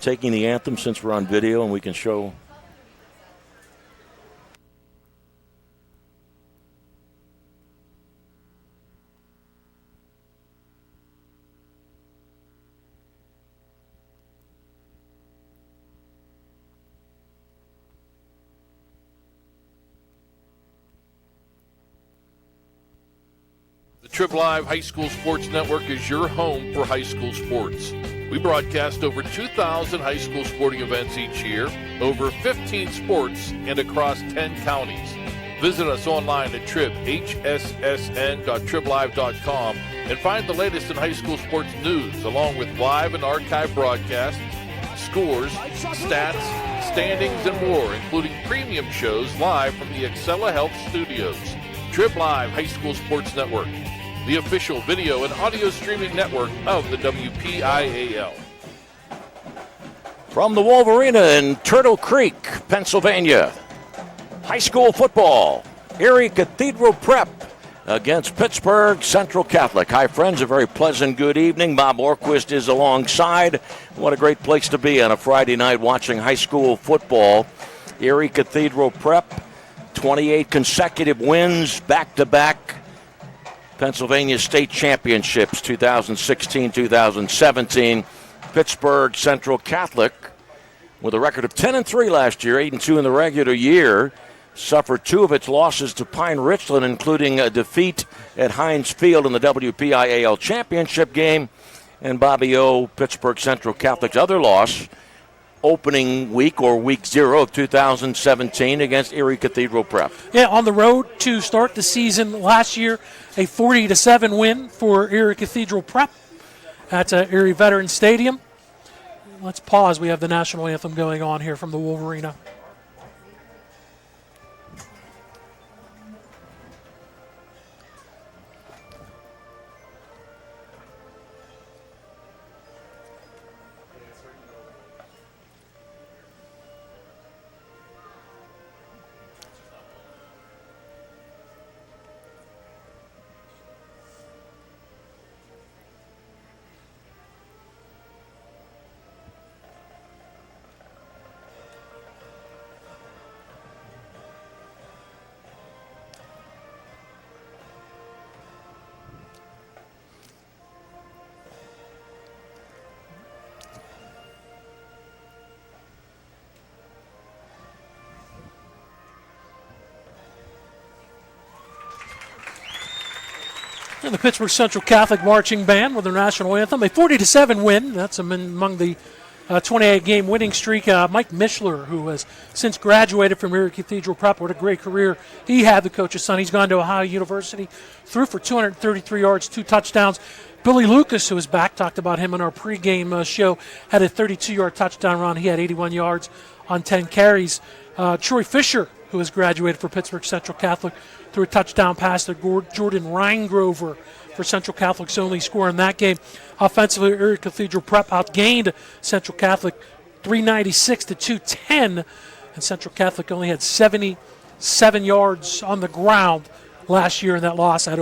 Taking the anthem since we're on video and we can show. The TribLive High School Sports Network is your home for high school sports. We broadcast over 2,000 high school sporting events each year, over 15 sports, and across 10 counties. Visit us online at hssn.triblive.com and find the latest in high school sports news, along with live and archive broadcasts, scores, stats, standings, and more, including premium shows live from the Excella Health Studios. TribLive High School Sports Network, the official video and audio streaming network of the WPIAL. From the Wolvarena in Turtle Creek, Pennsylvania, high school football, Erie Cathedral Prep against Pittsburgh Central Catholic. Hi, friends, a very pleasant good evening. Bob Orkwis is alongside. What a great place to be on a Friday night watching high school football. Erie Cathedral Prep, 28 consecutive wins, back-to-back Pennsylvania State Championships, 2016-2017. Pittsburgh Central Catholic, with a record of 10-3 last year, 8-2 in the regular year, suffered two of its losses to Pine Richland, including a defeat at Heinz Field in the WPIAL championship game. And Bobby O, Pittsburgh Central Catholic's other loss, opening week or week 0 of 2017 against Erie Cathedral Prep. Yeah, on the road to start the season last year, a 40-7 win for Erie Cathedral Prep at Erie Veterans Stadium. Let's pause. We have the national anthem going on here from the Wolvarena. And the Pittsburgh Central Catholic Marching Band with their national anthem. A 40-7 win. That's among the 28-game winning streak. Mike Mishler, who has since graduated from Erie Cathedral Prep. What a great career he had, the coach's son. He's gone to Ohio University, threw for 233 yards, 2 touchdowns. Billy Lucas, who is back, talked about him in our pregame show, had a 32-yard touchdown run. He had 81 yards on 10 carries. Troy Fisher, who has graduated for Pittsburgh Central Catholic, threw a touchdown pass to Jordan Reingrover for Central Catholic's only score in that game. Offensively, Erie Cathedral Prep outgained Central Catholic 396 to 210, and Central Catholic only had 77 yards on the ground last year in that loss at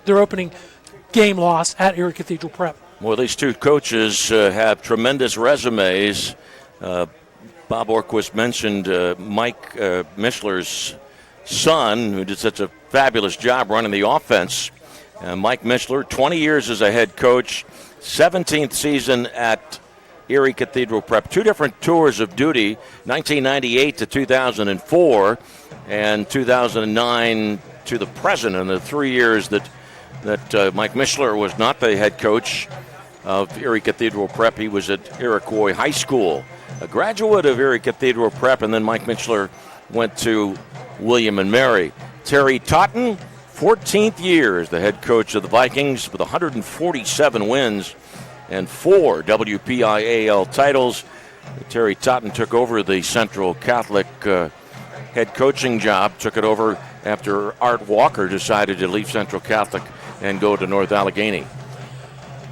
their opening game loss at Erie Cathedral Prep. Well, these two coaches have tremendous resumes. Bob Orkwis mentioned Mike Mishler's son, who did such a fabulous job running the offense. Mike Mishler, 20 years as a head coach, 17th season at Erie Cathedral Prep. 2 different tours of duty, 1998 to 2004, and 2009 to the present, in the 3 years that Mike Mishler was not the head coach of Erie Cathedral Prep. He was at Iroquois High School, a graduate of Erie Cathedral Prep, and then Mike Mishler went to William and Mary. Terry Totten, 14th year as the head coach of the Vikings with 147 wins and 4 WPIAL titles. Terry Totten took over the Central Catholic head coaching job, took it over after Art Walker decided to leave Central Catholic and go to North Allegheny.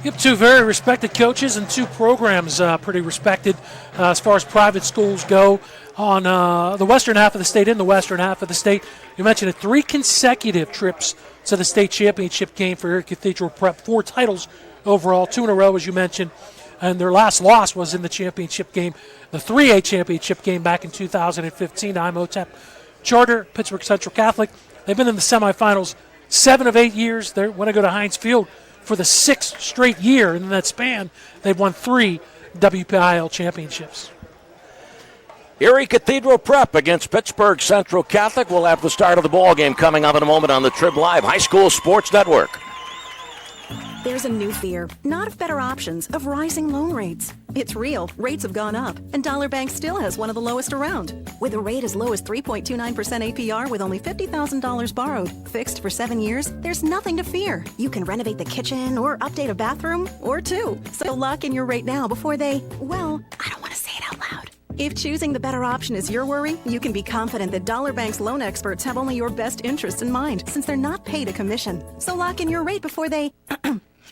You have 2 very respected coaches and 2 programs pretty respected as far as private schools go on the western half of the state, in the western half of the state. You mentioned it, 3 consecutive trips to the state championship game for Erie Cathedral Prep, 4 titles overall, 2 in a row, as you mentioned, and their last loss was in the championship game, the 3A championship game back in 2015 to Imhotep Charter, Pittsburgh Central Catholic. They've been in the semifinals 7 of 8 years. They want to go to Heinz Field for the 6th straight year. And in that span, they've won 3 WPIAL championships. Erie Cathedral Prep against Pittsburgh Central Catholic. We'll have the start of the ball game coming up in a moment on the TribLive High School Sports Network. There's a new fear, not of better options, of rising loan rates. It's real. Rates have gone up, and Dollar Bank still has one of the lowest around. With a rate as low as 3.29% APR with only $50,000 borrowed, fixed for 7 years, there's nothing to fear. You can renovate the kitchen or update a bathroom or 2. So lock in your rate now before they, well, I don't want to say it out loud. If choosing the better option is your worry, you can be confident that Dollar Bank's loan experts have only your best interests in mind, since they're not paid a commission. So lock in your rate before they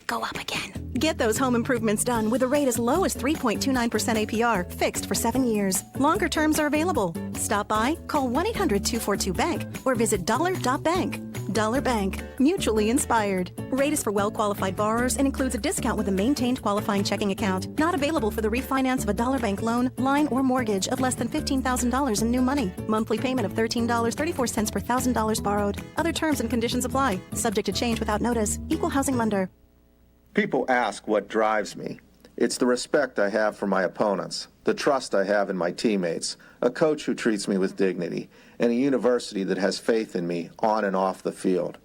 go up again. Get those home improvements done with a rate as low as 3.29% APR, fixed for 7 years. Longer terms are available. Stop by, call 1-800-242-BANK, or visit dollar.bank. Dollar Bank, mutually inspired. Rate is for well-qualified borrowers and includes a discount with a maintained qualifying checking account. Not available for the refinance of a Dollar Bank loan, line, or mortgage of less than $15,000 in new money. Monthly payment of $13.34 per $1,000 borrowed. Other terms and conditions apply. Subject to change without notice. Equal housing lender. People ask what drives me. It's the respect I have for my opponents, the trust I have in my teammates, a coach who treats me with dignity, and a university that has faith in me on and off the field.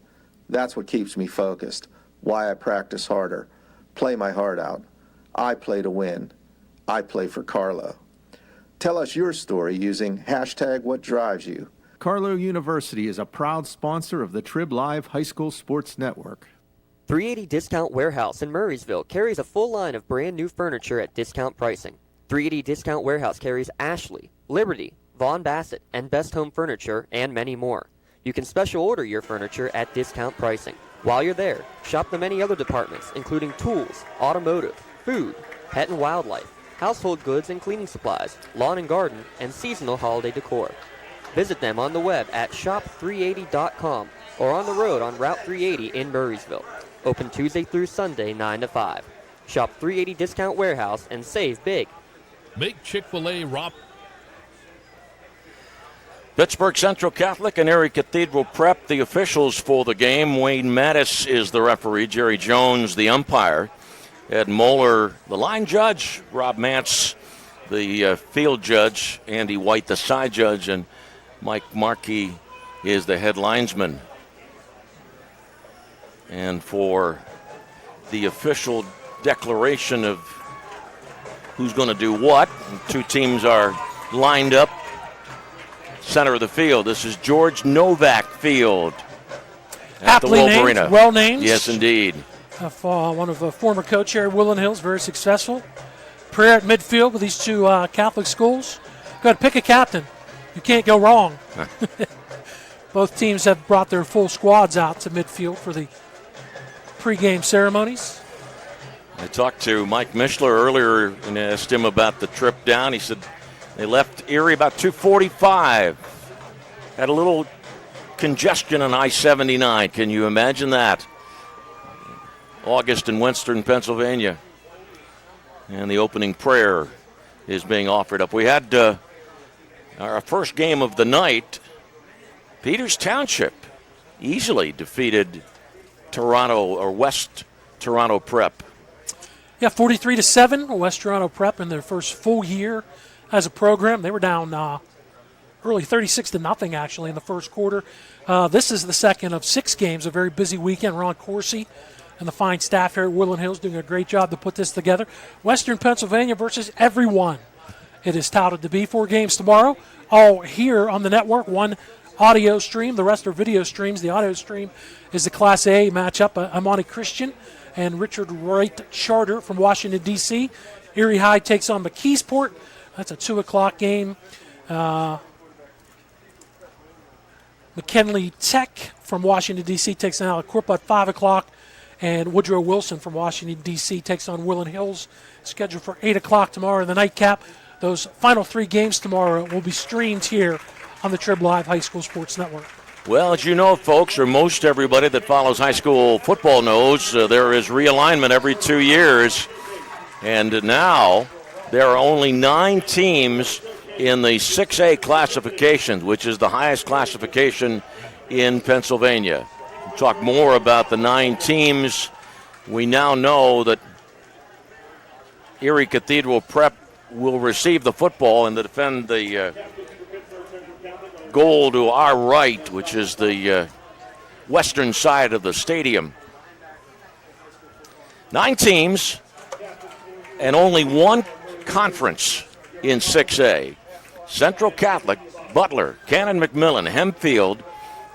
That's what keeps me focused, why I practice harder, play my heart out. I play to win. I play for Carlo. Tell us your story using #WhatDriveSYou. Carlo University is a proud sponsor of the TribLive High School Sports Network. 380 Discount Warehouse in Murraysville carries a full line of brand new furniture at discount pricing. 380 Discount Warehouse carries Ashley, Liberty, Vaughn Bassett, and Best Home Furniture, and many more. You can special order your furniture at discount pricing. While you're there, shop the many other departments, including tools, automotive, food, pet and wildlife, household goods and cleaning supplies, lawn and garden, and seasonal holiday decor. Visit them on the web at shop380.com or on the road on Route 380 in Murraysville. Open Tuesday through Sunday, 9 to 5. Shop 380 Discount Warehouse and save big. Make Chick-fil-A Pittsburgh Central Catholic and Erie Cathedral Prep, the officials for the game. Wayne Mattis is the referee, Jerry Jones the umpire, Ed Moeller the line judge, Rob Mantz the field judge, Andy White the side judge, and Mike Markey is the head linesman. And for the official declaration of who's going to do what, two teams are lined up center of the field. This is George Novak Field at the Wolvarena. Named, well named. Yes, indeed. One of former coach here, Willen Hills, very successful. Prayer at midfield with these two Catholic schools. Go ahead, pick a captain. You can't go wrong. Both teams have brought their full squads out to midfield for the pregame ceremonies. I talked to Mike Mishler earlier and asked him about the trip down. He said they left Erie about 2:45. Had a little congestion on I-79. Can you imagine that? August in Western Pennsylvania. And the opening prayer is being offered up. We had our first game of the night. Peters Township easily defeated Toronto or West Toronto Prep. Yeah, 43-7. West Toronto Prep in their first full year as a program. They were down early 36-0 actually in the first quarter. This is the second of 6 games, a very busy weekend. Ron Corsi and the fine staff here at Willen Hills doing a great job to put this together. Western Pennsylvania versus everyone. It is touted to be 4 games tomorrow, all here on the network. One audio stream, the rest are video streams. The audio stream is the Class A matchup. Amani Christian and Richard Wright Charter from Washington, D.C. Erie High takes on McKeesport. That's a 2 o'clock game. McKinley Tech from Washington, D.C. takes on Aliquippa at 5 o'clock. And Woodrow Wilson from Washington, D.C. takes on Willen Hills, scheduled for 8 o'clock tomorrow. The nightcap, those final 3 games tomorrow will be streamed here on the TribLive High School Sports Network. Well, as you know, folks, or most everybody that follows high school football knows, there is realignment every 2 years. And now there are only 9 teams in the 6A classification, which is the highest classification in Pennsylvania. We'll talk more about the 9 teams. We now know that Erie Cathedral Prep will receive the football and defend the goal to our right, which is the western side of the stadium. 9 teams and only 1 conference in 6A. Central Catholic, Butler, Cannon McMillan, Hempfield,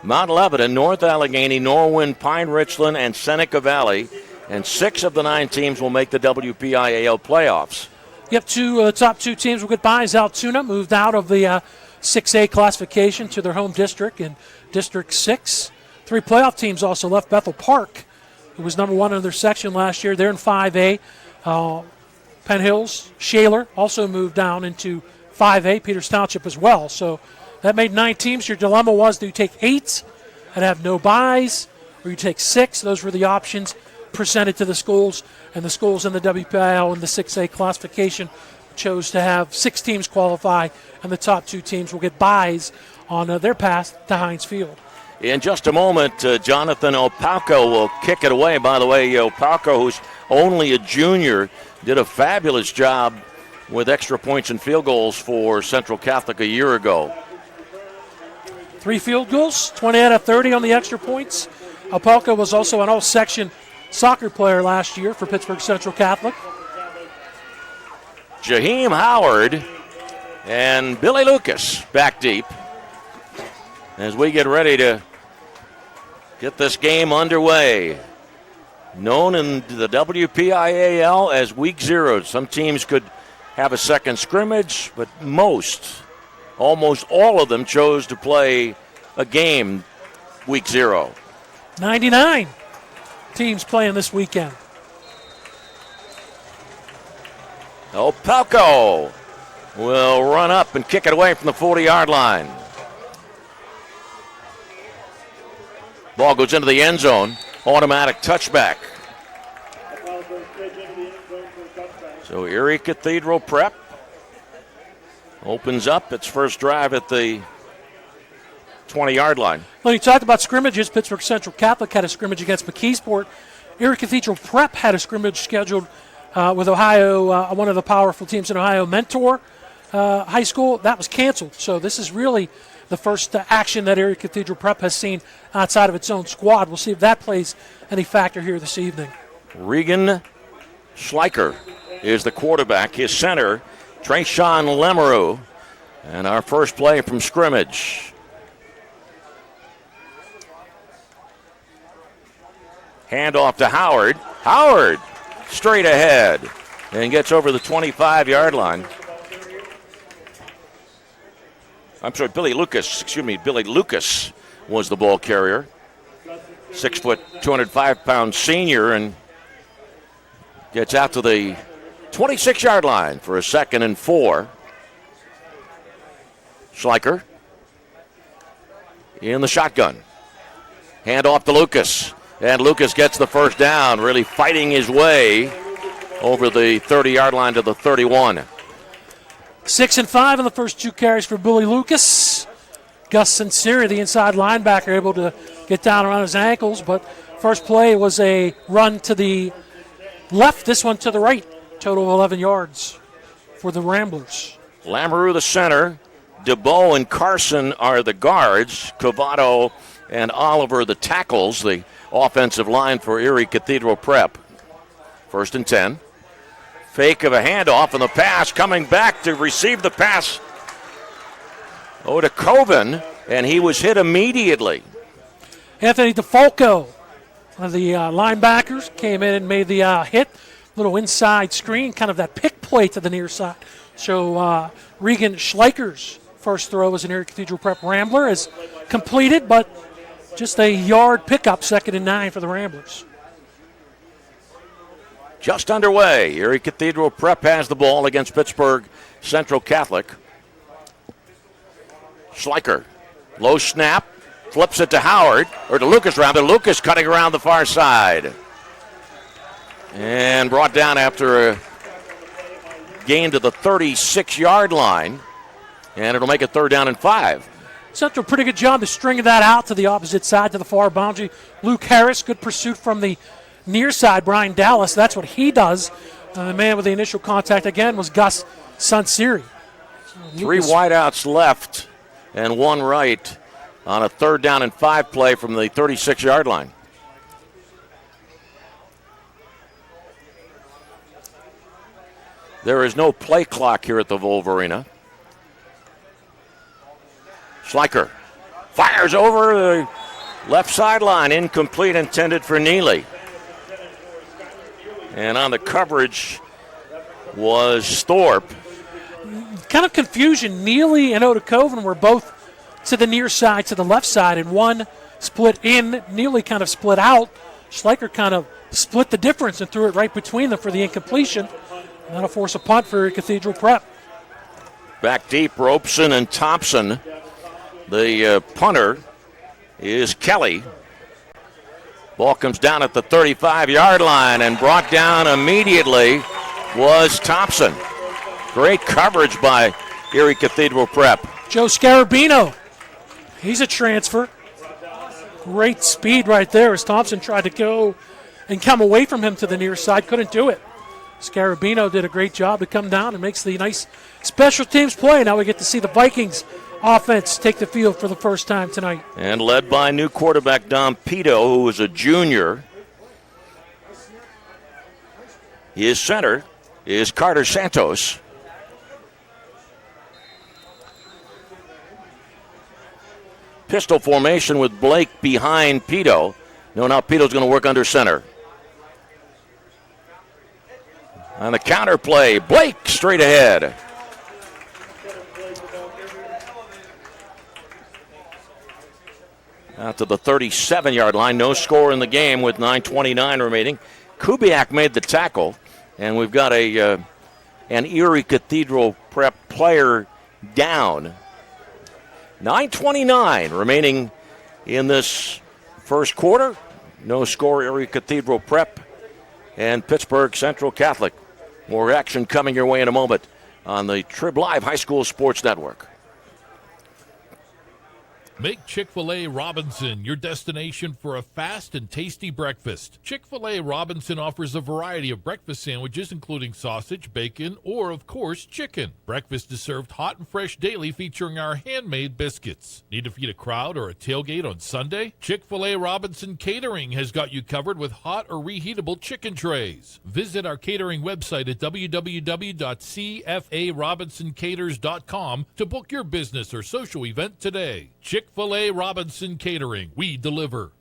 Mount Lebanon, North Allegheny, Norwin, Pine Richland, and Seneca Valley. And 6 of the 9 teams will make the WPIAL playoffs. Yep, top 2 teams will get byes. Altoona moved out of the 6A classification to their home district in District 6. 3 playoff teams also left. Bethel Park, who was number 1 in their section last year, they're in 5A. Penn Hills, Shaler also moved down into 5A, Peters Township as well. So that made 9 teams. Your dilemma was, do you take 8 and have no byes, or you take 6? Those were the options presented to the schools, and the schools in the WPIAL in the 6A classification chose to have 6 teams qualify, and the top 2 teams will get byes on their path to Heinz Field. In just a moment, Jonathan Opalco will kick it away. By the way, Opalco, who's only a junior, did a fabulous job with extra points and field goals for Central Catholic a year ago. 3 field goals, 20 out of 30 on the extra points. Opalco was also an all-section soccer player last year for Pittsburgh Central Catholic. Jaheim Howard and Billy Lucas back deep as we get ready to get this game underway. Known in the WPIAL as Week 0. Some teams could have a second scrimmage, but almost all of them chose to play a game Week 0. 99 teams playing this weekend. Opalco will run up and kick it away from the 40-yard line. Ball goes into the end zone. Automatic touchback. So Erie Cathedral Prep opens up its first drive at the 20-yard line. Well, you talked about scrimmages. Pittsburgh Central Catholic had a scrimmage against McKeesport. Erie Cathedral Prep had a scrimmage scheduled with Ohio, one of the powerful teams in Ohio, Mentor High School. That was canceled. So this is really the first action that Erie Cathedral Prep has seen outside of its own squad. We'll see if that plays any factor here this evening. Regan Schleicher is the quarterback. His center, Trayshawn Lemereau. And our first play from scrimmage. Handoff to Howard. Howard straight ahead and gets over the 25-yard line. I'm sorry, Billy Lucas was the ball carrier. 6 foot, 205-pound senior, and gets out to the 26-yard line for a 2nd and 4. Schleicher in the shotgun. Hand off to Lucas, and Lucas gets the first down, really fighting his way over the 30-yard line to the 31. 6 and 5 in the first 2 carries for Billy Lucas. Gus Sincere, the inside linebacker, able to get down around his ankles, but first play was a run to the left, this one to the right. Total of 11 yards for the Ramblers. Lamoureux the center, DeBow and Carson are the guards, Cavato and Oliver the tackles, the offensive line for Erie Cathedral Prep. 1st and 10. Fake of a handoff, and the pass coming back to receive the pass. To Coven, and he was hit immediately. Anthony DeFalco, one of the linebackers, came in and made the hit. Little inside screen, kind of that pick play to the near side. So Regan Schleicher's first throw as an Erie Cathedral Prep Rambler is completed, but just a yard pickup, 2nd and 9 for the Ramblers. Just underway. Erie Cathedral Prep has the ball against Pittsburgh Central Catholic. Schleicher, low snap, flips it to Howard, or to Lucas rather. Lucas cutting around the far side. And brought down after a gain to the 36-yard line, and it'll make it 3rd down and 5. Central, pretty good job of stringing that out to the opposite side, to the far boundary. Luke Harris, good pursuit from the near side. Brian Dallas, that's what he does. The man with the initial contact again was Gus Sunseri. 3 wideouts left and 1 right on a 3rd down and 5 play from the 36-yard line. There is no play clock here at the Wolvarena. Schleicher fires over the left sideline, incomplete, intended for Neely. And on the coverage was Thorpe. Kind of confusion. Neely and Otakoven were both to the near side, to the left side, and one split in. Neely kind of split out. Schleicher kind of split the difference and threw it right between them for the incompletion. That'll force a punt for Cathedral Prep. Back deep, Robeson and Thompson. The punter is Kelly. Ball comes down at the 35-yard line, and brought down immediately was Thompson. Great coverage by Erie Cathedral Prep. Joe Scarabino, he's a transfer. Great speed right there as Thompson tried to go and come away from him to the near side. Couldn't do it. Scarabino did a great job to come down and makes the nice special teams play. Now we get to see the Vikings offense take the field for the first time tonight. And led by new quarterback Dom Pito, who is a junior. His center is Carter Santos. Pistol formation with Blake behind Pito. No, now Pito's going to work under center. On the counter play, Blake straight ahead. Out to the 37-yard line. No score in the game with 9:29 remaining. Kubiak made the tackle, and we've got an Erie Cathedral Prep player down. 9:29 remaining in this first quarter. No score, Erie Cathedral Prep and Pittsburgh Central Catholic. More action coming your way in a moment on the TribLive High School Sports Network. Make Chick-fil-A Robinson your destination for a fast and tasty breakfast. Chick-fil-A Robinson offers a variety of breakfast sandwiches, including sausage, bacon, or, of course, chicken. Breakfast is served hot and fresh daily, featuring our handmade biscuits. Need to feed a crowd or a tailgate on Sunday? Chick-fil-A Robinson Catering has got you covered with hot or reheatable chicken trays. Visit our catering website at www.cfarobinsoncaters.com to book your business or social event today. Chick-fil-A Robinson Catering. We deliver.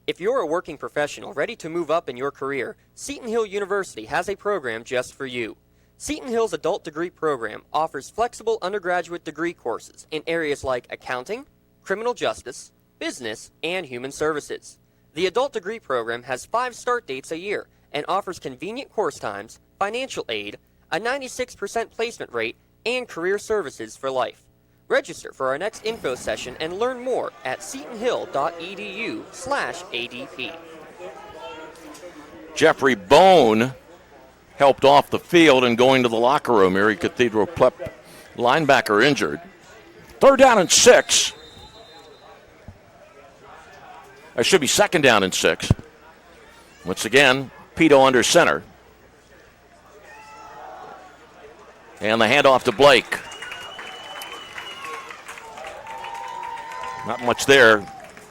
If you're a working professional ready to move up in your career, Seton Hill University has a program just for you. Seton Hill's adult degree program offers flexible undergraduate degree courses in areas like accounting, criminal justice, business, and human services. The adult degree program has 5 start dates a year and offers convenient course times, financial aid, a 96% placement rate, and career services for life. Register for our next info session and learn more at setonhill.edu/ADP. Jeffrey Bone helped off the field and going to the locker room. Erie Cathedral Prep linebacker injured. 3rd down and 6. It should be 2nd down and 6. Once again, Pito under center. And the handoff to Blake. Not much there.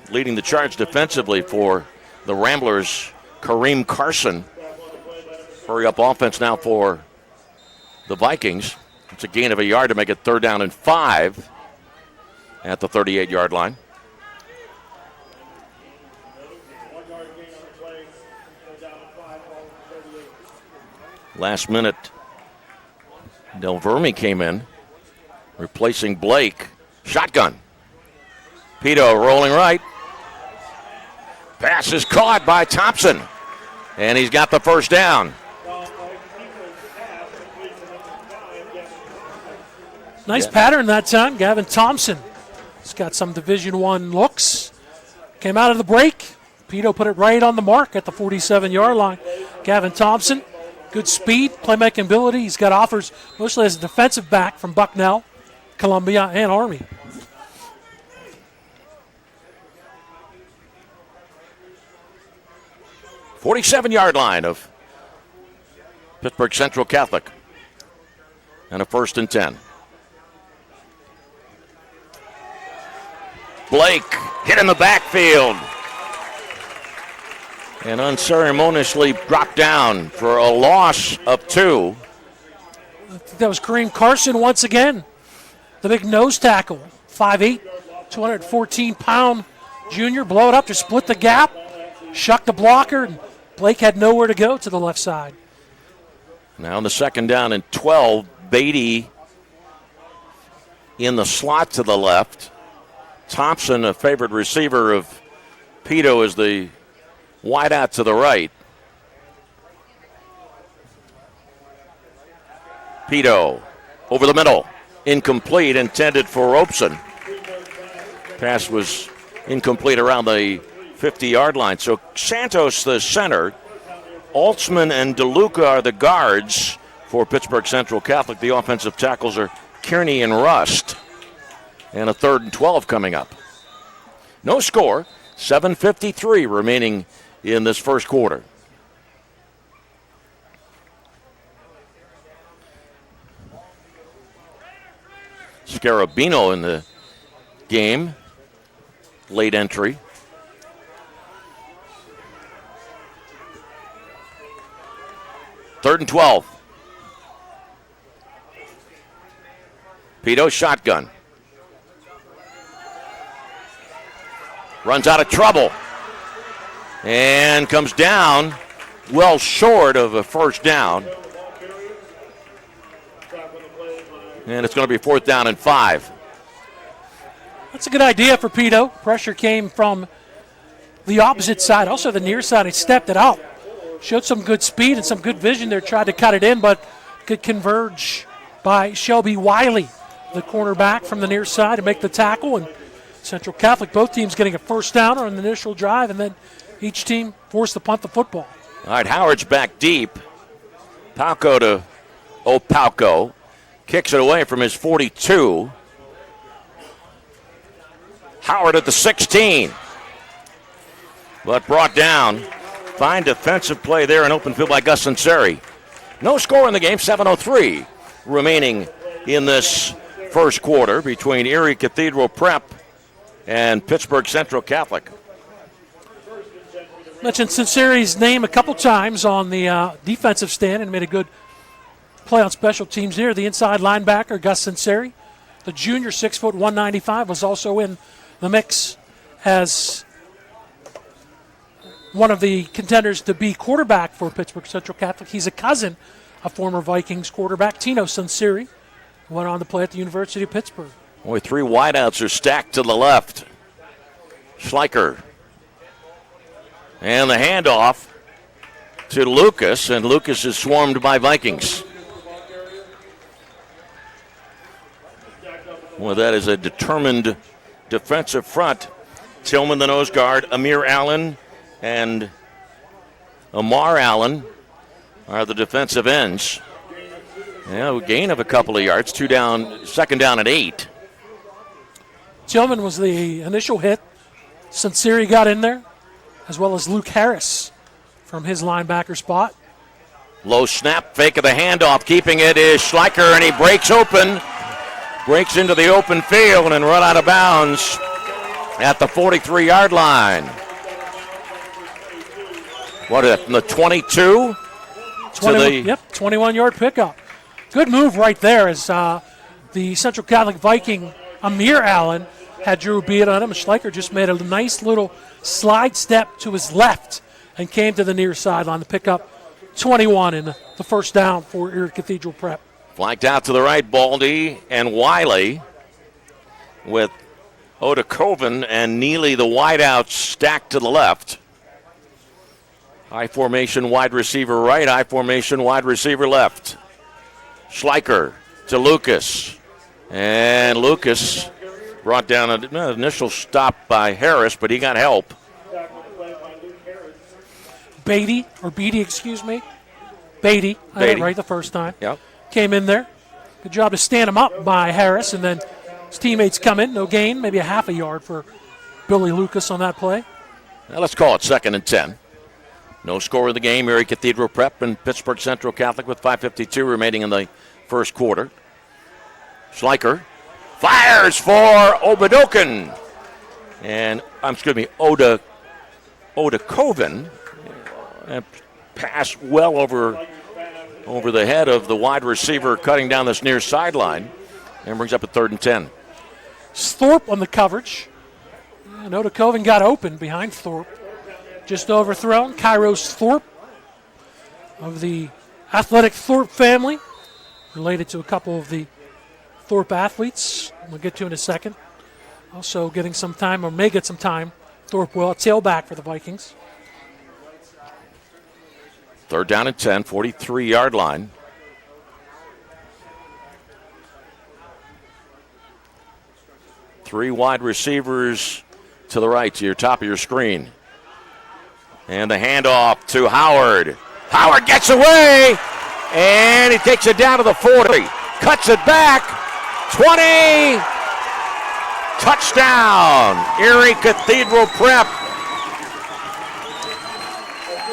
Leading the charge defensively for the Ramblers, Kareem Carson. Hurry up offense now for the Vikings. It's a gain of a yard to make it 3rd down and 5 at the 38-yard line. Last minute, Del Verme came in, replacing Blake. Shotgun. Pito rolling right. Pass is caught by Thompson, and he's got the 1st down. Nice pattern that time. Gavin Thompson has got some Division I looks. Came out of the break. Pito put it right on the mark at the 47-yard line. Gavin Thompson good speed, playmaking ability. He's got offers mostly as a defensive back from Bucknell, Columbia, and Army. "47-yard line of Pittsburgh Central Catholic. And a 1st and 10. Blake hit in the backfield and unceremoniously dropped down for a loss of 2. I think that was Kareem Carson once again. The big nose tackle, 5'8", 214-pound junior. Blow it up to split the gap, shuck the blocker, and Blake had nowhere to go to the left side. Now in the 2nd down and 12, Beatty in the slot to the left. Thompson, a favorite receiver of Pito, is the wideout to the right. Pito over the middle. Incomplete, intended for Robeson. Pass was incomplete around the 50-yard line. So Santos, the center. Altsman and DeLuca are the guards for Pittsburgh Central Catholic. The offensive tackles are Kearney and Rust. And a 3rd and 12 coming up. No score, 7:53 remaining in this first quarter. Scarabino in the game, late entry. Third and 12. Pito shotgun. Runs out of trouble. And comes down well short of a first down. And it's going to be 4th down and 5. That's a good idea for Pito. Pressure came from the opposite side. Also the near side, he stepped it out. Showed some good speed and some good vision there. Tried to cut it in, but could converge by Shelby Wiley, the cornerback from the near side, to make the tackle. And Central Catholic, both teams getting a first down on the initial drive, and then each team forced to punt the football. All right, Howard's back deep. Palco to Palco. Kicks it away from his 42. Howard at the 16. But brought down. Fine defensive play there in open field by Gus Ansari. No score in the game, 7:03 remaining in this first quarter between Erie Cathedral Prep and Pittsburgh Central Catholic. Mentioned Cincinnati's name a couple times on the defensive stand and made a good play on special teams here. The inside linebacker, Gus Cincinnati, the junior, 6 foot 195, was also in the mix as one of the contenders to be quarterback for Pittsburgh Central Catholic. He's a cousin of former Vikings quarterback Tino Cincinnati, who went on to play at the University of Pittsburgh. Only 3 wideouts are stacked to the left. Schleicher. And the handoff to Lucas, and Lucas is swarmed by Vikings. Well, that is a determined defensive front. Tillman, the nose guard, Amir Allen, and Amar Allen are the defensive ends. Yeah, a gain of a couple of yards, 2 down, 2nd down and 8. Tillman was the initial hit. Cincinnati got in there, as well as Luke Harris from his linebacker spot. Low snap, fake of the handoff. Keeping it is Schleicher, and he breaks open. Breaks into the open field and run out of bounds at the 43-yard line. What is it, from the 22? 21-yard pickup. Good move right there as the Central Catholic Viking, Amir Allen, had Drew beat on him. Schleicher just made a nice little slide step to his left and came to the near sideline to pick up 21 in the first down for Erie Cathedral Prep. Flanked out to the right, Baldy and Wiley with Odakoven and Neely, the wideouts, stacked to the left. I formation wide receiver right, I formation wide receiver left. Schleicher to Lucas. And Lucas brought down an initial stop by Harris, but he got help. Beatty, excuse me. Beatty. I had it Beatty. right the first time. Yep. Came in there. Good job to stand him up by Harris, and then his teammates come in. No gain, maybe a half a yard for Billy Lucas on that play. Now let's call it 2nd and 10. No score of the game. Erie Cathedral Prep and Pittsburgh Central Catholic with 5:52 remaining in the first quarter. Schleicher fires for Obadokin. And, Oda Koven. And pass well over the head of the wide receiver cutting down this near sideline. And brings up a 3rd and 10. Thorpe on the coverage. And Oda Koven got open behind Thorpe. Just overthrown. Kairos Thorpe of the athletic Thorpe family. Related to a couple of the Thorpe athletes we'll get to in a second. Also getting some time, or may get some time. Thorpe will, tailback for the Vikings. 3rd down and 10, 43-yard line. Three wide receivers to the right, to your top of your screen. And the handoff to Howard. Howard gets away, and he takes it down to the 40. Cuts it back. 20. Touchdown. Erie Cathedral Prep.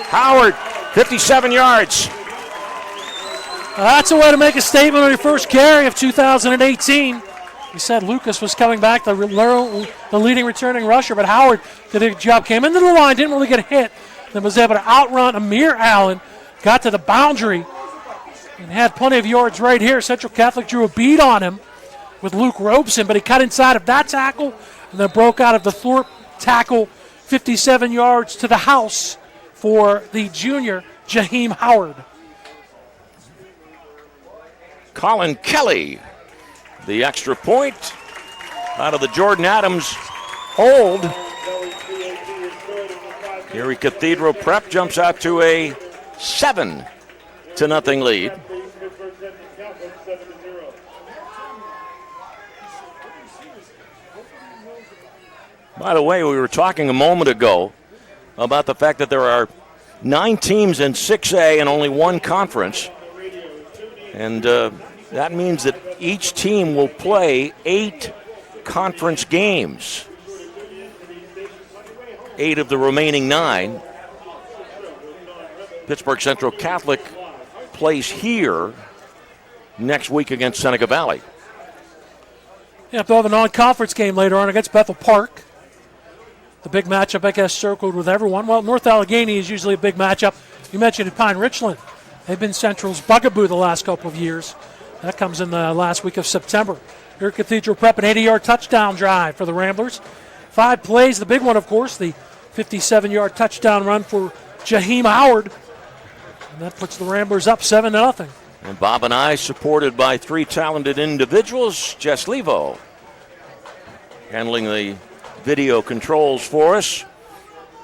Howard, 57 yards. That's a way to make a statement on your first carry of 2018. We said Lucas was coming back, the leading returning rusher, but Howard did a good job. Came into the line, didn't really get hit, then was able to outrun Amir Allen, got to the boundary, and had plenty of yards right here. Central Catholic drew a bead on him with Luke Robeson, but he cut inside of that tackle and then broke out of the Thorpe tackle, 57 yards to the house for the junior, Jaheim Howard. Colin Kelly, the extra point out of the Jordan Adams hold. Erie Cathedral Prep jumps out to a 7-0 lead. By the way, we were talking a moment ago about the fact that there are 9 teams in 6A and only one conference. And that means that each team will play 8 conference games. 8 of the remaining 9. Pittsburgh Central Catholic plays here next week against Seneca Valley. Yeah, they'll have a non-conference game later on against Bethel Park. The big matchup, I guess, circled with everyone. Well, North Allegheny is usually a big matchup. You mentioned Pine Richland. They've been Central's bugaboo the last couple of years. That comes in the last week of September. Erie Cathedral Prep, an 80-yard touchdown drive for the Ramblers. 5 plays. The big one, of course, the 57-yard touchdown run for Jaheim Howard. And that puts the Ramblers up 7-0. And Bob and I, supported by 3 talented individuals. Jess Levo handling the video controls for us,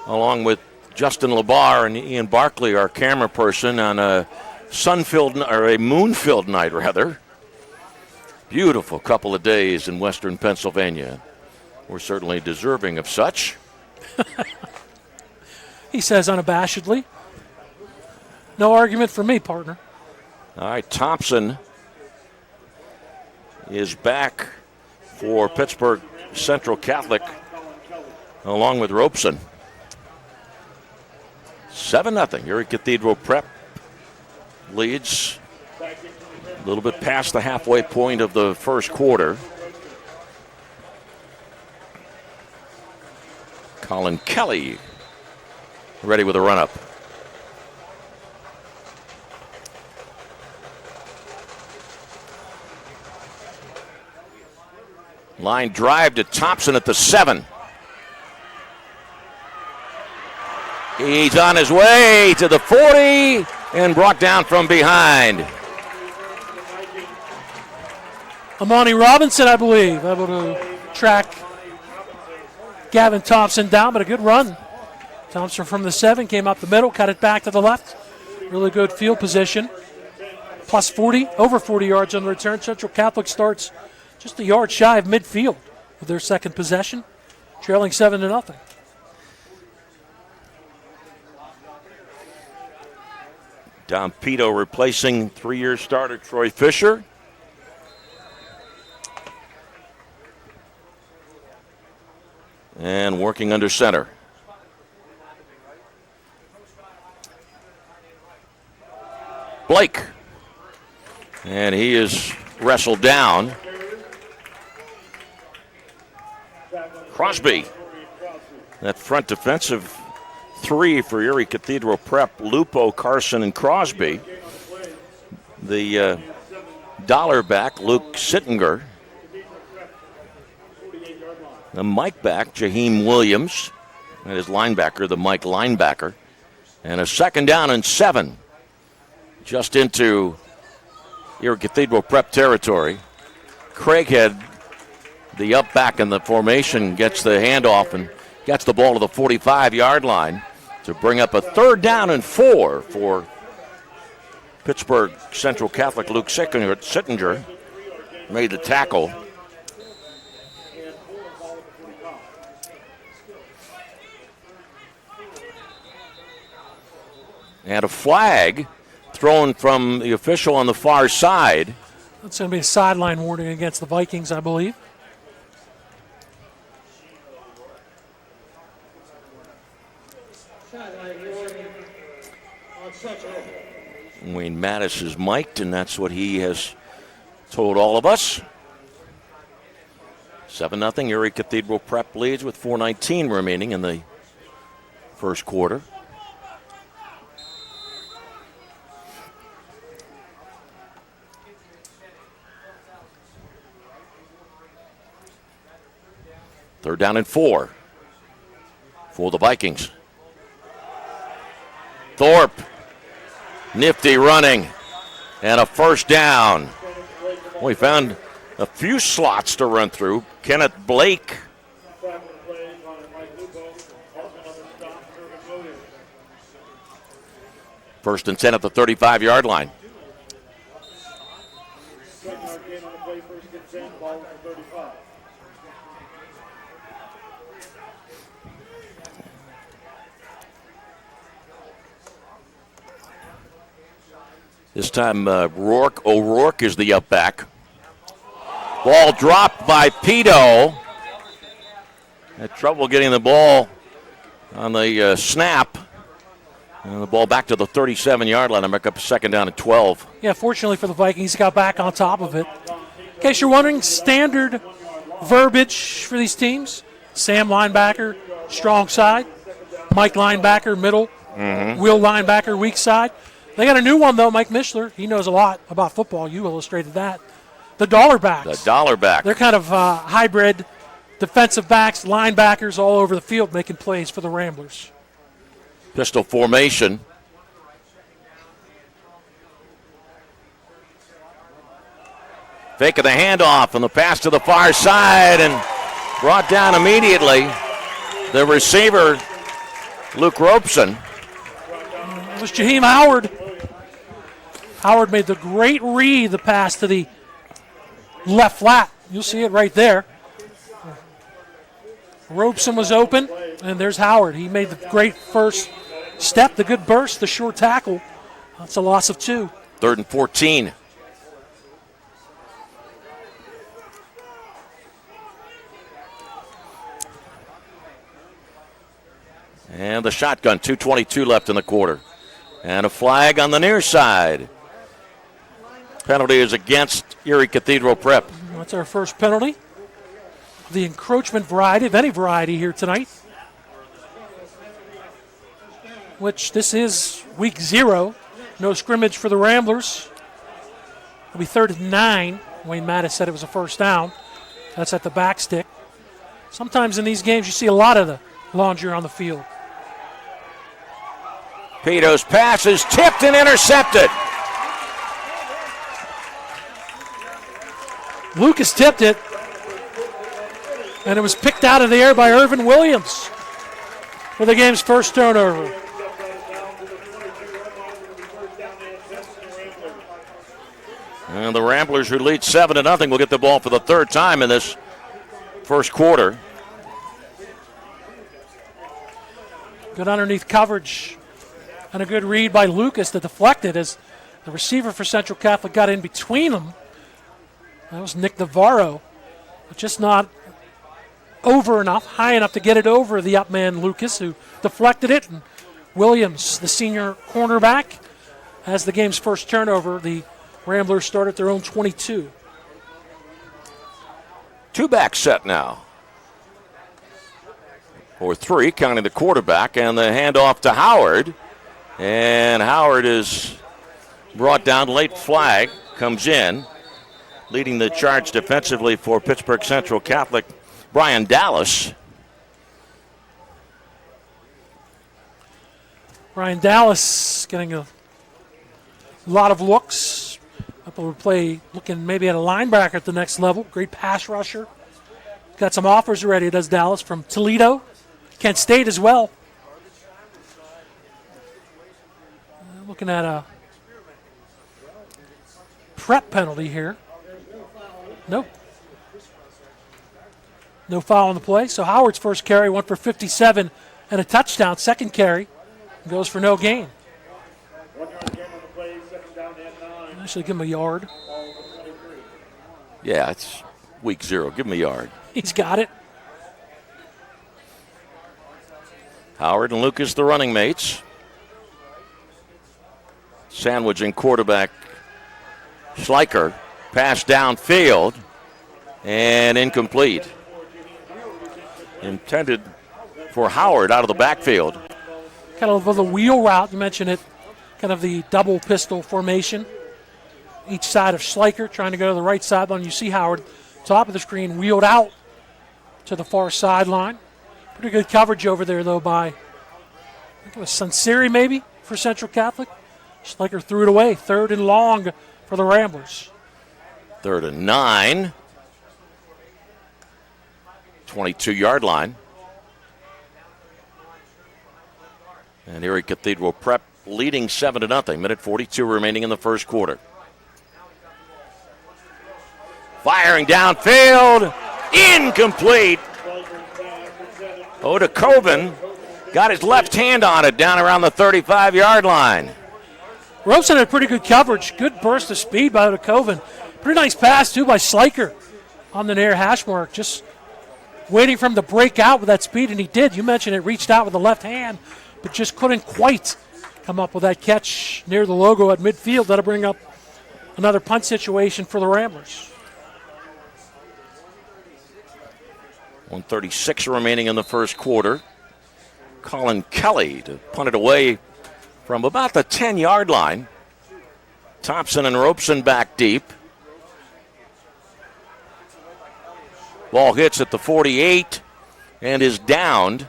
along with Justin Labar and Ian Barkley, our camera person, on a moon-filled night, rather. Beautiful couple of days in western Pennsylvania. We're certainly deserving of such. He says unabashedly. No argument for me, partner. All right, Thompson is back for Pittsburgh Central Catholic, along with Robeson. 7-0. Erie Cathedral Prep leads a little bit past the halfway point of the first quarter. Colin Kelly ready with a run-up. Line drive to Thompson at the 7. He's on his way to the 40 and brought down from behind. Amani Robinson, I believe, able to track Gavin Thompson down, but a good run. Thompson from the 7 came up the middle, cut it back to the left. Really good field position. Plus 40, over 40 yards on the return. Central Catholic starts just a yard shy of midfield with their second possession, trailing 7-0. Don Pito replacing 3-year starter Troy Fisher. And working under center. Blake. And he is wrestled down. Crosby. That front defensive three for Erie Cathedral Prep, Lupo, Carson, and Crosby. The dollar back, Luke Sittinger. The Mike back, Jaheim Williams. That is linebacker, the Mike linebacker. And a 2nd down and 7. Just into Erie Cathedral Prep territory. Craighead, the up back in the formation, gets the handoff and gets the ball to the 45-yard line to bring up a 3rd down and 4 for Pittsburgh Central Catholic. Luke Sittinger made the tackle. And a flag thrown from the official on the far side. That's going to be a sideline warning against the Vikings, I believe. Wayne Mattis is mic'd, and that's what he has told all of us. 7-0, Erie Cathedral Prep leads with 4:19 remaining in the first quarter. Third down and 4 for the Vikings. Thorpe, nifty running, and a 1st down. We found a few slots to run through. Kenneth Blake. First and 10 at the 35-yard line. This time, O'Rourke is the up back. Ball dropped by Pito. Had trouble getting the ball on the snap. And the ball back to the 37-yard line. I make up a 2nd down and 12. Yeah, fortunately for the Vikings, he got back on top of it. In case you're wondering, standard verbiage for these teams. Sam linebacker, strong side. Mike linebacker, middle. Will linebacker, weak side. They got a new one, though, Mike Mishler. He knows a lot about football. You illustrated that. The dollar backs. The dollar back. They're kind of hybrid defensive backs, linebackers all over the field making plays for the Ramblers. Pistol formation. Fake of the handoff and the pass to the far side and brought down immediately. The receiver, Luke Robeson. It was Jaheim Howard. Howard made the great read, the pass to the left flat. You'll see it right there. Robeson was open, and there's Howard. He made the great first step, the good burst, the short tackle. That's a loss of 2. 3rd and 14. And the shotgun, 2:22 left in the quarter. And a flag on the near side. Penalty is against Erie Cathedral Prep. That's our first penalty. The encroachment variety, of any variety here tonight. Which this is week 0. No scrimmage for the Ramblers. It'll be 3rd and 9. Wayne Mattis said it was a 1st down. That's at the back stick. Sometimes in these games you see a lot of the laundry on the field. Pito's pass is tipped and intercepted. Lucas tipped it, and it was picked out of the air by Irvin Williams for the game's first turnover. And the Ramblers, who lead 7-0, will get the ball for the 3rd time in this first quarter. Good underneath coverage And a good read by Lucas that deflected as the receiver for Central Catholic got in between them. That was Nick Navarro, but just not over enough, high enough to get it over the up man Lucas, who deflected it. And Williams, the senior cornerback, has the game's first turnover. The Ramblers start at their own 22. Two-back set now. Or three, counting the quarterback, and the handoff to Howard. And Howard is brought down. Late flag comes in. Leading the charge defensively for Pittsburgh Central Catholic, Brian Dallas. Brian Dallas getting a lot of looks. Up over play, looking maybe at a linebacker at the next level. Great pass rusher. Got some offers already, does Dallas, from Toledo, Kent State as well. Looking at a prep penalty here. Nope. No foul on the play. So Howard's first carry went for 57 and a touchdown. Second carry goes for no gain. Actually, give him a yard. Yeah, it's week 0. Give him a yard. He's got it. Howard and Lucas, the running mates. Sandwiching quarterback Schleicher. Pass downfield and incomplete. Intended for Howard out of the backfield. Kind of the wheel route, you mentioned it, kind of the double pistol formation. Each side of Schleicher trying to go to the right sideline. You see Howard, top of the screen, wheeled out to the far sideline. Pretty good coverage over there, though, by, I think it was Sunseri maybe for Central Catholic. Schleicher threw it away. 3rd and long for the Ramblers. 3rd and 9. 22-yard line. And Erie Cathedral Prep leading 7-0. Minute 42 remaining in the first quarter. Firing downfield. Incomplete. Oda Coven got his left hand on it down around the 35-yard line. Robeson had pretty good coverage. Good burst of speed by Oda Coven. Pretty nice pass, too, by Schleicher on the near hash mark. Just waiting for him to break out with that speed, and he did. You mentioned it, reached out with the left hand, but just couldn't quite come up with that catch near the logo at midfield. That'll bring up another punt situation for the Ramblers. 1:36 remaining in the first quarter. Colin Kelly to punt it away from about the 10-yard line. Thompson and Robeson back deep. Ball hits at the 48 and is downed.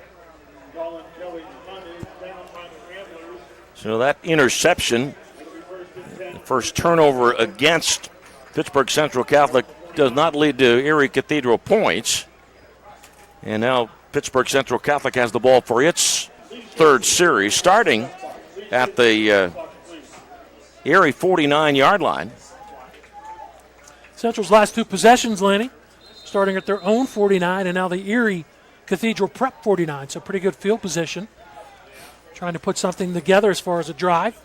So that interception, the first turnover against Pittsburgh Central Catholic, does not lead to Erie Cathedral points. And now Pittsburgh Central Catholic has the ball for its 3rd series, starting at the Erie 49-yard line. Central's last 2 possessions, Lanny, starting at their own 49, and now the Erie Cathedral Prep 49. So pretty good field position. Trying to put something together as far as a drive.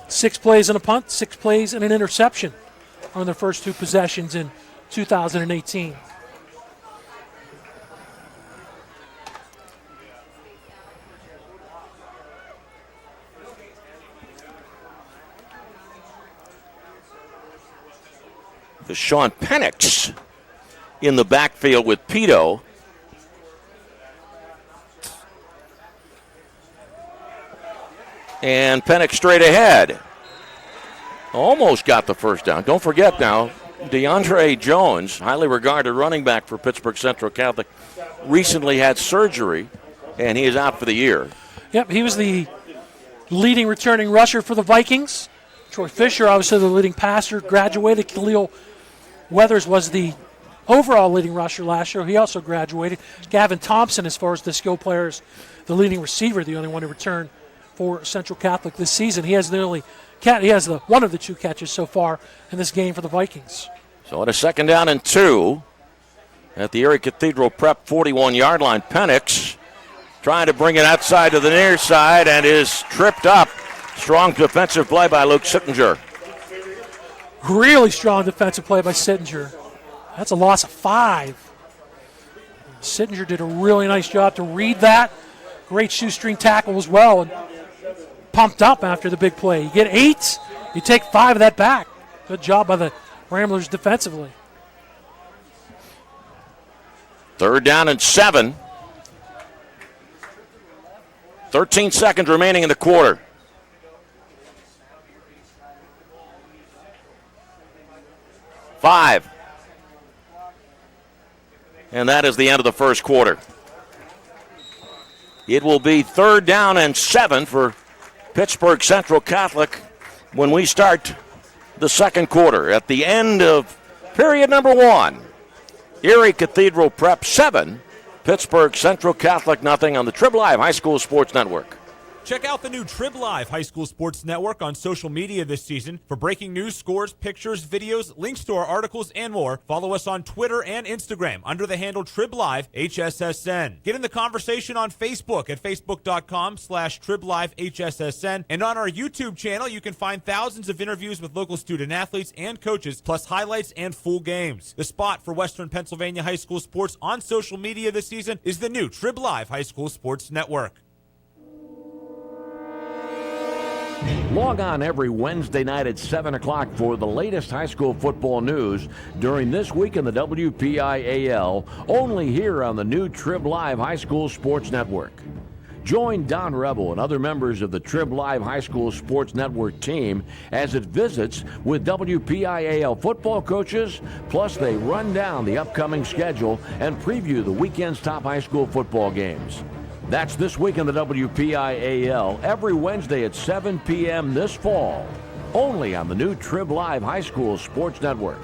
6 plays and a punt, 6 plays and an interception on their first 2 possessions in 2018. Sean Penix in the backfield with Pito. And Penix straight ahead. Almost got the first down. Don't forget now, Deandre Jones, highly regarded running back for Pittsburgh Central Catholic, recently had surgery, and he is out for the year. Yep, he was the leading returning rusher for the Vikings. Troy Fisher, obviously the leading passer, graduated. Khalil Weathers was the overall leading rusher last year. He also graduated. Gavin Thompson, as far as the skill players, the leading receiver, the only one to return for Central Catholic this season. He has one of the 2 catches so far in this game for the Vikings. So at a 2nd down and 2 at the Erie Cathedral Prep 41-yard line, Penix trying to bring it outside to the near side and is tripped up Strong defensive play by Luke Sittinger. Really strong defensive play by Sittinger. That's a loss of 5. Sittinger did a really nice job to read that. Great shoestring tackle as well, and pumped up after the big play. You get 8, you take 5 of that back. Good job by the Ramblers defensively. 3rd down and 7. 13 seconds remaining in the quarter. Five. And that is the end of the first quarter. It will be 3rd down and 7 for Pittsburgh Central Catholic when we start the second quarter. At the end of period number 1, Erie Cathedral Prep 7, Pittsburgh Central Catholic nothing on the TribLive High School Sports Network. Check out the new TribLive High School Sports Network on social media this season for breaking news, scores, pictures, videos, links to our articles, and more. Follow us on Twitter and Instagram under the handle TribLive HSSN. Get in the conversation on Facebook at facebook.com/TribLive HSSN. And on our YouTube channel, you can find thousands of interviews with local student athletes and coaches, plus highlights and full games. The spot for Western Pennsylvania high school sports on social media this season is the new TribLive High School Sports Network. Log on every Wednesday night at 7 o'clock for the latest high school football news during This Week in the WPIAL, only here on the new TribLive High School Sports Network. Join Don Rebel and other members of the TribLive High School Sports Network team as it visits with WPIAL football coaches, plus they run down the upcoming schedule and preview the weekend's top high school football games. That's This Week in the WPIAL, every Wednesday at 7 p.m. this fall, only on the new TribLive High School Sports Network.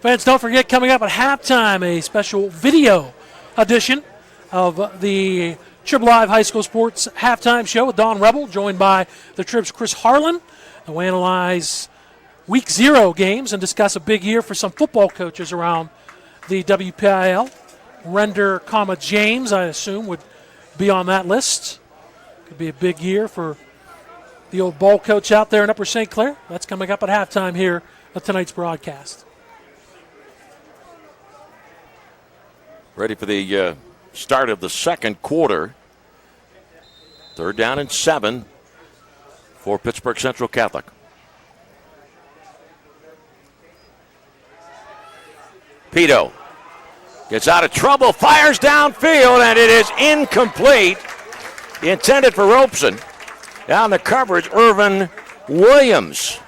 Fans, don't forget, coming up at halftime, a special video edition of the TribLive High School Sports halftime show with Don Rebel, joined by the Trib's Chris Harlan. And we'll analyze Week 0 games and discuss a big year for some football coaches around the WPIAL. Render, James, I assume, would be on that list. Could be a big year for the old ball coach out there in Upper St. Clair. That's coming up at halftime here at tonight's broadcast. Ready for the start of the second quarter. 3rd down and 7 for Pittsburgh Central Catholic. Pito gets out of trouble, fires downfield, and it is incomplete. Intended for Robeson. Down the coverage, Irvin Williams.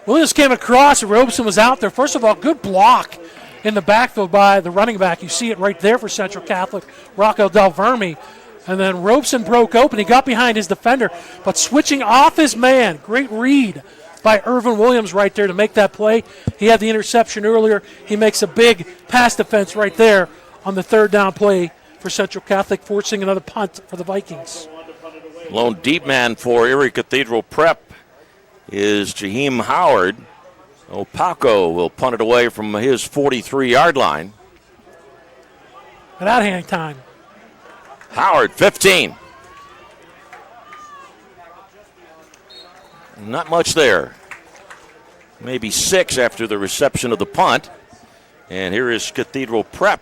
Williams came across, and Robeson was out there. First of all, good block in the backfield by the running back. You see it right there for Central Catholic, Rocco Del Verme. And then Robeson broke open. He got behind his defender, but switching off his man. Great read by Irvin Williams right there to make that play. He had the interception earlier. He makes a big pass defense right there on the 3rd down play for Central Catholic, forcing another punt for the Vikings. Lone deep man for Erie Cathedral Prep is Jaheim Howard. Opaco will punt it away from his 43-yard line. Without hang time. Howard, 15. Not much there. Maybe 6 after the reception of the punt. And here is Cathedral Prep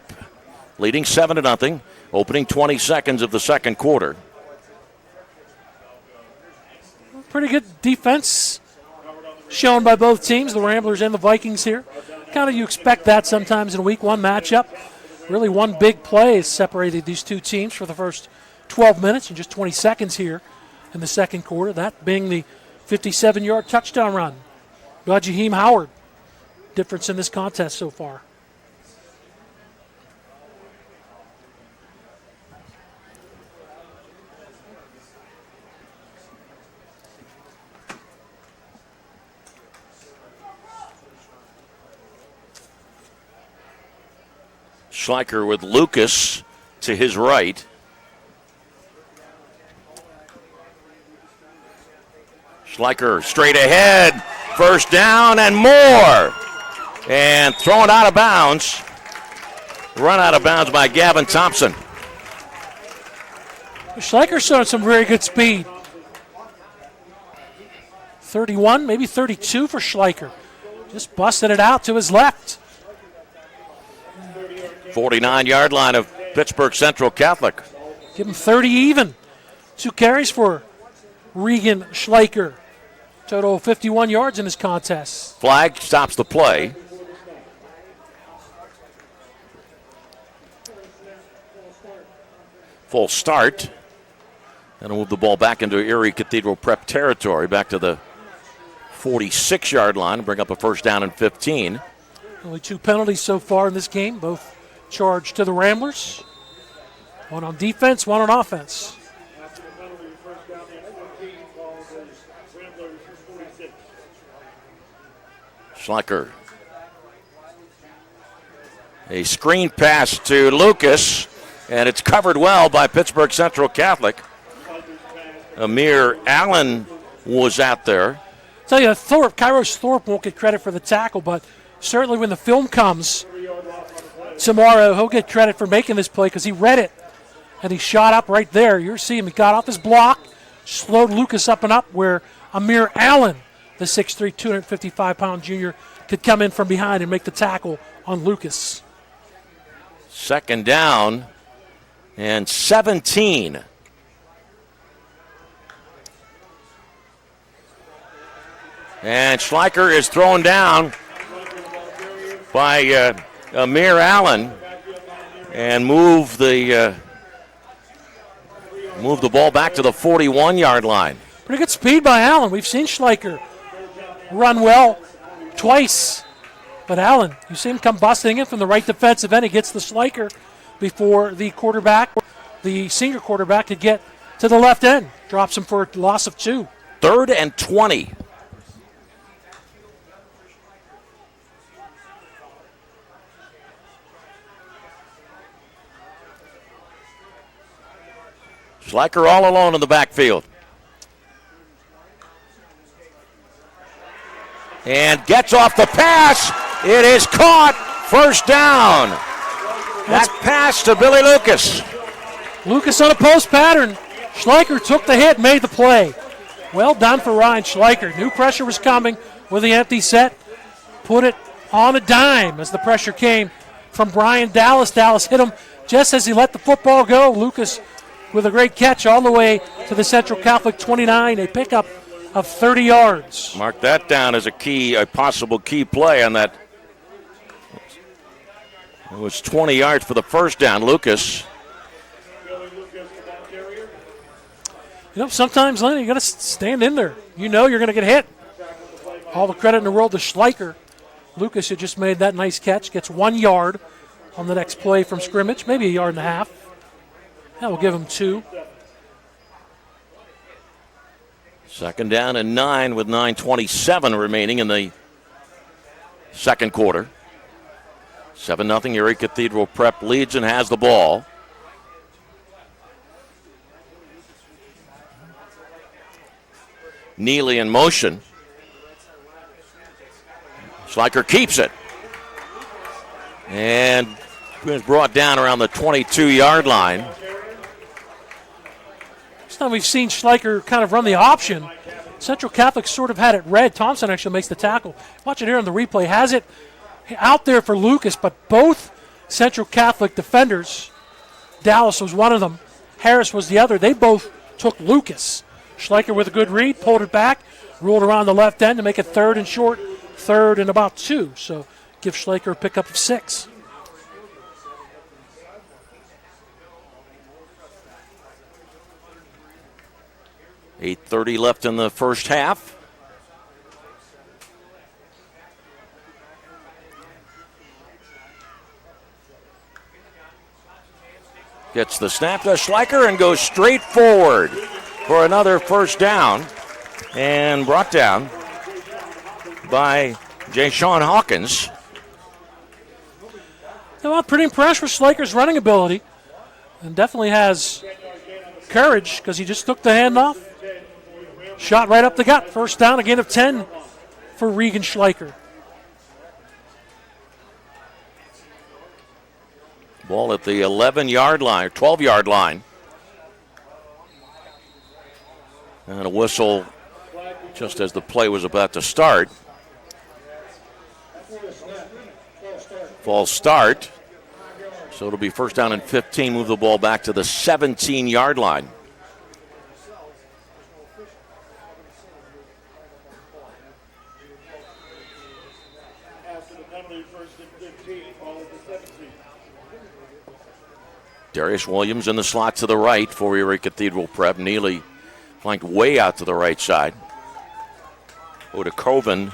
leading 7-0, opening 20 seconds of the second quarter. Pretty good defense shown by both teams, the Ramblers and the Vikings here. Kind of you expect that sometimes in a Week 1 matchup. Really one big play has separated these two teams for the first 12 minutes and just 20 seconds here in the second quarter, that being the 57-yard touchdown run by Jaheim Howard. Difference in this contest so far. Schleicher with Lucas to his right. Schleicher straight ahead, 1st down and more. And thrown out of bounds. Run out of bounds by Gavin Thompson. Schleicher showed some very good speed. 31, maybe 32 for Schleicher. Just busted it out to his left. 49-yard line of Pittsburgh Central Catholic. Give him 30 even. 2 carries for Regan Schleicher. Total of 51 yards in his contest. Flag stops the play. Full start. And move the ball back into Erie Cathedral Prep territory, back to the 46-yard line, bring up a first down and 15. Only 2 penalties so far in this game, both charged to the Ramblers. One on defense, one on offense. Schleicher. A screen pass to Lucas, and it's covered well by Pittsburgh Central Catholic. Amir Allen was out there. Tell you, Kairos Thorpe won't get credit for the tackle, but certainly when the film comes tomorrow, he'll get credit for making this play because he read it, and he shot up right there. You're seeing him. He got off his block, slowed Lucas up and up where Amir Allen, the 6'3", 255-pound junior, could come in from behind and make the tackle on Lucas. Second down and 17. And Schleicher is thrown down by Amir Allen and move the ball back to the 41-yard line. Pretty good speed by Allen. We've seen Schleicher run well twice. But Allen, you see him come busting in from the right defensive end. He gets the Schleicher before the quarterback, the senior quarterback, could get to the left end. Drops him for a loss of 2. 3rd and 20. Schleicher all alone in the backfield. And gets off the pass. It is caught. First down. That pass to Billy Lucas. Lucas on a post pattern. Schleicher took the hit, made the play. Well done for Ryan Schleicher. Knew pressure was coming with the empty set. Put it on a dime as the pressure came from Brian Dallas. Dallas hit him just as he let the football go. Lucas with a great catch all the way to the Central Catholic 29, a pickup of 30 yards. Mark that down as a possible key play on that. It was 20 yards for the first down. Lucas. You know, sometimes, Lanny, you got to stand in there. You know you're going to get hit. All the credit in the world to Schleicher. Lucas had just made that nice catch, gets 1 yard on the next play from scrimmage, maybe 1.5 yards. That will give him 2. Second down and 9 with 9:27 remaining in the second quarter. 7-0 Erie Cathedral Prep leads and has the ball. Neely in motion. Schleicher keeps it. And is brought down around the 22-yard line. This time we've seen Schleicher kind of run the option. Central Catholic sort of had it read. Thompson actually makes the tackle. Watch it here on the replay. Has it out there for Lucas, but both Central Catholic defenders, Dallas was one of them, Harris was the other, they both took Lucas. Schleicher with a good read, pulled it back, ruled around the left end to make it 3rd and short, 3rd and about 2. So give Schleicher a pickup of 6. .8:30 left in the first half. Gets the snap to Schleicher and goes straight forward for another first down. And brought down by Jay-Sean Hawkins. I'm pretty impressed with Schleicher's running ability. And definitely has courage because he just took the handoff. Shot right up the gut. First down, a gain of 10 for Regan Schleicher. Ball at the 11-yard line, 12-yard line. And a whistle just as the play was about to start. False start. So it'll be first down and 15. Move the ball back to the 17-yard line. Darius Williams in the slot to the right for Erie Cathedral Prep. Neely flanked way out to the right side. Oda Coven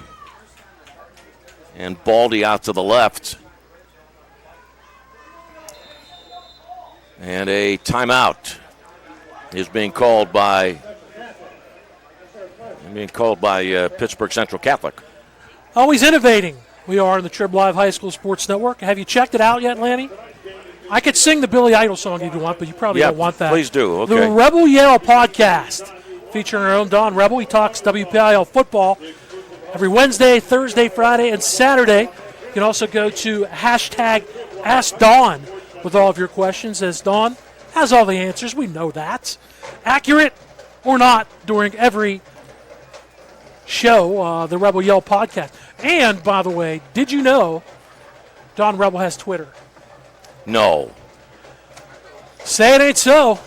and Baldy out to the left. And a timeout is being called by Pittsburgh Central Catholic. Always innovating. We are in the TribLive High School Sports Network. Have you checked it out yet, Lanny? I could sing the Billy Idol song if you want, but you probably don't want that. Please do. Okay. The Rebel Yell podcast, featuring our own Don Rebel. He talks WPIAL football every Wednesday, Thursday, Friday, and Saturday. You can also go to hashtag AskDon with all of your questions, as Don has all the answers. We know that. Accurate or not during every show, the Rebel Yell podcast. And, by the way, did you know Don Rebel has Twitter? No. Say it ain't so.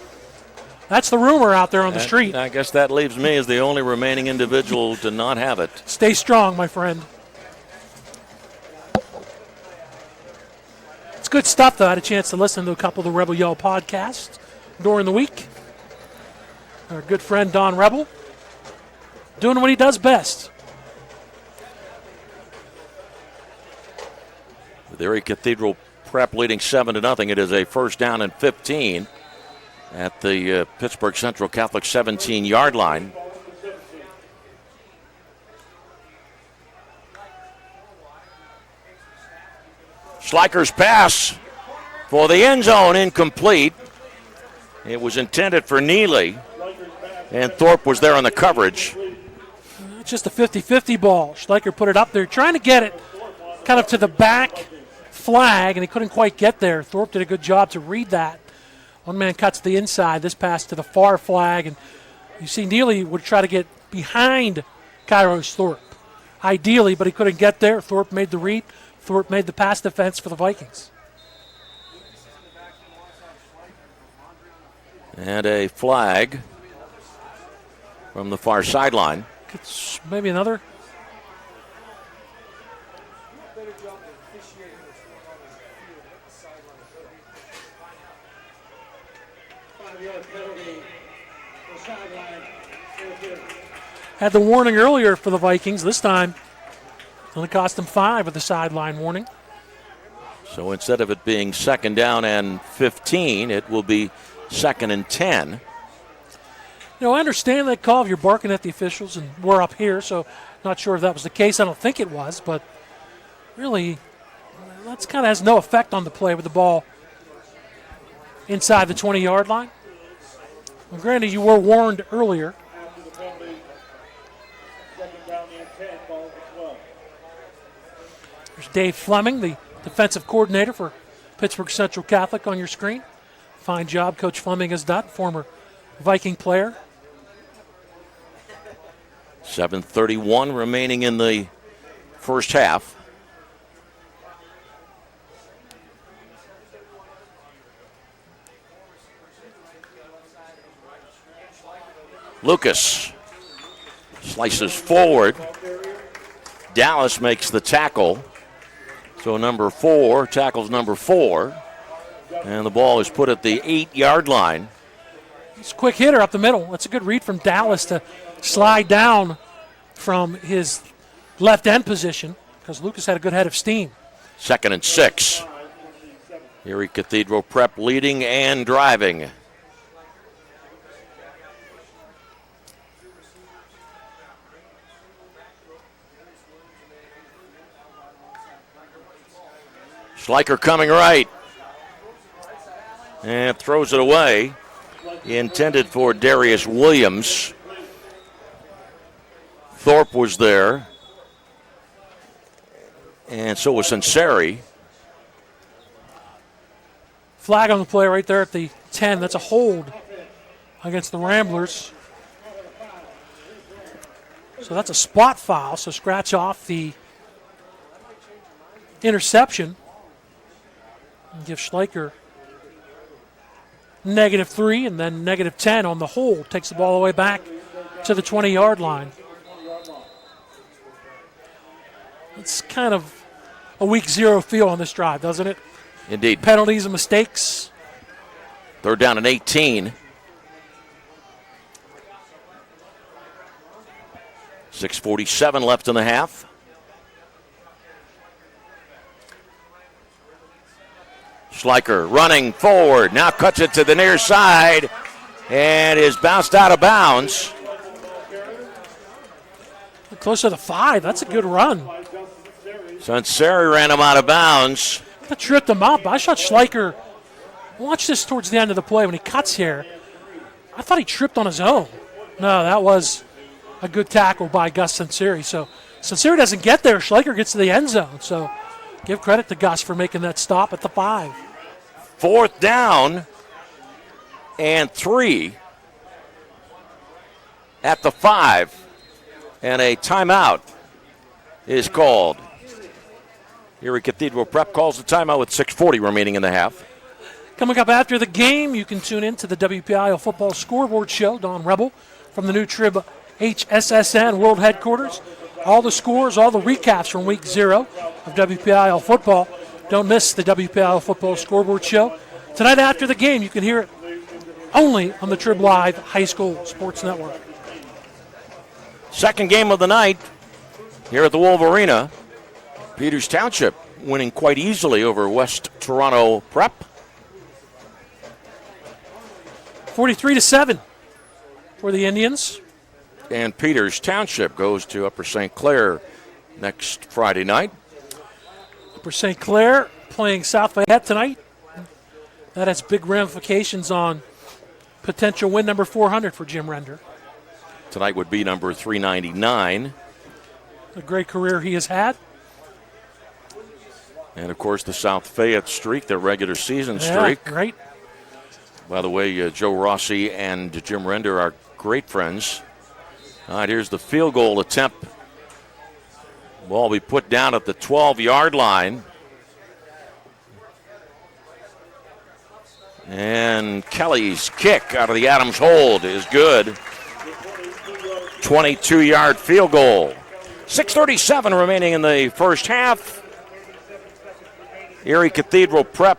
That's the rumor out there on the street. I guess that leaves me as the only remaining individual to not have it. Stay strong, my friend. It's good stuff, though. I had a chance to listen to a couple of the Rebel Yell podcasts during the week. Our good friend Don Rebel doing what he does best. With Erie Cathedral Prep leading 7-0. It is a first down and 15 at the Pittsburgh Central Catholic 17-yard line. Schleicher's pass for the end zone, incomplete. It was intended for Neely, and Thorpe was there on the coverage. It's just a 50-50 ball. Schleicher put it up there, trying to get it kind of to the back flag, and he couldn't quite get there. Thorpe did a good job to read that. One man cuts to the inside. This pass to the far flag, and you see Neely would try to get behind Kairos Thorpe, ideally, but he couldn't get there. Thorpe made the read. Thorpe made the pass defense for the Vikings. And a flag from the far sideline. It's maybe another. Had the warning earlier for the Vikings. This time, only cost them 5 with the sideline warning. So instead of it being second down and 15, it will be second and 10. You know, I understand that call if you're barking at the officials, and we're up here, so not sure if that was the case. I don't think it was, but really, that kind of has no effect on the play with the ball inside the 20-yard line. Well, granted, you were warned earlier. There's Dave Fleming, the defensive coordinator for Pittsburgh Central Catholic, on your screen. Fine job Coach Fleming has done, former Viking player. 7:31 remaining in the first half. Lucas slices forward. Dallas makes the tackle. So number 4 tackles number 4. And the ball is put at the 8-yard line. It's a quick hitter up the middle. That's a good read from Dallas to slide down from his left end position, because Lucas had a good head of steam. Second and 6. Erie Cathedral Prep leading and driving. Schleicher coming right. And throws it away. Intended for Darius Williams. Thorpe was there. And so was Sinceri. Flag on the play right there at the 10. That's a hold against the Ramblers. So that's a spot foul, so scratch off the interception and give Schleicher -3 and then -10 on the hold. Takes the ball all the way back to the 20-yard line. It's kind of a week 0 feel on this drive, doesn't it? Indeed. Penalties and mistakes. 3rd down and 18. 6:47 left in the half. Schleicher running forward, now cuts it to the near side and is bounced out of bounds. Close to the 5. That's a good run. Sunseri ran him out of bounds. That tripped him up. I shot Schleicher. Watch this towards the end of the play when he cuts here. I thought he tripped on his own. No, that was a good tackle by Gus Sunseri. So Sunseri doesn't get there. Schleicher gets to the end zone. So give credit to Gus for making that stop at the 5. 4th down and 3 at the 5. And a timeout is called. Erie Cathedral Prep calls the timeout with 6:40 remaining in the half. Coming up after the game, you can tune in to the WPIAL Football Scoreboard Show. Don Rebel from the new Trib HSSN World Headquarters. All the scores, all the recaps from week 0 of WPIAL football. Don't miss the WPIAL Football Scoreboard Show. Tonight after the game, you can hear it only on the TribLive High School Sports Network. Second game of the night here at the Wolvarena. Peters Township winning quite easily over West Toronto Prep. 43-7 for the Indians. And Peters Township goes to Upper St. Clair next Friday night. Upper St. Clair playing South Fayette tonight. That has big ramifications on potential win number 400 for Jim Render. Tonight would be number 399. A great career he has had. And, of course, the South Fayette streak, their regular season streak. Great. By the way, Joe Rossi and Jim Render are great friends. All right, here's the field goal attempt. Ball will be put down at the 12-yard line. And Kelly's kick out of the Adams hold is good. 22-yard field goal. 6:37 remaining in the first half. Erie Cathedral Prep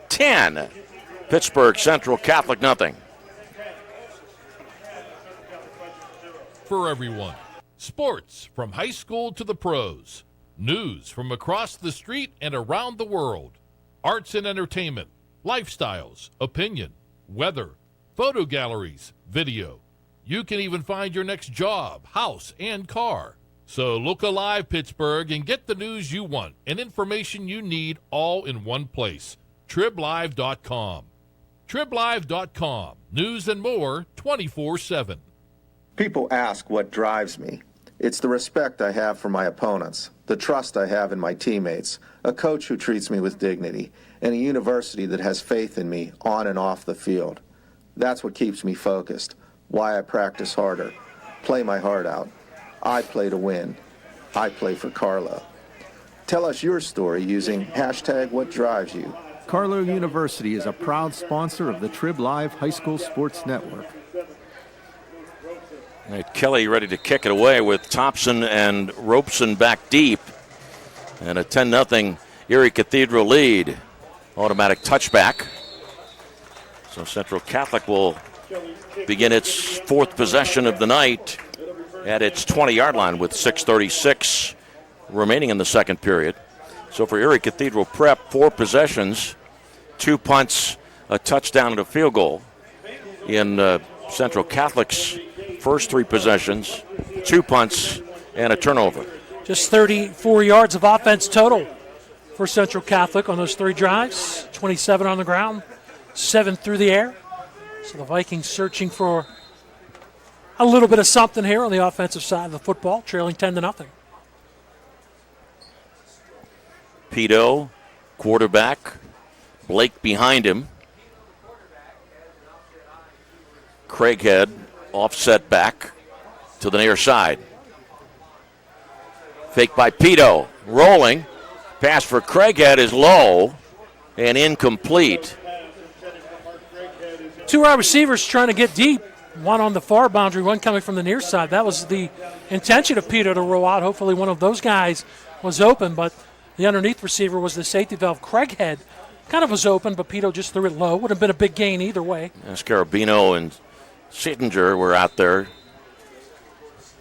10. Pittsburgh Central Catholic nothing. For everyone. Sports from high school to the pros. News from across the street and around the world. Arts and entertainment. Lifestyles. Opinion. Weather. Photo galleries. Video. You can even find your next job, house, and car. So look alive, Pittsburgh, and get the news you want and information you need all in one place. TribLive.com. TribLive.com. News and more 24/7. People ask what drives me. It's the respect I have for my opponents, the trust I have in my teammates, a coach who treats me with dignity, and a university that has faith in me on and off the field. That's what keeps me focused, why I practice harder, play my heart out. I play to win. I play for Carlo. Tell us your story using #WhatDrivesYou. Carlo University is a proud sponsor of the TribLive High School Sports Network. Right, Kelly ready to kick it away with Thompson and Robeson back deep. And a 10-0 Erie Cathedral lead. Automatic touchback. So Central Catholic will begin its 4th possession of the night at its 20-yard line with 6:36 remaining in the second period. So for Erie Cathedral Prep, 4 possessions, 2 punts, a touchdown, and a field goal. In Central Catholic's first 3 possessions, 2 punts, and a turnover. Just 34 yards of offense total for Central Catholic on those 3 drives. 27 on the ground, 7 through the air. So the Vikings searching for a little bit of something here on the offensive side of the football, trailing 10-0. Pito, quarterback. Blake behind him. Craighead offset back to the near side. Fake by Pito. Rolling. Pass for Craighead is low and incomplete. Two wide receivers trying to get deep. One on the far boundary, one coming from the near side. That was the intention of Pito to roll out. Hopefully one of those guys was open, but the underneath receiver was the safety valve. Craighead kind of was open, but Pito just threw it low. Would have been a big gain either way. Scarabino and Sittinger were out there.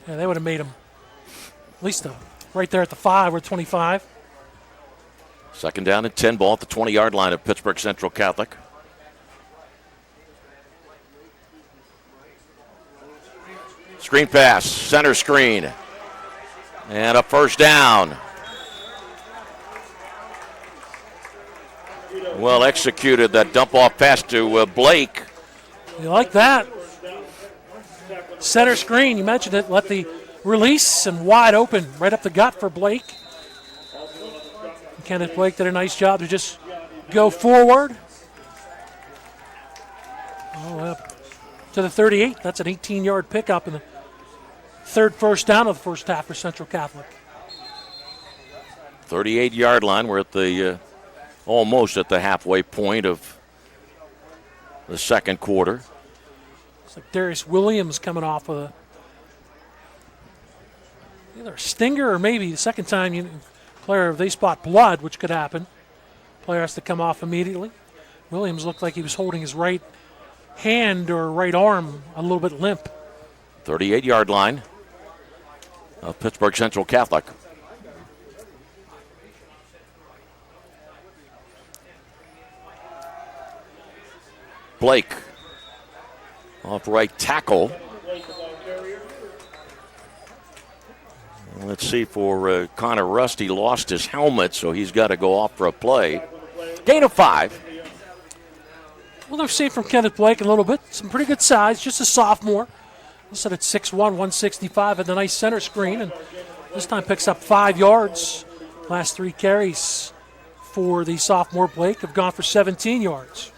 Yeah, they would have made him at least right there at the 5 or 25. Second down and 10, ball at the 20-yard line of Pittsburgh Central Catholic. Screen pass, center screen, and a first down. Well executed, that dump-off pass to Blake. You like that? Center screen, you mentioned it, let the release and wide open, right up the gut for Blake. Kenneth Blake did a nice job to just go forward. Up to the 38. That's an 18-yard pickup and the third first down of the first half for Central Catholic. 38-yard line. We're at the almost at the halfway point of the second quarter. It's like Darius Williams coming off of either a stinger or maybe the second time player, if they spot blood, which could happen, player has to come off immediately. Williams looked like he was holding his right hand or right arm a little bit limp. 38-yard line of Pittsburgh Central Catholic. Blake off right tackle. Let's see for Connor Rust. He lost his helmet, so he's got to go off for a play. Gain of 5. Well, they've seen from Kenneth Blake a little bit. Some pretty good size, just a sophomore. Listed at 6'1", 165 at the nice center screen, and this time picks up 5 yards. Last 3 carries for the sophomore Blake have gone for 17 yards.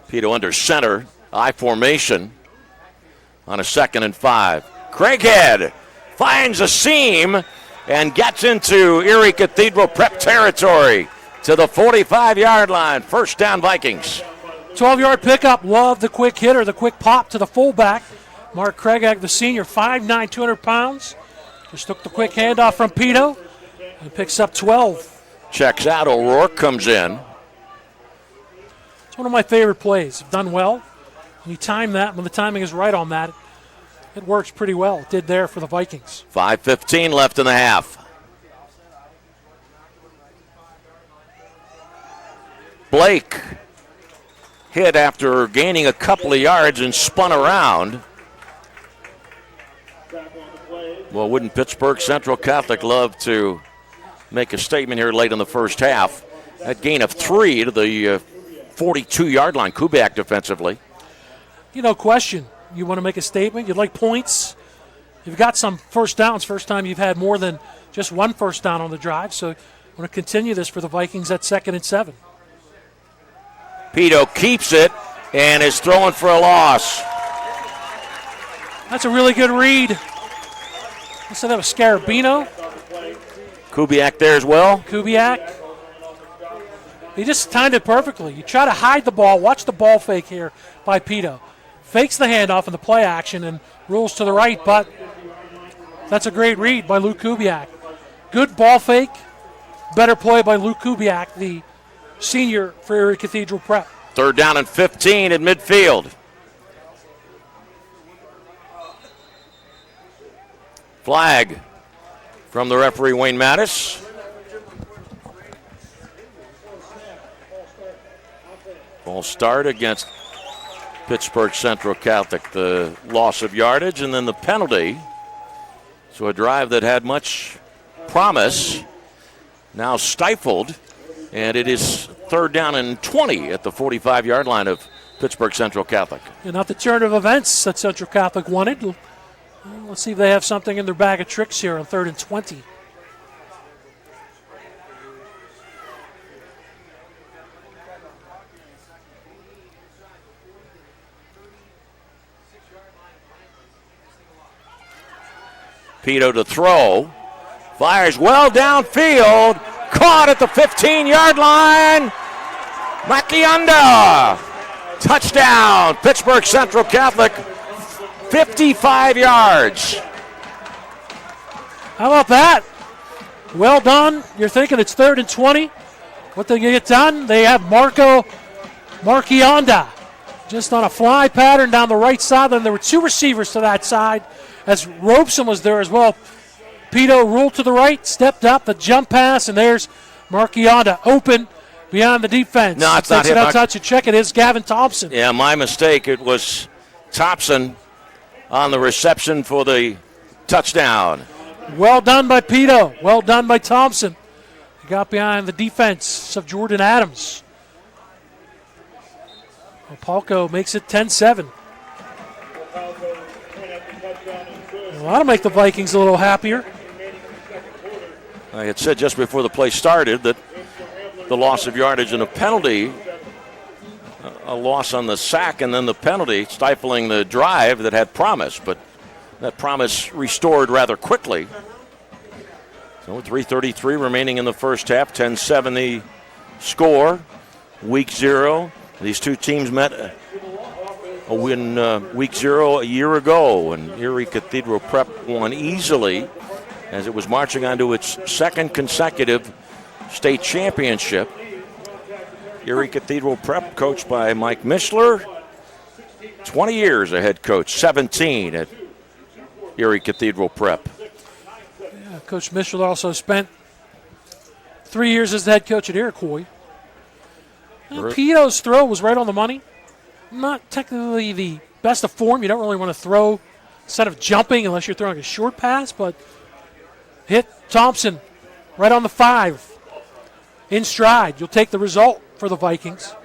Pito under center, I formation on a 2nd and 5. Craighead finds a seam and gets into Erie Cathedral prep territory to the 45-yard line. First down, Vikings. 12-yard pickup. Love the quick hitter, the quick pop to the fullback. Mark Craighead, the senior, 5'9", 200 pounds. Just took the quick handoff from Pito and picks up 12. Checks out. O'Rourke comes in. It's one of my favorite plays. Done well. When you time that, when the timing is right on that, it works pretty well. It did there for the Vikings. 5:15 left in the half. Blake hit after gaining a couple of yards and spun around. Well, wouldn't Pittsburgh Central Catholic love to make a statement here late in the first half? That gain of 3 to the 42-yard line. Kubiak defensively. No question. You want to make a statement. You'd like points. You've got some first downs. First time you've had more than just one first down on the drive. So I want to continue this for the Vikings at 2nd and 7. Pito keeps it and is throwing for a loss. That's a really good read. I said that was Scarabino. Kubiak there as well. Kubiak. He just timed it perfectly. You try to hide the ball. Watch the ball fake here by Pito. Fakes the handoff in the play action and rolls to the right, but that's a great read by Luke Kubiak. Good ball fake. Better play by Luke Kubiak, the senior for Erie Cathedral Prep. 3rd down and 15 at midfield. Flag from the referee, Wayne Mattis. Ball start against Pittsburgh Central Catholic. The loss of yardage and then the penalty. So a drive that had much promise now stifled, and it is 3rd down and 20 at the 45-yard line of Pittsburgh Central Catholic. And not the turn of events that Central Catholic wanted. Let's see if they have something in their bag of tricks here on 3rd and 20. Pito to throw. Fires well downfield. Caught at the 15-yard line. Makianda. Touchdown. Pittsburgh Central Catholic. 55 yards. How about that? Well done. You're thinking it's 3rd and 20. What they get done? They have Markianda just on a fly pattern down the right side. Then there were 2 receivers to that side as Robeson was there as well. Pito ruled to the right, stepped up, the jump pass, and there's Markianda open beyond the defense. No, it's not him. Touch and check. It is Gavin Thompson. Yeah, my mistake. It was Thompson on the reception for the touchdown. Well done by Pito. Well done by Thompson. He got behind the defense of Jordan Adams. Palco makes it 10-7. Well, that'll make the Vikings a little happier. I had said just before the play started that the loss of yardage and a penalty, a loss on the sack and then the penalty, stifling the drive that had promise, but that promise restored rather quickly. So 3:33 remaining in the first half, 10-7 the score. Week 0. These two teams met a win week 0 a year ago, and Erie Cathedral Prep won easily as it was marching on to its 2nd consecutive state championship. Erie Cathedral Prep, coached by Mike Mishler, 20 years a head coach, 17 at Erie Cathedral Prep. Yeah, Coach Mishler also spent 3 years as the head coach at Iroquois. Pito's throw was right on the money. Not technically the best of form. You don't really want to throw instead of jumping unless you're throwing a short pass, but hit Thompson right on the 5. In stride. You'll take the result for the Vikings.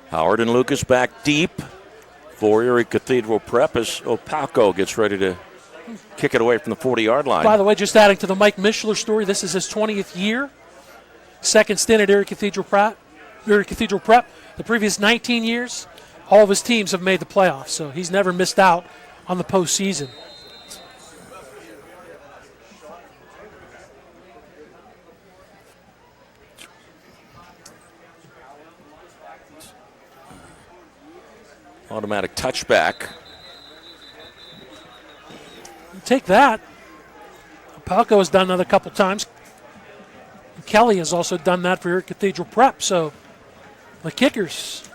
Howard and Lucas back deep for Erie Cathedral Prep as Opalco gets ready to kick it away from the 40-yard line. By the way, just adding to the Mike Mishler story, this is his 20th year. 2nd stint at Erie Cathedral Prep. The previous 19 years, all of his teams have made the playoffs, so he's never missed out on the postseason. Automatic touchback. Take that. Palco has done that a couple times. Kelly has also done that for Erie Cathedral Prep, so the kickers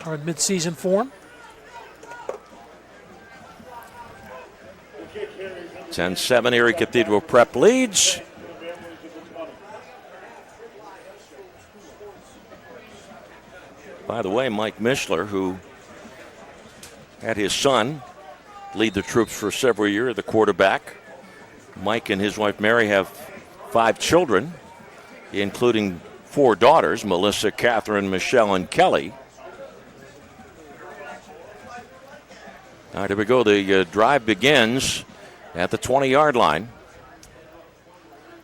are in mid-season form. 10-7, Erie Cathedral Prep leads. By the way, Mike Mishler, who had his son lead the troops for several years, the quarterback. Mike and his wife Mary have 5 children, including 4 daughters, Melissa, Catherine, Michelle, and Kelly. All right, here we go. The drive begins at the 20-yard line.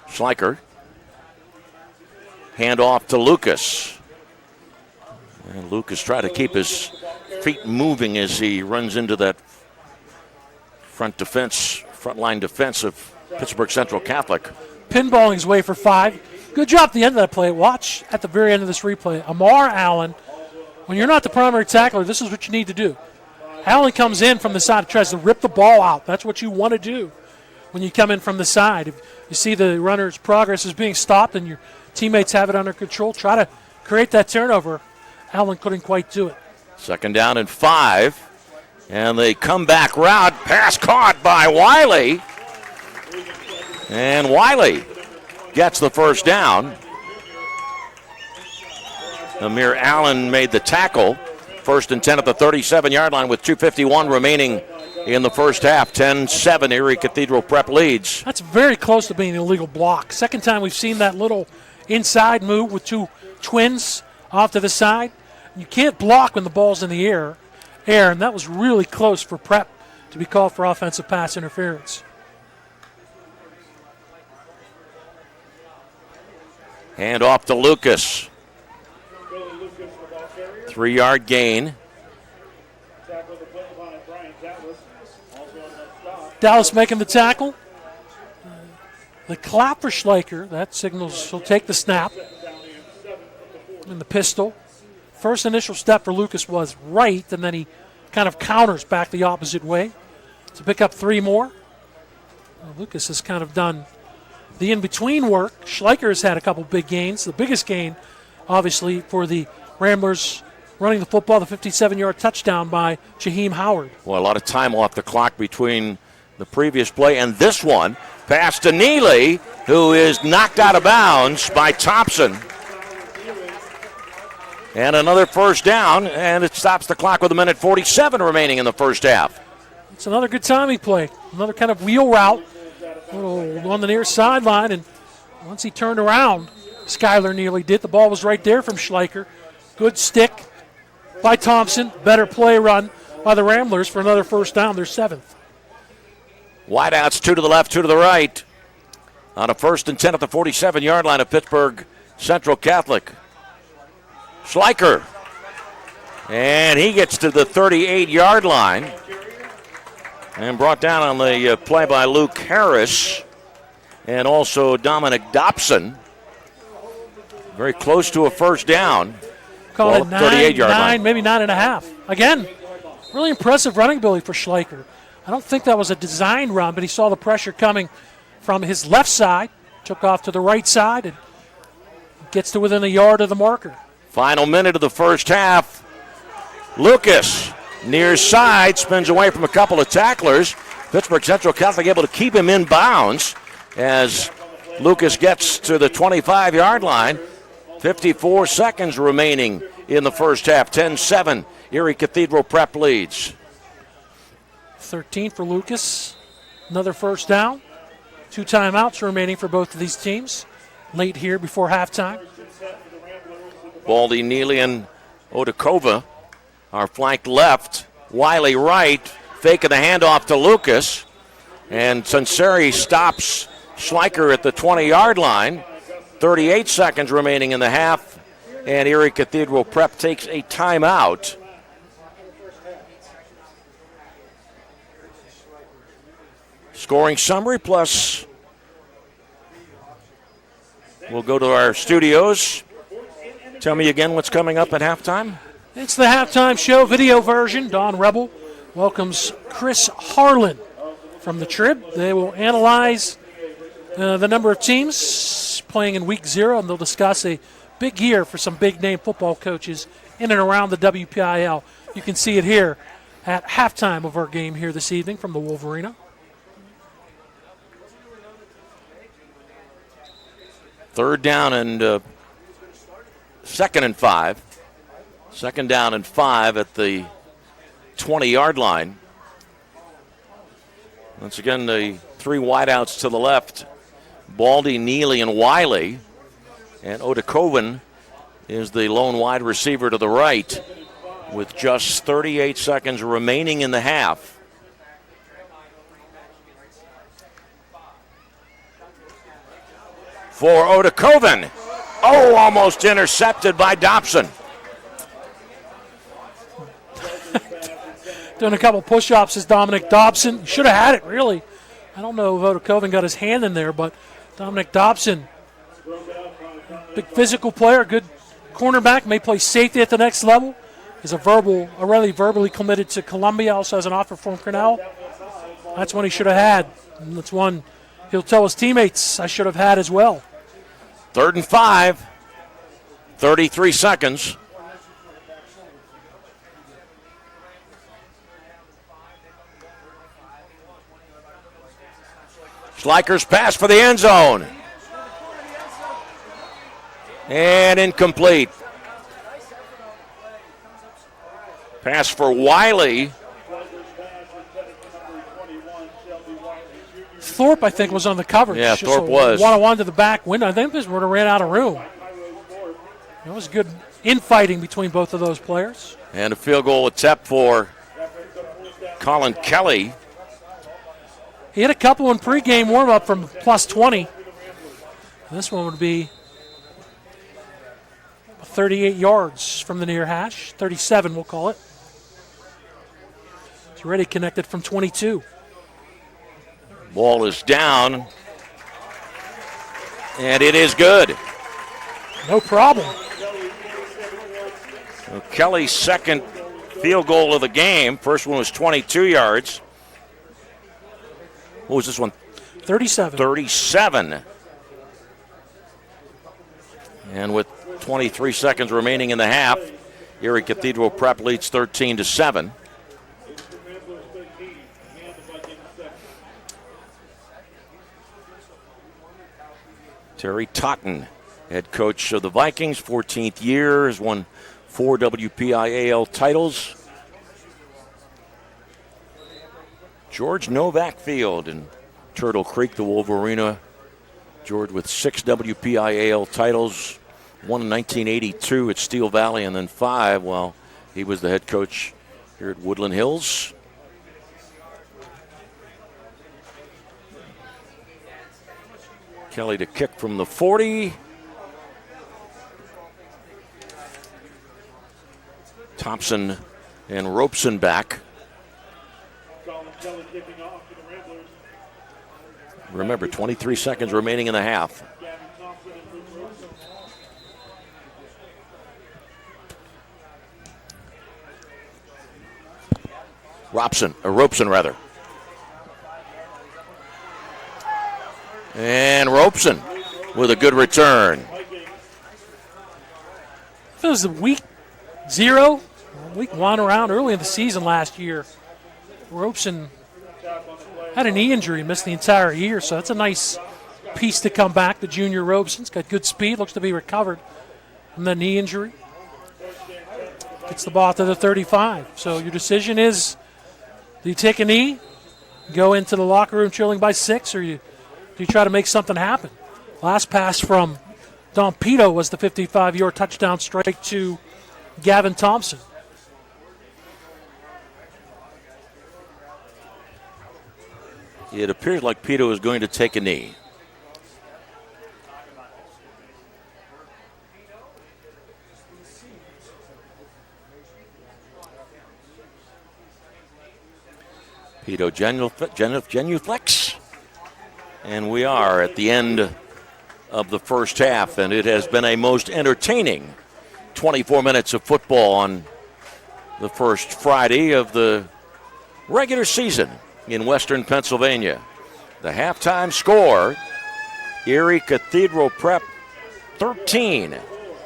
Schleicher. Hand off to Lucas. And Lucas tried to keep his feet moving as he runs into that front line defense of Pittsburgh Central Catholic. Pinballing his way for 5. Good job at the end of that play. Watch at the very end of this replay. Amar Allen, when you're not the primary tackler, this is what you need to do. Allen comes in from the side, tries to rip the ball out. That's what you want to do when you come in from the side. If you see the runner's progress is being stopped and your teammates have it under control, try to create that turnover. Allen couldn't quite do it. 2nd down and 5. And the comeback route, pass caught by Wiley. And Wiley gets the first down. Amir Allen made the tackle. 1st and 10 at the 37-yard line with 2:51 remaining in the first half. 10-7, Erie Cathedral Prep leads. That's very close to being an illegal block. Second time we've seen that little inside move with 2 twins off to the side. You can't block when the ball's in the air, and that was really close for Prep to be called for offensive pass interference. Hand off to Lucas. 3-yard gain. Dallas making the tackle. The clap for Schleicher. That signals he'll take the snap. And the pistol. First initial step for Lucas was right, and then he kind of counters back the opposite way to pick up 3 more. Well, Lucas has kind of done the in-between work. Schleicher has had a couple big gains. The biggest gain, obviously, for the Ramblers running the football, the 57-yard touchdown by Shaheem Howard. Well, a lot of time off the clock between the previous play and this one. Pass to Neely, who is knocked out of bounds by Thompson. And another first down, and it stops the clock with 1:47 remaining in the first half. It's another good timing play. Another kind of wheel route on the near sideline, and once he turned around, Skylar Neely did. The ball was right there from Schleicher. Good stick by Thompson. Better play run by the Ramblers for another first down. Their 7th. Wideouts, 2 to the left, 2 to the right. On a 1st and 10 at the 47-yard line of Pittsburgh Central Catholic. Schleicher. And he gets to the 38-yard line. And brought down on the play by Luke Harris. And also Dominic Dobson. Very close to a first down. Call it 38-yard line. Maybe 9.5. Again, really impressive running ability for Schleicher. I don't think that was a design run, but he saw the pressure coming from his left side, took off to the right side, and gets to within a yard of the marker. Final minute of the first half. Lucas, near side, spins away from a couple of tacklers. Pittsburgh Central Catholic able to keep him in bounds as Lucas gets to the 25-yard line. 54 seconds remaining in the first half. 10-7, Erie Cathedral Prep leads. 13 for Lucas. Another first down. 2 timeouts remaining for both of these teams. Late here before halftime. Baldy, Neely, and Odakova are flanked left. Wiley right, faking the handoff to Lucas. And Sunseri stops Schleicher at the 20-yard line. 38 seconds remaining in the half. And Erie Cathedral Prep takes a timeout. Scoring summary plus we'll go to our studios. Tell me again what's coming up at halftime. It's the halftime show video version. Don Rebel welcomes Chris Harlan from the Trib. They will analyze the number of teams playing in week 0, and they'll discuss a big year for some big-name football coaches in and around the WPIAL. You can see it here at halftime of our game here this evening from the Wolvarena. Third down and second and 5. Second down and 5 at the 20-yard line. Once again, the 3 wideouts to the left. Baldy, Neely, and Wiley. And Odakoven is the lone wide receiver to the right with just 38 seconds remaining in the half. For Odakoven. Oh, almost intercepted by Dobson. Doing a couple push-ups is Dominic Dobson. Should have had it, really. I don't know if Odakoven got his hand in there, but Dominic Dobson, big physical player, good cornerback, may play safety at the next level. Is already verbally committed to Columbia, also has an offer from Cornell. That's one he should have had. And that's one he'll tell his teammates I should have had as well. 3rd and 5, 33 seconds. Schleicher's pass for the end zone. And incomplete. Pass for Wiley. Thorpe, I think, was on the coverage. Yeah, Thorpe was. 1-on-1 to the back window. I think this would have ran out of room. It was good infighting between both of those players. And a field goal attempt for Colin Kelly. He had a couple in pregame warm-up from plus 20. This one would be 38 yards from the near hash. 37, we'll call it. He's already connected from 22. Ball is down, and it is good. No problem. So Kelly's second field goal of the game. First one was 22 yards. What was this one? 37. 37. And with 23 seconds remaining in the half, Erie Cathedral Prep leads 13-7. Terry Totten, head coach of the Vikings, 14th year, has won 4 WPIAL titles. George Novak Field in Turtle Creek, the Wolvarena. George with 6 WPIAL titles, one in 1982 at Steel Valley, and then 5 while he was the head coach here at Woodland Hills. Kelly to kick from the 40. Thompson and Robeson back. Remember, 23 seconds remaining in the half. Robeson rather. And Robeson with a good return. If it was the week 0, week 1 around early in the season last year, Robeson had a knee injury, missed the entire year, so that's a nice piece to come back. The junior Robeson's got good speed, looks to be recovered from the knee injury. Gets the ball to the 35. So your decision is, do you take a knee, go into the locker room trailing by 6, or do you try to make something happen? Last pass from Don Pito was the 55-yard touchdown strike to Gavin Thompson. It appears like Pito is going to take a knee. Pito genuflex. And we are at the end of the first half, and it has been a most entertaining 24 minutes of football on the first Friday of the regular season in Western Pennsylvania. The halftime score, Erie Cathedral Prep 13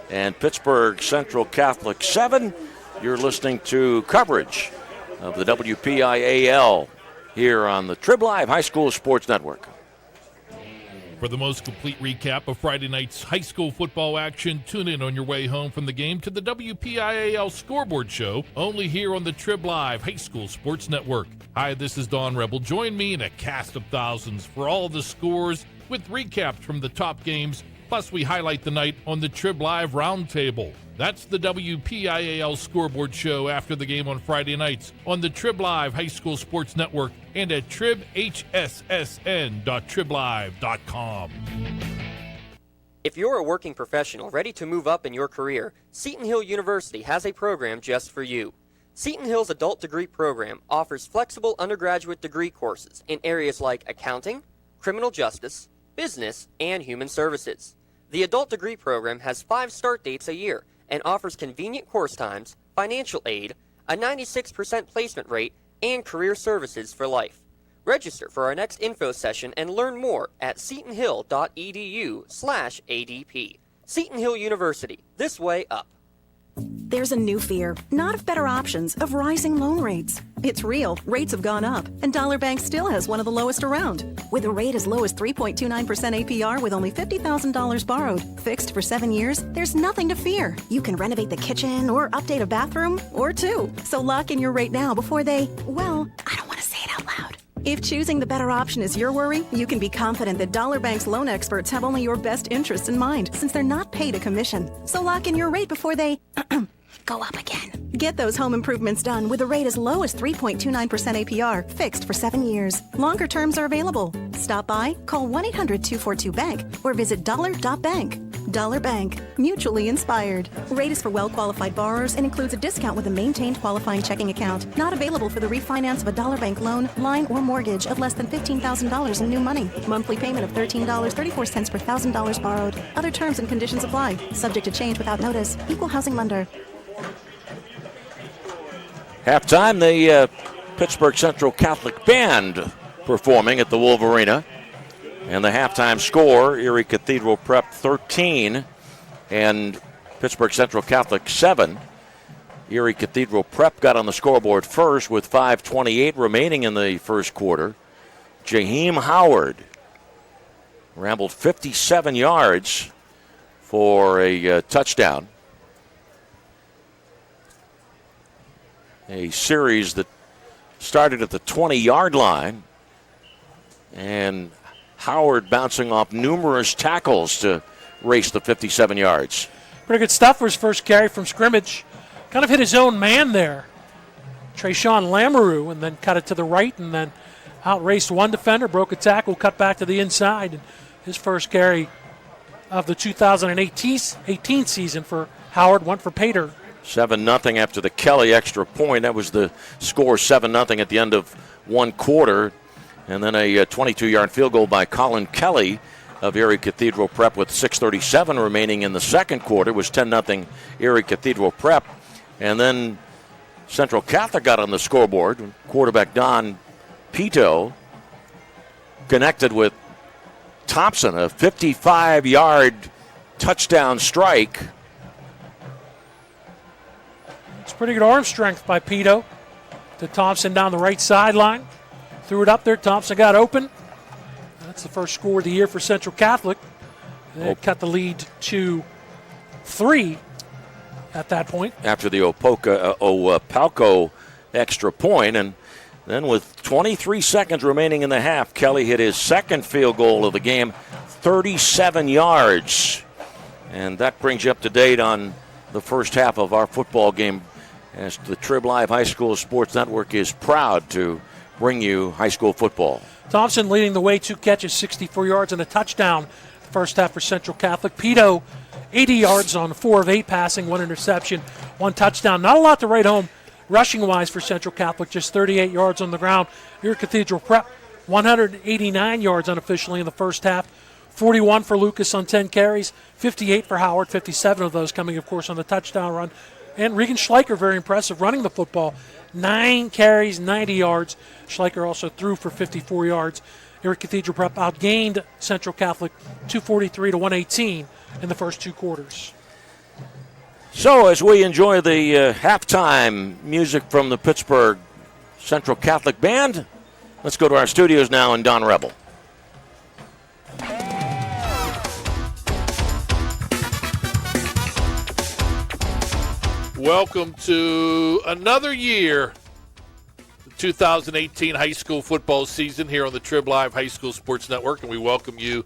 and Pittsburgh Central Catholic 7. You're listening to coverage of the WPIAL here on the TribLive High School Sports Network. For the most complete recap of Friday night's high school football action, tune in on your way home from the game to the WPIAL Scoreboard Show, only here on the TribLive High School Sports Network. Hi, this is Don Rebel. Join me in a cast of thousands for all the scores with recaps from the top games, plus we highlight the night on the TribLive Roundtable. That's the WPIAL Scoreboard Show after the game on Friday nights on the TribLive High School Sports Network and at tribhssn.triblive.com. If you're a working professional ready to move up in your career, Seton Hill University has a program just for you. Seton Hill's adult degree program offers flexible undergraduate degree courses in areas like accounting, criminal justice, business, and human services. The adult degree program has 5 start dates a year and offers convenient course times, financial aid, a 96% placement rate, and career services for life. Register for our next info session and learn more at setonhill.edu/ADP. Seton Hill University, this way up. There's a new fear, not of better options, of rising loan rates. It's real. Rates have gone up, and Dollar Bank still has one of the lowest around. With a rate as low as 3.29% APR with only $50,000 borrowed, fixed for 7 years, there's nothing to fear. You can renovate the kitchen or update a bathroom or 2. So lock in your rate now before they, well, I don't want to say it out loud. If choosing the better option is your worry, you can be confident that Dollar Bank's loan experts have only your best interests in mind, since they're not paid a commission. So lock in your rate before they go up again. Get those home improvements done with a rate as low as 3.29% APR, fixed for 7 years. Longer terms are available. Stop by, call 1-800-242-BANK, or visit dollar.bank. Dollar Bank, mutually inspired. Rate is for well-qualified borrowers and includes a discount with a maintained qualifying checking account. Not available for the refinance of a Dollar Bank loan, line, or mortgage of less than $15,000 in new money. Monthly payment of $13.34 per $1,000 borrowed. Other terms and conditions apply. Subject to change without notice. Equal housing lender. Halftime, the Pittsburgh Central Catholic Band performing at the Wolvarena. And the halftime score, Erie Cathedral Prep 13 and Pittsburgh Central Catholic 7. Erie Cathedral Prep got on the scoreboard first with 5:28 remaining in the first quarter. Jaheim Howard rambled 57 yards for a touchdown. A series that started at the 20-yard line, and Howard bouncing off numerous tackles to race the 57 yards. Pretty good stuff for his first carry from scrimmage. Kind of hit his own man there, Trayshawn Lamoureux, and then cut it to the right and then outraced one defender, broke a tackle, cut back to the inside. And his first carry of the 2018 season for Howard went for Pater. 7-0 after the Kelly extra point. That was the score, 7-0 at the end of one quarter. And then a 22-yard field goal by Colin Kelly of Erie Cathedral Prep with 6:37 remaining in the second quarter. It was 10-0 Erie Cathedral Prep. And then Central Catholic got on the scoreboard. Quarterback Don Pito connected with Thompson, a 55-yard touchdown strike. It's pretty good arm strength by Pito to Thompson down the right sideline. Threw it up there. Thompson got open. That's the first score of the year for Central Catholic. They cut the lead to 3 at that point. After the Opalco extra point. And then with 23 seconds remaining in the half, Kelly hit his second field goal of the game, 37 yards. And that brings you up to date on the first half of our football game, as the TribLive High School Sports Network is proud to bring you high school football. Thompson leading the way, 2 catches, 64 yards, and a touchdown. First half for Central Catholic. Pito, 80 yards on 4 of 8 passing, 1 interception, 1 touchdown. Not a lot to write home rushing-wise for Central Catholic, just 38 yards on the ground. Erie Cathedral Prep, 189 yards unofficially in the first half. 41 for Lucas on 10 carries, 58 for Howard, 57 of those coming, of course, on the touchdown run. And Regan Schleicher, very impressive, running the football. 9 carries, 90 yards. Schleicher also threw for 54 yards. Erie Cathedral Prep outgained Central Catholic 243 to 118 in the first 2 quarters. So as we enjoy the halftime music from the Pittsburgh Central Catholic Band, let's go to our studios now in Don Rebel. Welcome to another year, the 2018 high school football season here on the TribLive High School Sports Network, and we welcome you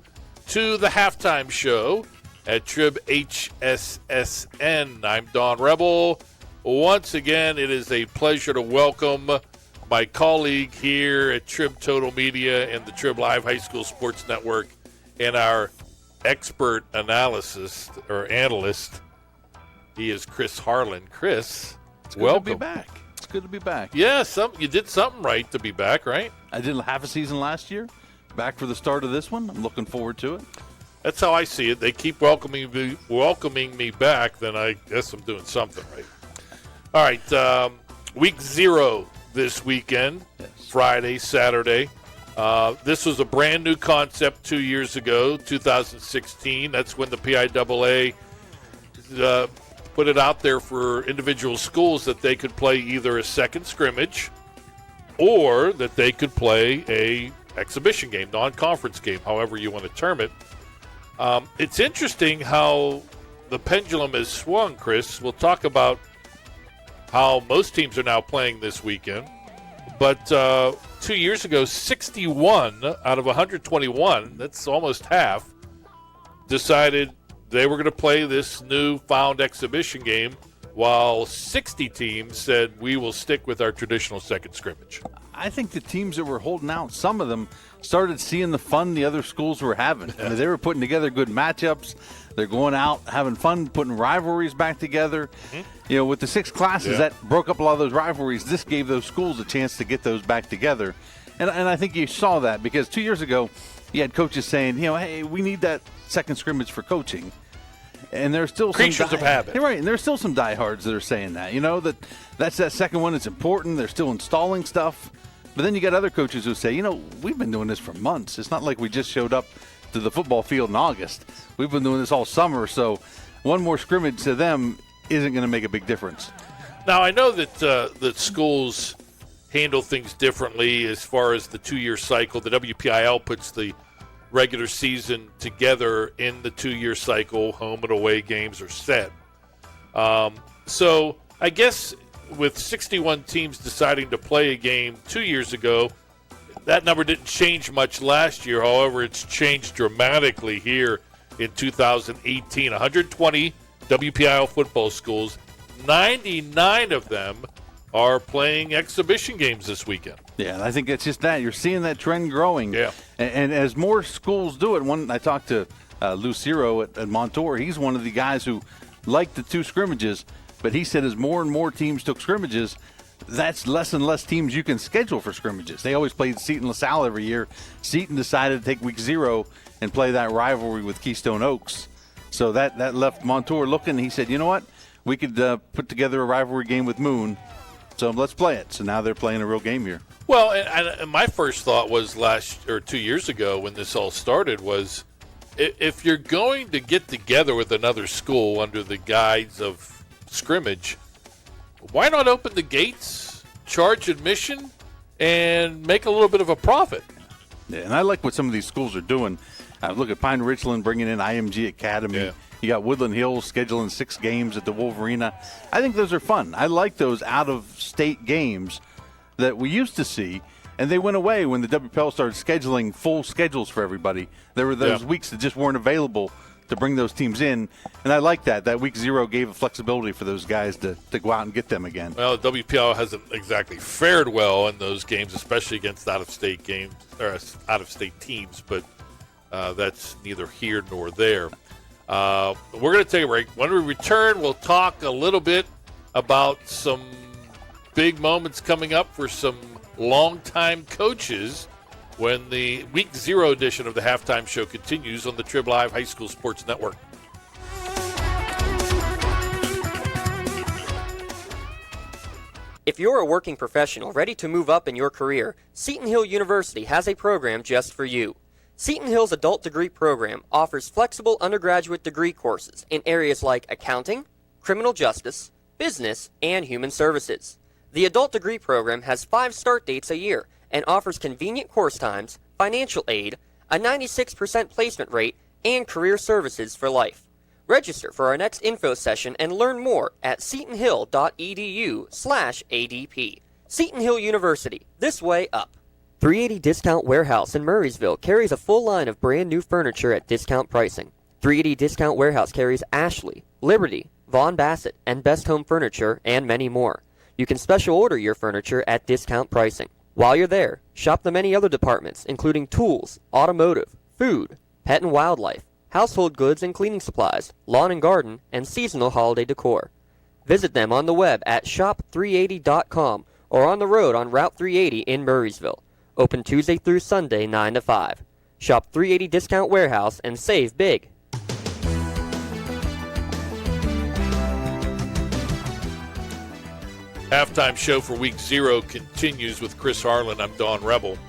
to the halftime show at Trib HSSN. I'm Don Rebel. Once again, it is a pleasure to welcome my colleague here at Trib Total Media and the TribLive High School Sports Network, and our expert analyst. He is Chris Harlan. Chris, it's good welcome. to be back. It's good to be back. Yeah, you did something right to be back, right? I did half a season last year. Back for the start of this one. I'm looking forward to it. That's how I see it. They keep welcoming me back, then I guess I'm doing something right. All right, week 0 this weekend, yes. Friday, Saturday. This was a brand new concept 2 years ago, 2016. That's when the PIAA put it out there for individual schools that they could play either a second scrimmage or that they could play a exhibition game, non-conference game, however you want to term it. It's interesting how the pendulum has swung, Chris. We'll talk about how most teams are now playing this weekend. But 2 years ago, 61 out of 121, that's almost half, decided they were going to play this newfound exhibition game while 60 teams said we will stick with our traditional second scrimmage. I think the teams that were holding out, some of them started seeing the fun the other schools were having. I mean, they were putting together good matchups. They're going out, having fun, putting rivalries back together. You know, with the 6 classes, that broke up a lot of those rivalries. This gave those schools a chance to get those back together. And I think you saw that because 2 years ago, you had coaches saying, you know, hey, we need that second scrimmage for coaching. And there's still creatures of habit. You're right, and there's still some diehards that are saying that. You know, that's that second one. It's important. They're still installing stuff. But then you got other coaches who say, you know, we've been doing this for months. It's not like we just showed up to the football field in August. We've been doing this all summer. So one more scrimmage to them isn't going to make a big difference. Now, I know that schools handle things differently as far as the 2-year cycle. The WPIAL puts the regular season together in the 2-year cycle. Home and away games are set. So I guess with 61 teams deciding to play a game 2 years ago, that number didn't change much last year. However, it's changed dramatically here in 2018. 120 WPIAL football schools, 99 of them are playing exhibition games this weekend. Yeah, and I think it's just that. You're seeing that trend growing. Yeah. And as more schools do it, I talked to Lucero at Montour. He's one of the guys who liked the 2 scrimmages, but he said as more and more teams took scrimmages, that's less and less teams you can schedule for scrimmages. They always played Seton LaSalle every year. Seton decided to take week 0 and play that rivalry with Keystone Oaks. So that left Montour looking. He said, you know what? We could put together a rivalry game with Moon. So let's play it. So now they're playing a real game here. Well, and my first thought was 2 years ago when this all started was if you're going to get together with another school under the guise of scrimmage, why not open the gates, charge admission, and make a little bit of a profit? Yeah, and I like what some of these schools are doing. Look at Pine Richland bringing in IMG Academy. Yeah. You got Woodland Hills scheduling 6 games at the Wolvarena. I think those are fun. I like those out-of-state games that we used to see, and they went away when the WPL started scheduling full schedules for everybody. There were those weeks that just weren't available to bring those teams in, and I like that. That week 0 gave a flexibility for those guys to go out and get them again. Well, the WPL hasn't exactly fared well in those games, especially against out-of-state games or out-of-state teams, but that's neither here nor there. We're going to take a break. When we return, we'll talk a little bit about some big moments coming up for some longtime coaches when the Week 0 edition of the Halftime Show continues on the TribLive High School Sports Network. If you're a working professional ready to move up in your career, Seton Hill University has a program just for you. Seton Hill's adult degree program offers flexible undergraduate degree courses in areas like accounting, criminal justice, business, and human services. The adult degree program has 5 start dates a year and offers convenient course times, financial aid, a 96% placement rate, and career services for life. Register for our next info session and learn more at setonhill.edu/ADP. Seton Hill University, this way up. 380 Discount Warehouse in Murraysville carries a full line of brand new furniture at discount pricing. 380 Discount Warehouse carries Ashley, Liberty, Vaughn Bassett, and Best Home Furniture, and many more. You can special order your furniture at discount pricing. While you're there, shop the many other departments, including tools, automotive, food, pet and wildlife, household goods and cleaning supplies, lawn and garden, and seasonal holiday decor. Visit them on the web at shop380.com or on the road on Route 380 in Murraysville. Open Tuesday through Sunday, 9 to 5. Shop 380 Discount Warehouse and save big. Halftime show for Week 0 continues with Chris Harlan. I'm Don Rebel.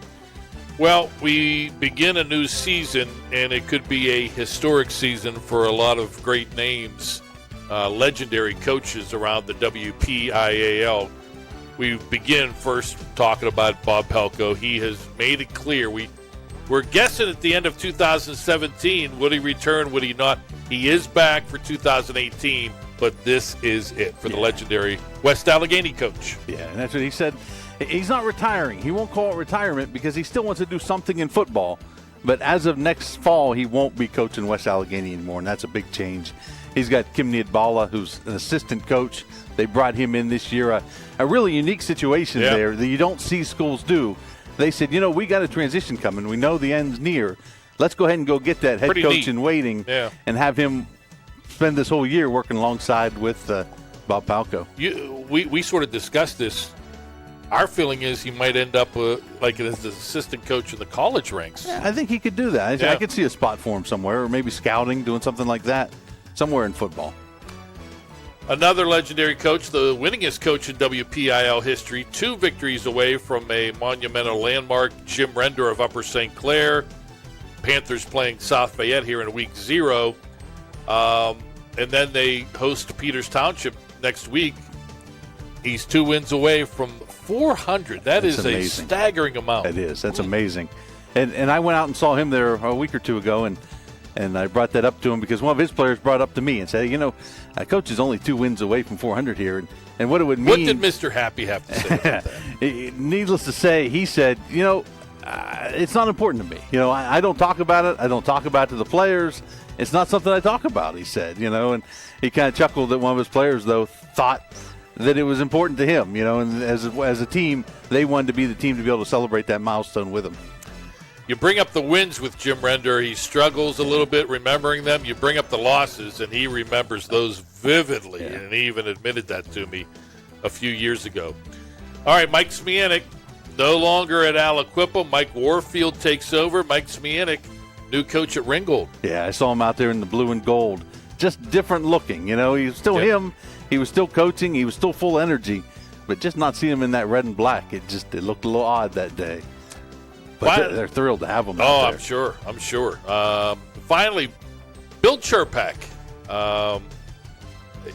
Well, we begin a new season, and it could be a historic season for a lot of great names, legendary coaches around the WPIAL. We begin first talking about Bob Pelko. He has made it clear. We're guessing at the end of 2017, would he return, would he not? He is back for 2018, but this is it for the legendary West Allegheny coach. Yeah, and that's what he said. He's not retiring. He won't call it retirement because he still wants to do something in football. But as of next fall, he won't be coaching West Allegheny anymore, and that's a big change. He's got Kimni Adbala, who's an assistant coach. They brought him in this year. A really unique situation there that you don't see schools do. They said, we got a transition coming. We know the end's near. Let's go ahead and go get that head coach in waiting and have him spend this whole year working alongside with Bob Palko. We sort of discussed this. Our feeling is he might end up like as the assistant coach in the college ranks. Yeah, I think he could do that. I could see a spot for him somewhere, or maybe scouting, doing something like that, somewhere in football. Another legendary coach, the winningest coach in WPIAL history, 2 victories away from a monumental landmark, Jim Render of Upper St. Clair. Panthers playing South Fayette here in week 0. And then they host Peters Township next week. He's 2 wins away from 400. That's is amazing. A staggering amount. It is. That's amazing. And I went out and saw him there a week or 2 ago, and I brought that up to him because one of his players brought up to me and said, Coach is only 2 wins away from 400 here. And what it would mean. What did Mr. Happy have to say about that? Needless to say, he said, it's not important to me. I don't talk about it. I don't talk about it to the players. It's not something I talk about, he said, and he kind of chuckled that one of his players, though, thought that it was important to him, and as a team, they wanted to be the team to be able to celebrate that milestone with him. You bring up the wins with Jim Render. He struggles a little bit remembering them. You bring up the losses, and he remembers those vividly, and he even admitted that to me a few years ago. All right, Mike Smianik, no longer at Aliquippa. Mike Warfield takes over. Mike Smianik, new coach at Ringgold. Yeah, I saw him out there in the blue and gold. Just different looking, he was still him. He was still coaching. He was still full energy, but just not seeing him in that red and black. It looked a little odd that day. But they're thrilled to have him out there. I'm sure. Finally, Bill Cherpak.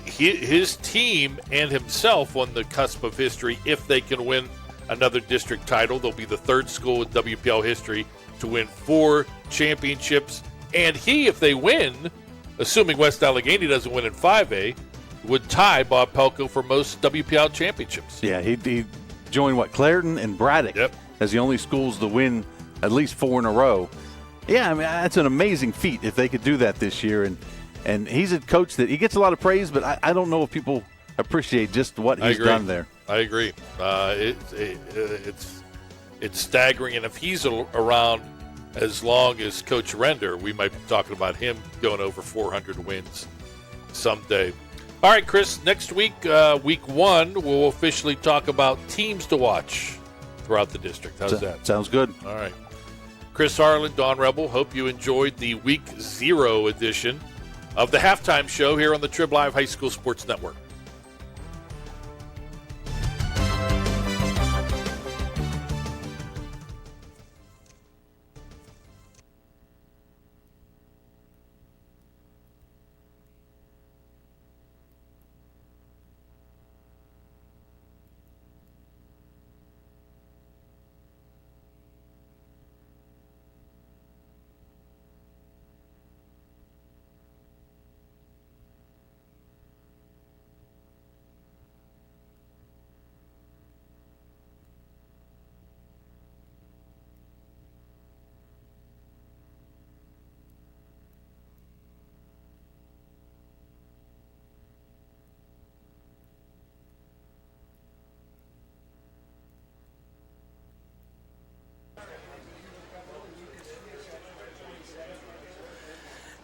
His team and himself on the cusp of history. If they can win another district title, they'll be the 3rd school in WPL history to win 4 championships. And if they win, assuming West Allegheny doesn't win in 5A, would tie Bob Pelko for most WPL championships. Yeah, he joined Clarendon and Braddock as the only schools to win at least 4 in a row. Yeah, I mean, that's an amazing feat if they could do that this year. And he's a coach that he gets a lot of praise, but I don't know if people appreciate just what he's done there. I agree. It's staggering, and if he's around as long as Coach Render, we might be talking about him going over 400 wins someday. All right, Chris, next week, week 1, we'll officially talk about teams to watch throughout the district. How's that? Sounds good. All right. Chris Harlan, Don Rebel, hope you enjoyed the week 0 edition of the halftime show here on the TribLive High School Sports Network.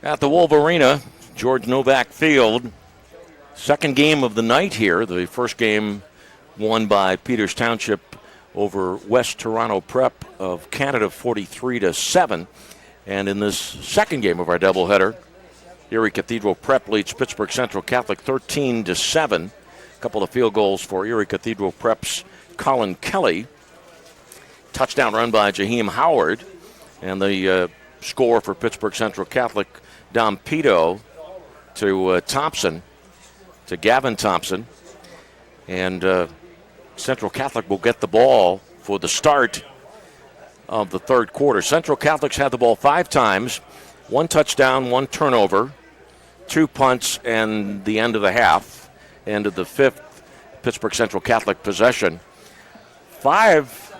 At the Wolvarena, George Novak Field, second game of the night here. The first game won by Peters Township over West Toronto Prep of Canada 43-7. And in this second game of our doubleheader, Erie Cathedral Prep leads Pittsburgh Central Catholic 13-7. A couple of field goals for Erie Cathedral Prep's Colin Kelly. Touchdown run by Jaheim Howard. And the score for Pittsburgh Central Catholic, Dom Pito to Thompson, to Gavin Thompson. And Central Catholic will get the ball for the start of the third quarter. Central Catholics had the ball 5 times, 1 touchdown, 1 turnover, 2 punts, and the end of the half, end of the 5th Pittsburgh Central Catholic possession. 5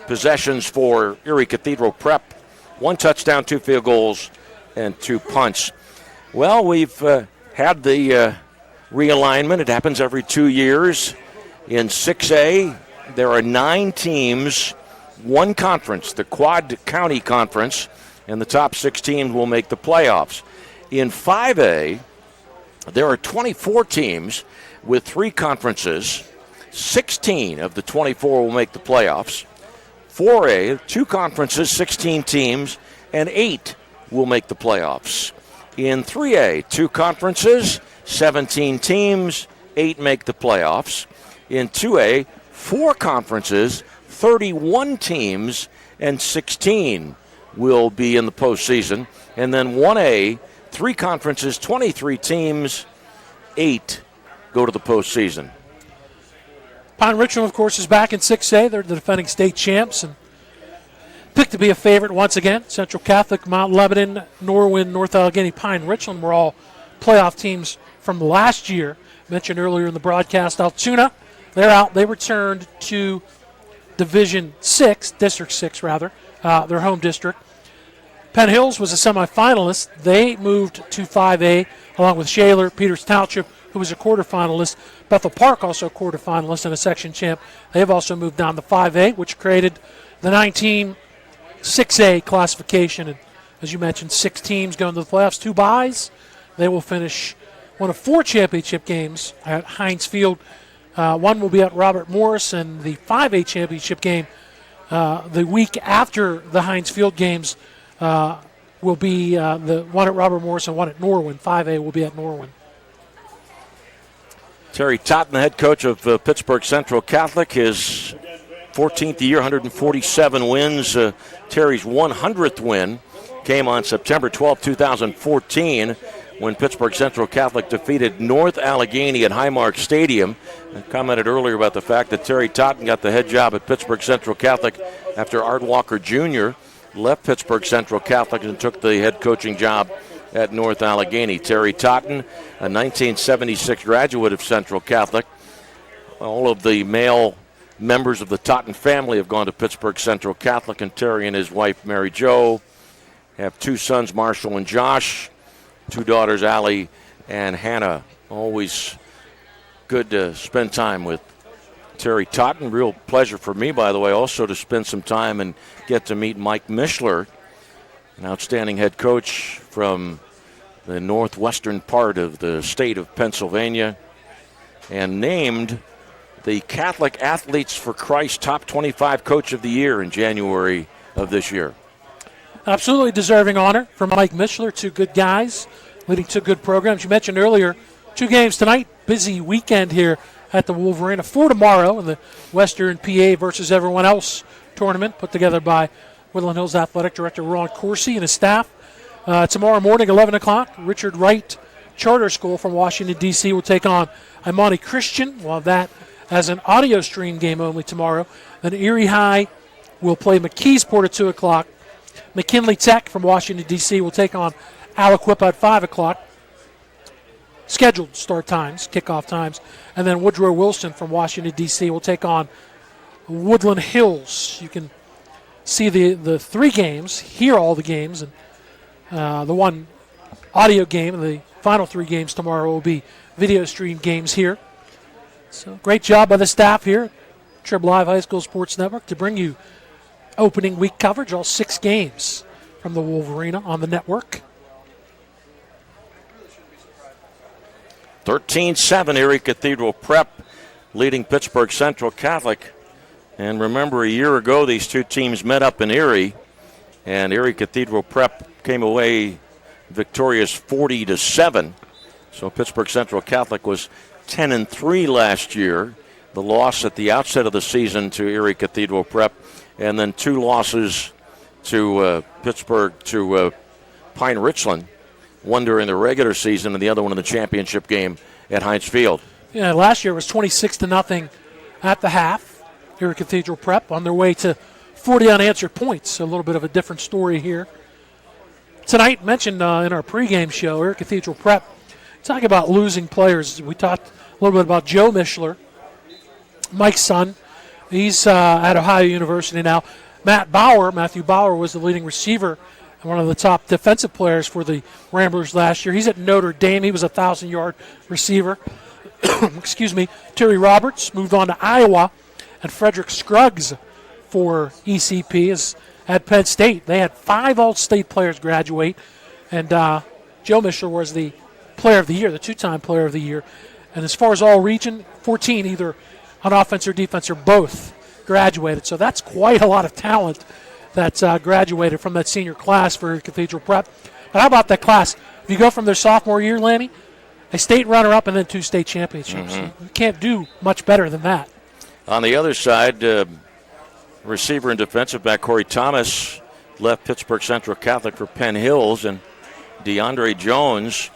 possessions for Erie Cathedral Prep, 1 touchdown, 2 field goals, and 2 punts. Well, we've had the realignment. It happens every 2 years. In 6A, there are 9 teams, one conference, the Quad County Conference, and the top 6 teams will make the playoffs. In 5A, there are 24 teams with 3 conferences. 16 of the 24 will make the playoffs. 4A, 2 conferences, 16 teams, and 8 will make the playoffs. In 3A, 2 conferences, 17 teams, 8 make the playoffs. In 2A, 4 conferences, 31 teams, and 16 will be in the postseason. And then 1A, 3 conferences, 23 teams, 8 go to the postseason. Pine Richland, of course, is back in 6A. They're the defending state champs and picked to be a favorite once again. Central Catholic, Mount Lebanon, Norwin, North Allegheny, Pine Richland were all playoff teams from last year. Mentioned earlier in the broadcast, Altoona, they're out. They returned to Division 6, District 6 rather, their home district. Penn Hills was a semifinalist. They moved to 5A along with Shaler, Peters Township, who was a quarterfinalist. Bethel Park also a quarterfinalist and a section champ. They've also moved down to 5A, which created the 19 6A classification. And as you mentioned, 6 teams going to the playoffs, 2 byes. They will finish one of 4 championship games at Heinz Field. One will be at Robert Morris, and the 5A championship game the week after the Heinz Field games will be the one at Robert Morris and one at Norwin. 5A will be at Norwin. Terry Totten, the head coach of Pittsburgh Central Catholic, his 14th year, 147 wins. Terry's 100th win came on September 12, 2014, when Pittsburgh Central Catholic defeated North Allegheny at Highmark Stadium. I commented earlier about the fact that Terry Totten got the head job at Pittsburgh Central Catholic after Art Walker Jr. left Pittsburgh Central Catholic and took the head coaching job at North Allegheny. Terry Totten, a 1976 graduate of Central Catholic. All of the male members of the Totten family have gone to Pittsburgh Central Catholic, and Terry and his wife, Mary Jo, have 2 sons, Marshall and Josh, 2 daughters, Allie and Hannah. Always good to spend time with Terry Totten. Real pleasure for me, by the way, also to spend some time and get to meet Mike Mishler, an outstanding head coach from the northwestern part of the state of Pennsylvania, and named the Catholic Athletes for Christ Top 25 Coach of the Year in January of this year. Absolutely deserving honor from Mike Mishler. 2 good guys leading 2 good programs. You mentioned earlier 2 games tonight. Busy weekend here at the Wolvarena. 4 tomorrow in the Western PA versus everyone else tournament put together by Woodland Hills Athletic Director Ron Coursey and his staff. Tomorrow morning, 11 o'clock, Richard Wright Charter School from Washington, D.C. will take on Imani Christian. We'll have that as an audio stream game only tomorrow. Then Erie High will play McKeesport at 2 o'clock. McKinley Tech from Washington, D.C. will take on Aliquippa at 5 o'clock. Scheduled start times, kickoff times. And then Woodrow Wilson from Washington, D.C. will take on Woodland Hills. You can see the 3 games, hear all the games, and the one audio game, and the final 3 games tomorrow will be video stream games here. So great job by the staff here at TribLive High School Sports Network to bring you opening week coverage, all 6 games from the Wolvarena on the network. 13-7, Erie Cathedral Prep leading Pittsburgh Central Catholic. And remember, a year ago, these 2 teams met up in Erie, and Erie Cathedral Prep came away victorious 40-7. So Pittsburgh Central Catholic was 10-3 last year. The loss at the outset of the season to Erie Cathedral Prep, and then 2 losses to Pittsburgh to Pine Richland. One during the regular season and the other one in the championship game at Heinz Field. Yeah, last year it was 26-0 at the half. Erie Cathedral Prep on their way to 40 unanswered points. A little bit of a different story here. Tonight, mentioned in our pregame show, Erie Cathedral Prep, talking about losing players. We talked a little bit about Joe Mishler, Mike's son. He's at Ohio University now. Matthew Bauer was the leading receiver one of the top defensive players for the Ramblers last year. He's at Notre Dame. He was a 1,000-yard receiver. Excuse me. Terry Roberts moved on to Iowa, and Frederick Scruggs for ECP is at Penn State. They had 5 All-State players graduate, and Joe Mishler was the player of the year, the 2-time player of the year. And as far as all region, 14 either on offense or defense or both graduated. So that's quite a lot of talent that's graduated from that senior class for Cathedral Prep. But how about that class? If you go from their sophomore year, Lanny, a state runner-up and then 2 state championships. Mm-hmm. You can't do much better than that. On the other side, receiver and defensive back Corey Thomas left Pittsburgh Central Catholic for Penn Hills, and Deandre Jones,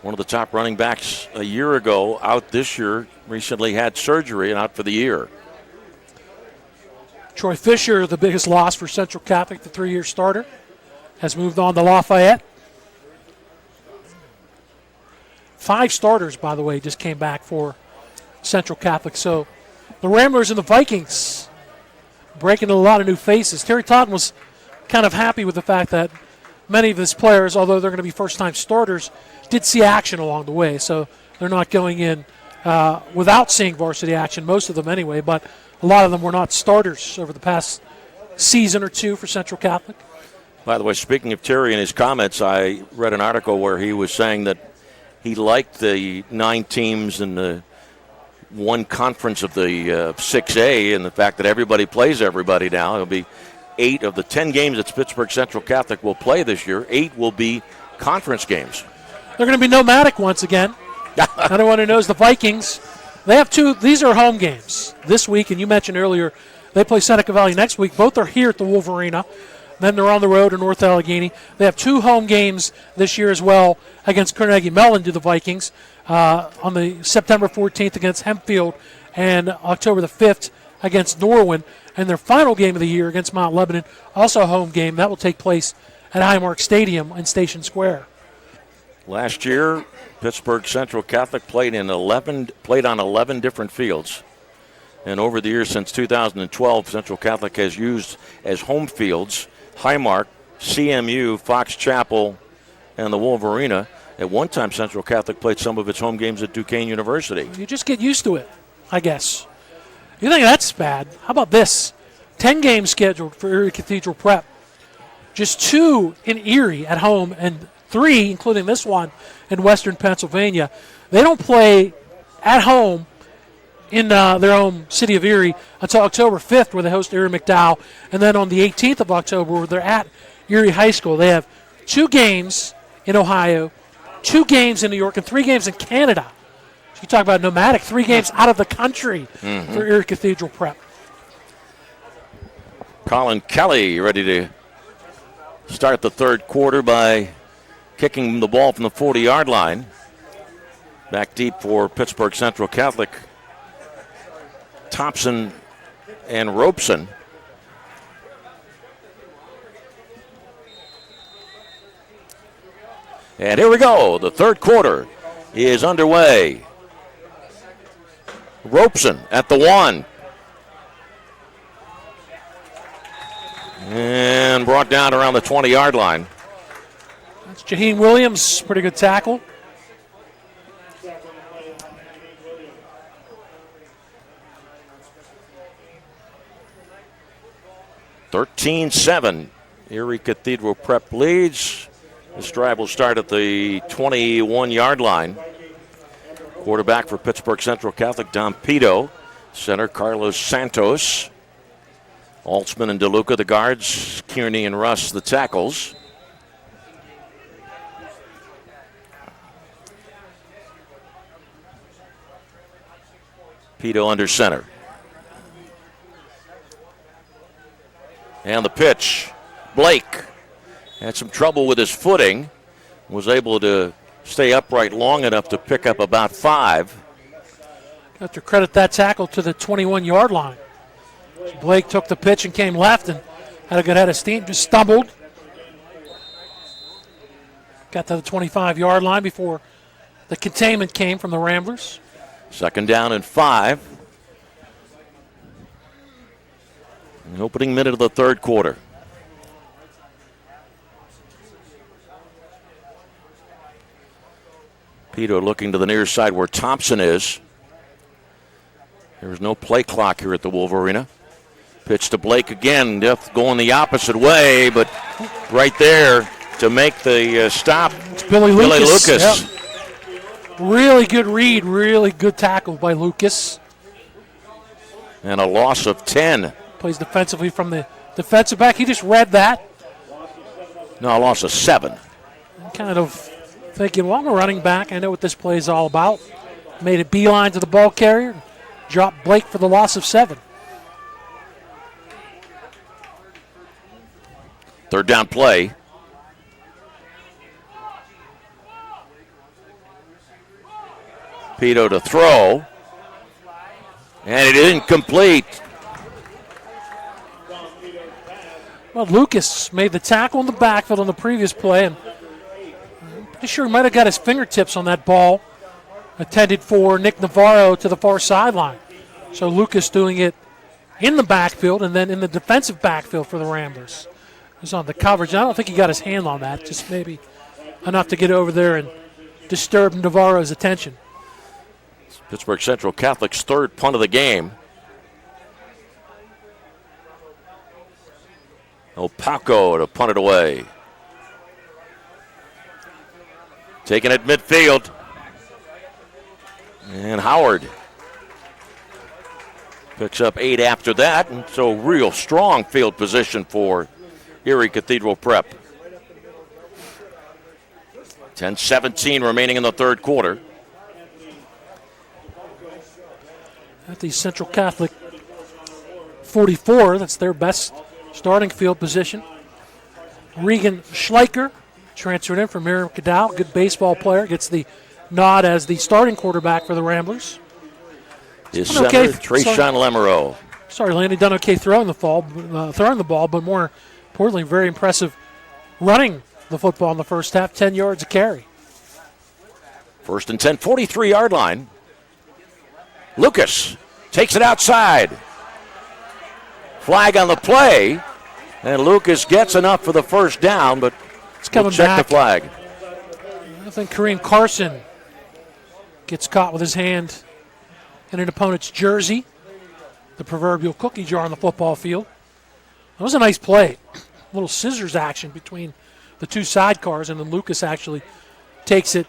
one of the top running backs a year ago, out this year, recently had surgery and out for the year. Troy Fisher, the biggest loss for Central Catholic, the 3-year starter, has moved on to Lafayette. 5 starters, by the way, just came back for Central Catholic. So the Ramblers and the Vikings breaking a lot of new faces. Terry Totten was kind of happy with the fact that many of his players, although they're going to be first-time starters, did see action along the way. So they're not going in without seeing varsity action, most of them anyway, but a lot of them were not starters over the past season or 2 for Central Catholic. By the way, speaking of Terry and his comments, I read an article where he was saying that he liked the 9 teams in the one conference of the 6A and the fact that everybody plays everybody now. It'll be 8 of the 10 games that Pittsburgh Central Catholic will play this year. 8 will be conference games. They're going to be nomadic once again. Anyone who knows the Vikings, they have 2. These are home games this week, and you mentioned earlier they play Seneca Valley next week. Both are here at the Wolvarena. Then they're on the road in North Allegheny. They have 2 home games this year as well against Carnegie Mellon, do the Vikings, on the September 14th against Hempfield and October the 5th against Norwin. And their final game of the year against Mount Lebanon, also a home game. That will take place at Highmark Stadium in Station Square. Last year, Pittsburgh Central Catholic played on 11 different fields. And over the years since 2012, Central Catholic has used as home fields Highmark, CMU, Fox Chapel, and the Wolvarena. At one time, Central Catholic played some of its home games at Duquesne University. You just get used to it, I guess. You think that's bad? How about this? 10 games scheduled for Erie Cathedral Prep. Just 2 in Erie at home and 3, including this one, in Western Pennsylvania. They don't play at home in their own city of Erie until October 5th, where they host Erie McDowell, and then on the 18th of October, where they're at Erie High School. They have 2 games in Ohio, 2 games in New York, and 3 games in Canada. So you talk about nomadic, 3 games out of the country for Erie Cathedral Prep. Colin Kelly ready to start the third quarter by kicking the ball from the 40-yard line. Back deep for Pittsburgh Central Catholic, Thompson and Robeson. And here we go. The third quarter is underway. Robeson at the 1. And brought down around the 20-yard line. That's Jaheen Williams, pretty good tackle. (13-7). Erie Cathedral Prep leads. This drive will start at the 21-yard line. Quarterback for Pittsburgh Central Catholic, Dom Pito. Center, Carlos Santos. Altsman and DeLuca, the guards. Kearney and Russ, the tackles. Pito under center. And the pitch. Blake had some trouble with his footing. Was able to stay upright long enough to pick up about 5. Have to credit that tackle to the 21-yard line. Blake took the pitch and came left and had a good head of steam. Just stumbled. Got to the 25-yard line before the containment came from the Ramblers. Second down and 5. The opening minute of the third quarter. Peto looking to the near side where Thompson is. There's no play clock here at the Wolvarena. Pitch to Blake again, going the opposite way, but right there to make the stop. It's Billy Lucas. Yep. Really good read, really good tackle by Lucas. And a loss of 10. Plays defensively from the defensive back. He just read that. No, a loss of 7. Kind of thinking, well, I'm a running back. I know what this play is all about. Made a beeline to the ball carrier. Dropped Blake for the loss of 7. Third down play. Peto to throw. And it isn't complete. Well, Lucas made the tackle in the backfield on the previous play, and I'm pretty sure he might have got his fingertips on that ball intended for Nick Navarro to the far sideline. So Lucas doing it in the backfield and then in the defensive backfield for the Ramblers. He was on the coverage. I don't think he got his hand on that, just maybe enough to get over there and disturb Navarro's attention. Pittsburgh Central Catholic's third punt of the game. Opako to punt it away. Taking it midfield. And Howard picks up 8 after that. And so real strong field position for Erie Cathedral Prep. 10-17 remaining in the third quarter. At the Central Catholic 44, that's their best starting field position. Regan Schleicher transferred in from Miriam Cadal, good baseball player, gets the nod as the starting quarterback for the Ramblers. His center, Trayshawn Lemereau. Sorry, Lanny, done okay throwing the ball, but more importantly, very impressive running the football in the first half, 10 yards a carry. First and 10, 43-yard line. Lucas takes it outside. Flag on the play, and Lucas gets enough for the first down, but it's coming check back. The flag. I think Kareem Carson gets caught with his hand in an opponent's jersey, the proverbial cookie jar on the football field. That was a nice play. A little scissors action between the two sidecars, and then Lucas actually takes it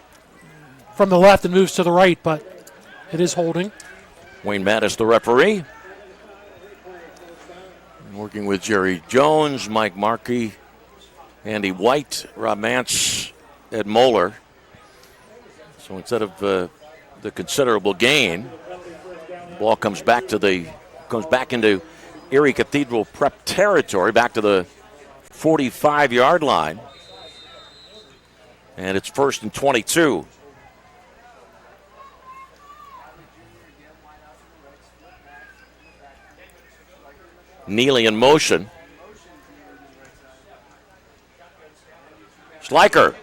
from the left and moves to the right, but it is holding. Wayne Mattis, the referee. Working with Jerry Jones, Mike Markey, Andy White, Rob Mance, Ed Moeller. So instead of the considerable gain, the ball comes back into Erie Cathedral Prep territory, back to the 45-yard line. And it's first and 22. Neely in motion. Schleicher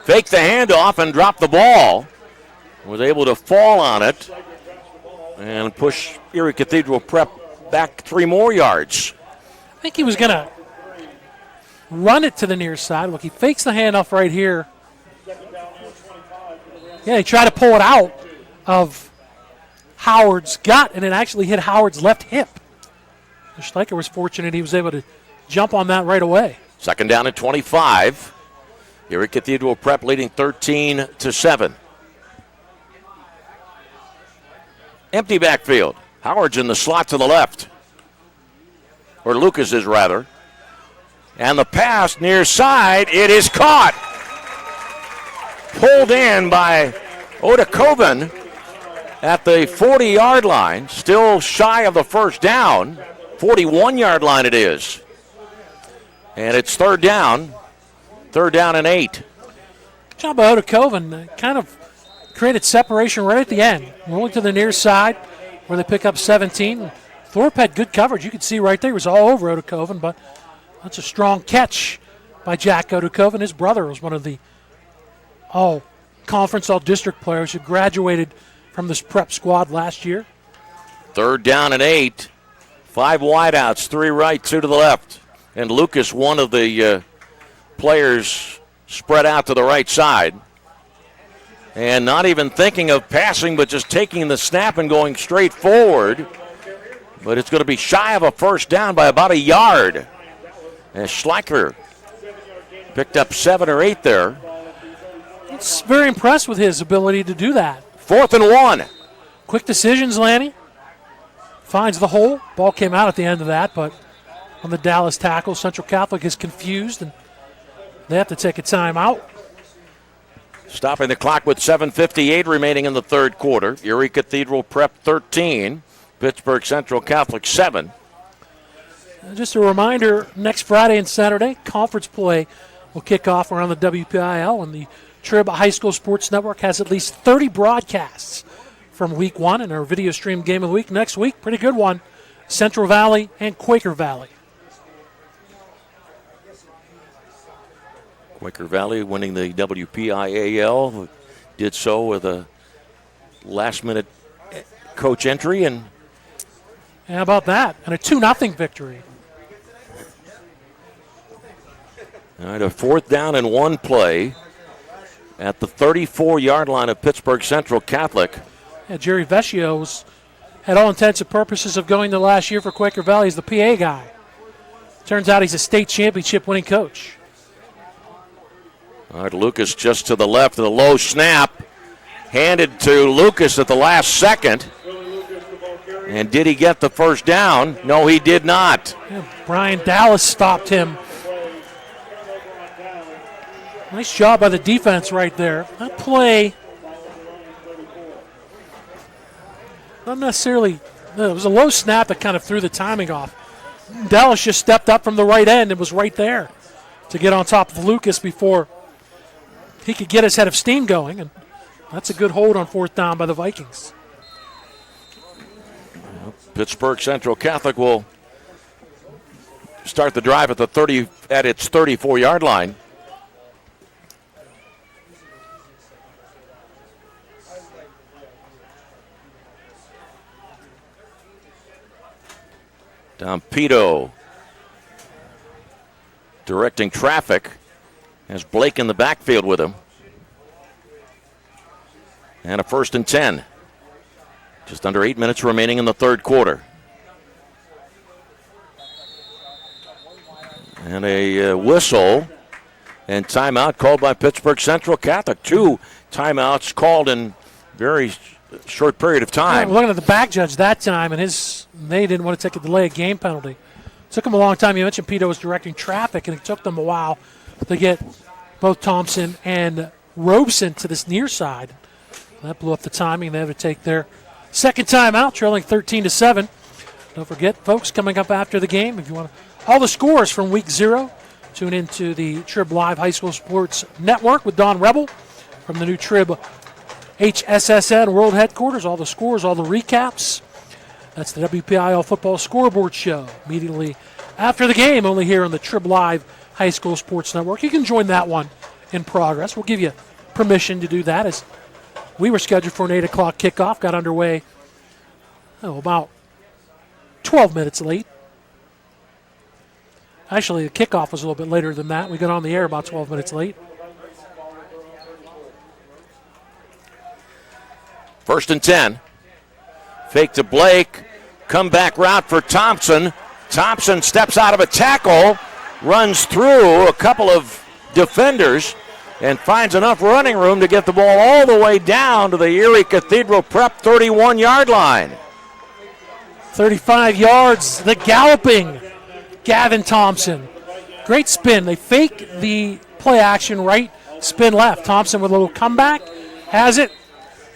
faked the handoff and dropped the ball. Was able to fall on it and push Erie Cathedral Prep back 3 more yards. I think he was going to run it to the near side. Look, he fakes the handoff right here. Yeah, he tried to pull it out of Howard's gut, and it actually hit Howard's left hip. Schleicher was fortunate he was able to jump on that right away. Second down at 25. Erie Cathedral Prep leading 13-7. Empty backfield. Howard's in the slot to the left. Or Lucas is rather. And the pass near side, it is caught. Pulled in by Odakoven at the 40-yard line. Still shy of the first down. 41-yard line it is. And it's third down. Third down and 8. Good job by Odakoven. Kind of created separation right at the end. Rolling to the near side where they pick up 17. Thorpe had good coverage. You could see right there. He was all over Odakoven, but that's a strong catch by Jack Odakoven. His brother was one of the all-conference, all-district players who graduated from this prep squad last year. Third down and 8. 5 wideouts, 3 right, 2 to the left. And Lucas, one of the players, spread out to the right side. And not even thinking of passing, but just taking the snap and going straight forward. But it's going to be shy of a first down by about a yard. And Schleicher picked up 7 or 8 there. It's very impressed with his ability to do that. 4th and 1. Quick decisions, Lanny. Finds the hole. Ball came out at the end of that, but on the Dallas tackle, Central Catholic is confused, and they have to take a timeout. Stopping the clock with 7:58 remaining in the third quarter. Erie Cathedral Prep 13, Pittsburgh Central Catholic 7. Just a reminder, next Friday and Saturday, conference play will kick off around the WPIAL, and the Trib High School Sports Network has at least 30 broadcasts from week 1 in our video stream game of the week. Next week, pretty good one, Central Valley and Quaker Valley. Quaker Valley winning the WPIAL, did so with a last-minute coach entry. And how about that? And a 2-0 victory. All right, a 4th down and 1 play at the 34-yard line of Pittsburgh Central Catholic. Yeah, Jerry Vecchio had all intents and purposes of going to last year for Quaker Valley as the PA guy. Turns out he's a state championship winning coach. All right, Lucas just to the left of the low snap. Handed to Lucas at the last second. And did he get the first down? No, he did not. Yeah, Brian Dallas stopped him. Nice job by the defense right there. That play, not necessarily, it was a low snap that kind of threw the timing off. Dallas just stepped up from the right end and was right there to get on top of Lucas before he could get his head of steam going, and that's a good hold on 4th down by the Vikings. Pittsburgh Central Catholic will start the drive at its 34-yard line. Dompedo directing traffic. Has Blake in the backfield with him. And a 1st and 10. Just under 8 minutes remaining in the third quarter. And a whistle and timeout called by Pittsburgh Central Catholic. 2 timeouts called in very short period of time. Yeah, we're looking at the back judge that time, and they didn't want to take a delay of game penalty. Took them a long time. You mentioned Pito was directing traffic, and it took them a while to get both Thompson and Robeson to this near side. That blew up the timing. They have to take their second timeout, trailing 13-7. Don't forget, folks, coming up after the game, if you want all the scores from week 0, tune into the TribLive High School Sports Network with Don Rebel from the new Trib HSSN World Headquarters. All the scores, all the recaps. That's the WPIAL Football Scoreboard Show. Immediately after the game, only here on the TribLive High School Sports Network. You can join that one in progress. We'll give you permission to do that, as we were scheduled for an 8 o'clock kickoff. Got underway about 12 minutes late. Actually, the kickoff was a little bit later than that. We got on the air about 12 minutes late. 1st and 10. Fake to Blake. Comeback route for Thompson. Thompson steps out of a tackle, runs through a couple of defenders, and finds enough running room to get the ball all the way down to the Erie Cathedral Prep 31-yard line. 35 yards, the galloping Gavin Thompson. Great spin. They fake the play action right, spin left. Thompson with a little comeback, has it,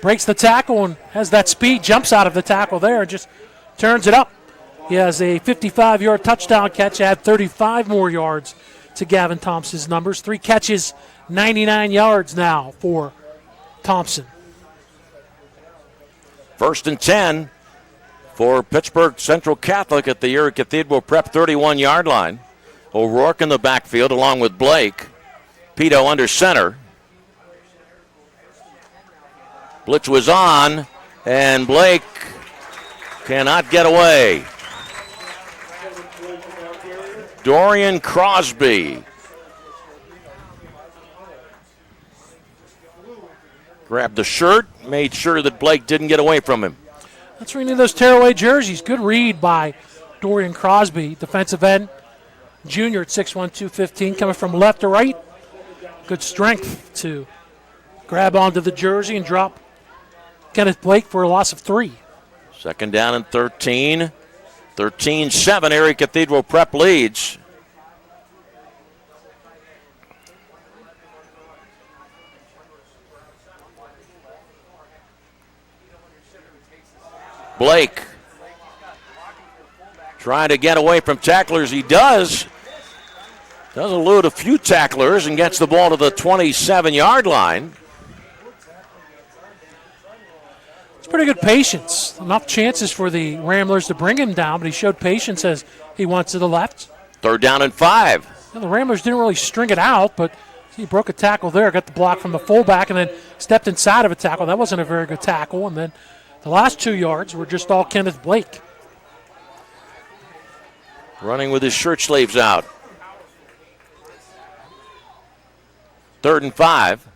breaks the tackle, and has that speed, jumps out of the tackle there, and just turns it up. He has a 55-yard touchdown catch, add 35 more yards to Gavin Thompson's numbers. 3 catches, 99 yards now for Thompson. 1st and 10 for Pittsburgh Central Catholic at the Erie Cathedral Prep 31-yard line. O'Rourke in the backfield along with Blake. Pito under center. Blitz was on, and Blake cannot get away. Dorian Crosby. Grabbed the shirt, made sure that Blake didn't get away from him. That's where you need those tearaway jerseys. Good read by Dorian Crosby, defensive end, junior at 6'1", 215, coming from left to right. Good strength to grab onto the jersey and drop Kenneth Blake for a loss of 3. Second down and 13. 13-7, Erie Cathedral Prep leads. Blake trying to get away from tacklers. He does. Does elude a few tacklers and gets the ball to the 27-yard line. It's pretty good patience. Enough chances for the Ramblers to bring him down, but he showed patience as he went to the left. Third down and 5. Now, the Ramblers didn't really string it out, but he broke a tackle there, got the block from the fullback, and then stepped inside of a tackle. That wasn't a very good tackle, and then the last 2 yards were just all Kenneth Blake. Running with his shirt sleeves out. Third and 5.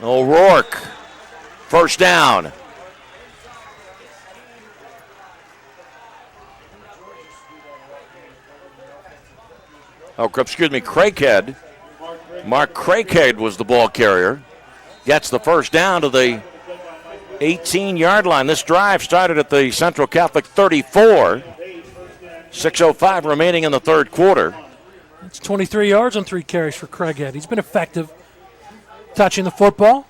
O'Rourke. First down. Craighead. Mark Craighead was the ball carrier. Gets the first down to the 18-yard line. This drive started at the Central Catholic 34. 6:05 remaining in the third quarter. It's 23 yards on 3 carries for Craighead. He's been effective touching the football.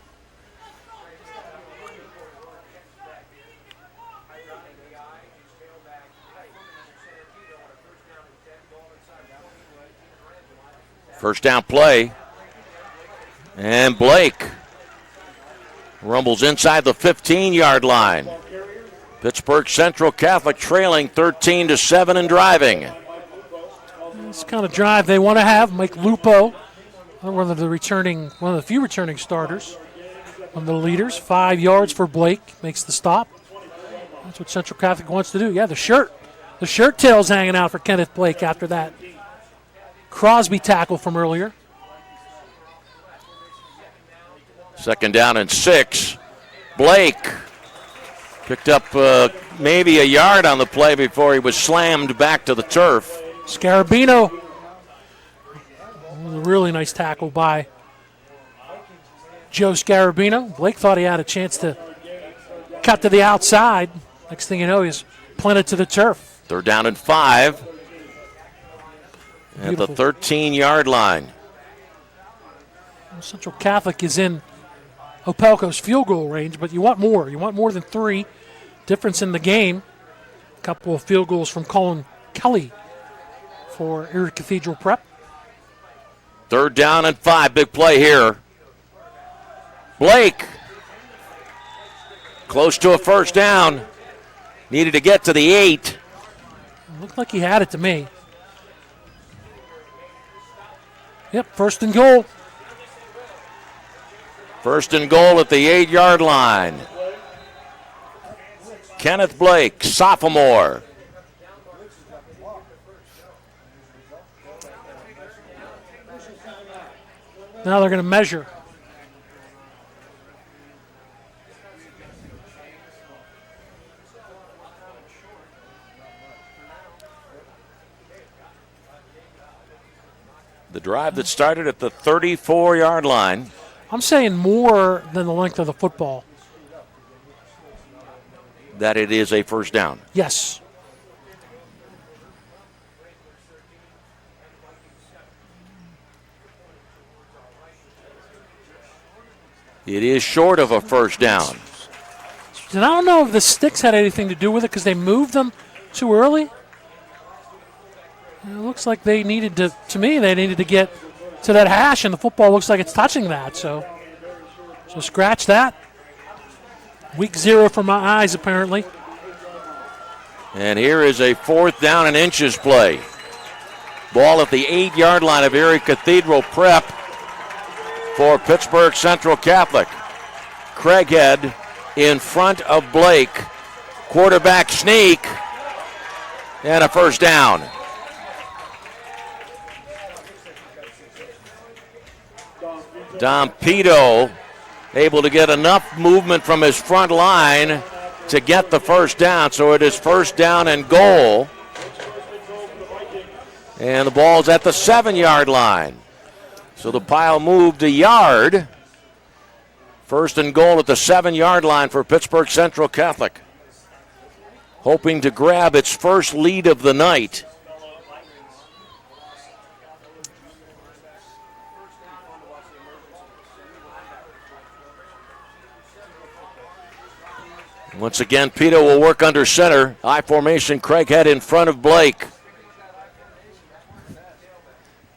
First down play. And Blake rumbles inside the 15-yard line. Pittsburgh Central Catholic trailing 13-7 and driving. This kind of drive they want to have. Mike Lupo, one of the few returning starters, one of the leaders. 5 yards for Blake, makes the stop. That's what Central Catholic wants to do. Yeah, the shirt tail's hanging out for Kenneth Blake after that Crosby tackle from earlier. Second down and 6. Blake picked up maybe a yard on the play before he was slammed back to the turf. Scarabino. A really nice tackle by Joe Scarabino. Blake thought he had a chance to cut to the outside. Next thing you know, he's planted to the turf. Third down and 5 at the 13-yard line. Central Catholic is in Opelka's field goal range, but you want more. You want more than 3. Difference in the game. A couple of field goals from Colin Kelly for Erie Cathedral Prep. Third down and 5. Big play here. Blake close to a first down. Needed to get to the 8. Looked like he had it to me. Yep, first and goal. First and goal at the 8-yard line. Kenneth Blake, sophomore. Now they're going to measure. The drive that started at the 34-yard line. I'm saying more than the length of the football. That it is a first down. Yes. It is short of a first down. And I don't know if the sticks had anything to do with it because they moved them too early. It looks like they needed to me, they needed to get to that hash, and the football looks like it's touching that. So scratch that. Week 0 for my eyes, apparently. And here is a fourth down and inches play. Ball at the 8-yard line of Erie Cathedral Prep for Pittsburgh Central Catholic. Craighead in front of Blake. Quarterback sneak. And a first down. Dom Pito able to get enough movement from his front line to get the first down. So it is first down and goal. And the ball's at the 7-yard line. So the pile moved a yard. First and goal at the 7-yard line for Pittsburgh Central Catholic. Hoping to grab its first lead of the night. Once again, Pito will work under center. I formation, Craighead in front of Blake.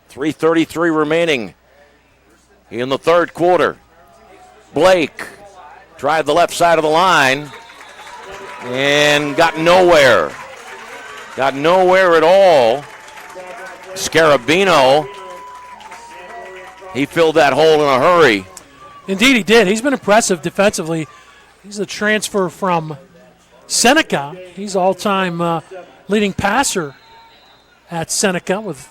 3:33 remaining in the third quarter. Blake tried the left side of the line and got nowhere. Got nowhere at all. Scarabino, he filled that hole in a hurry. Indeed he did. He's been impressive defensively. He's a transfer from Seneca. He's all-time leading passer at Seneca with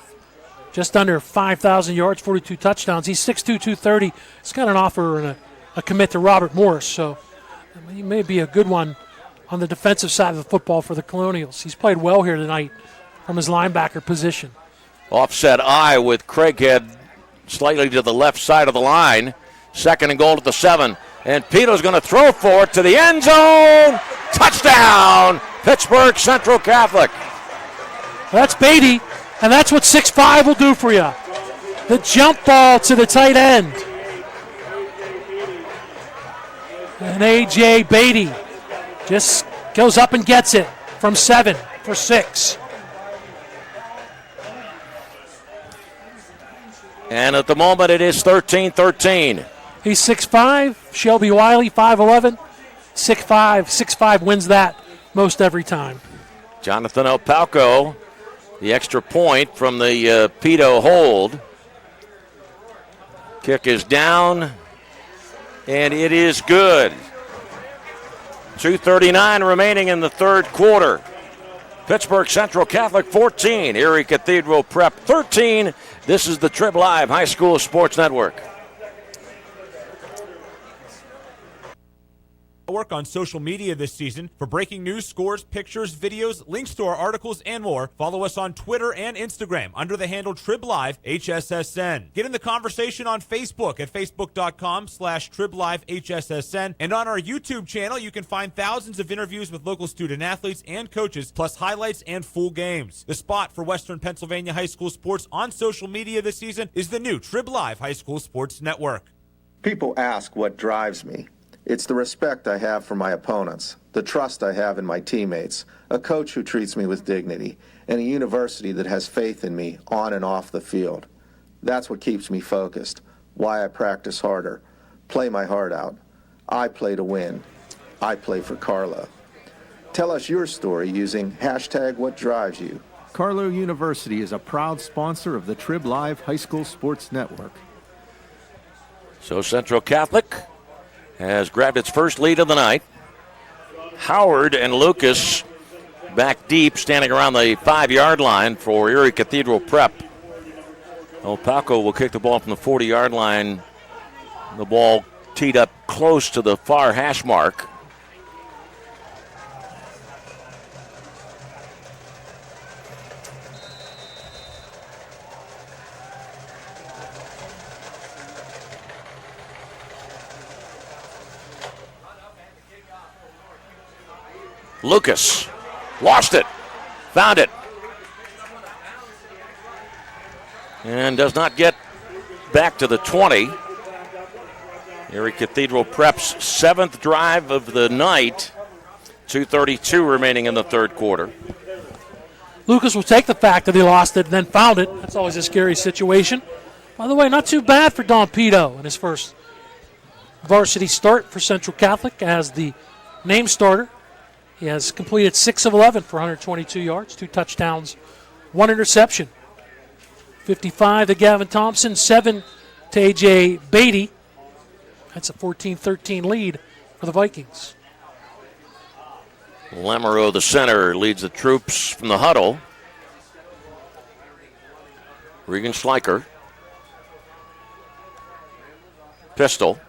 just under 5,000 yards, 42 touchdowns. He's 6'2", 230. He's got an offer and a commit to Robert Morris, so he may be a good one on the defensive side of the football for the Colonials. He's played well here tonight from his linebacker position. Offset I with Craighead slightly to the left side of the line. Second and goal at the 7. And Pito's going to throw for it to the end zone. Touchdown, Pittsburgh Central Catholic. That's Beatty, and that's what 6'5" will do for you. The jump ball to the tight end. And A.J. Beatty just goes up and gets it from 7 for 6. And at the moment it is 13-13. He's 6'5", Shelby Wiley, 5'11", 6'5", 6'5" wins that most every time. Jonathan Opalco, the extra point from the Pito hold. Kick is down, and it is good. 2:39 remaining in the third quarter. Pittsburgh Central Catholic 14, Erie Cathedral Prep 13. This is the TribLive High School Sports Network. Work on social media this season. For breaking news, scores, pictures, videos, links to our articles, and more, follow us on Twitter and Instagram under the handle TribLive HSSN. Get in the conversation on Facebook at facebook.com/TribLive HSSN. And on our YouTube channel, you can find thousands of interviews with local student athletes and coaches, plus highlights and full games. The spot for Western Pennsylvania high school sports on social media this season is the new TribLive High School Sports Network. People ask what drives me. It's the respect I have for my opponents, the trust I have in my teammates, a coach who treats me with dignity, and a university that has faith in me on and off the field. That's what keeps me focused, why I practice harder, play my heart out. I play to win. I play for Carlo. Tell us your story using #WhatDriveSYou. Carlo University is a proud sponsor of the TribLive High School Sports Network. So Central Catholic has grabbed its first lead of the night. Howard and Lucas back deep, standing around the 5-yard line for Erie Cathedral Prep. Opalco will kick the ball from the 40-yard line. The ball teed up close to the far hash mark. Lucas lost it, found it, and does not get back to the 20. Erie Cathedral Prep's 7th drive of the night. 2:32 remaining in the third quarter. Lucas will take the fact that he lost it and then found it. That's always a scary situation. By the way, not too bad for Don Pito in his first varsity start for Central Catholic as the name starter. He has completed 6 of 11 for 122 yards, 2 touchdowns, 1 interception. 55 to Gavin Thompson, 7 to A.J. Beatty. That's a 14-13 lead for the Vikings. Lamoureux, the center, leads the troops from the huddle. Regan Schleicher. pistol.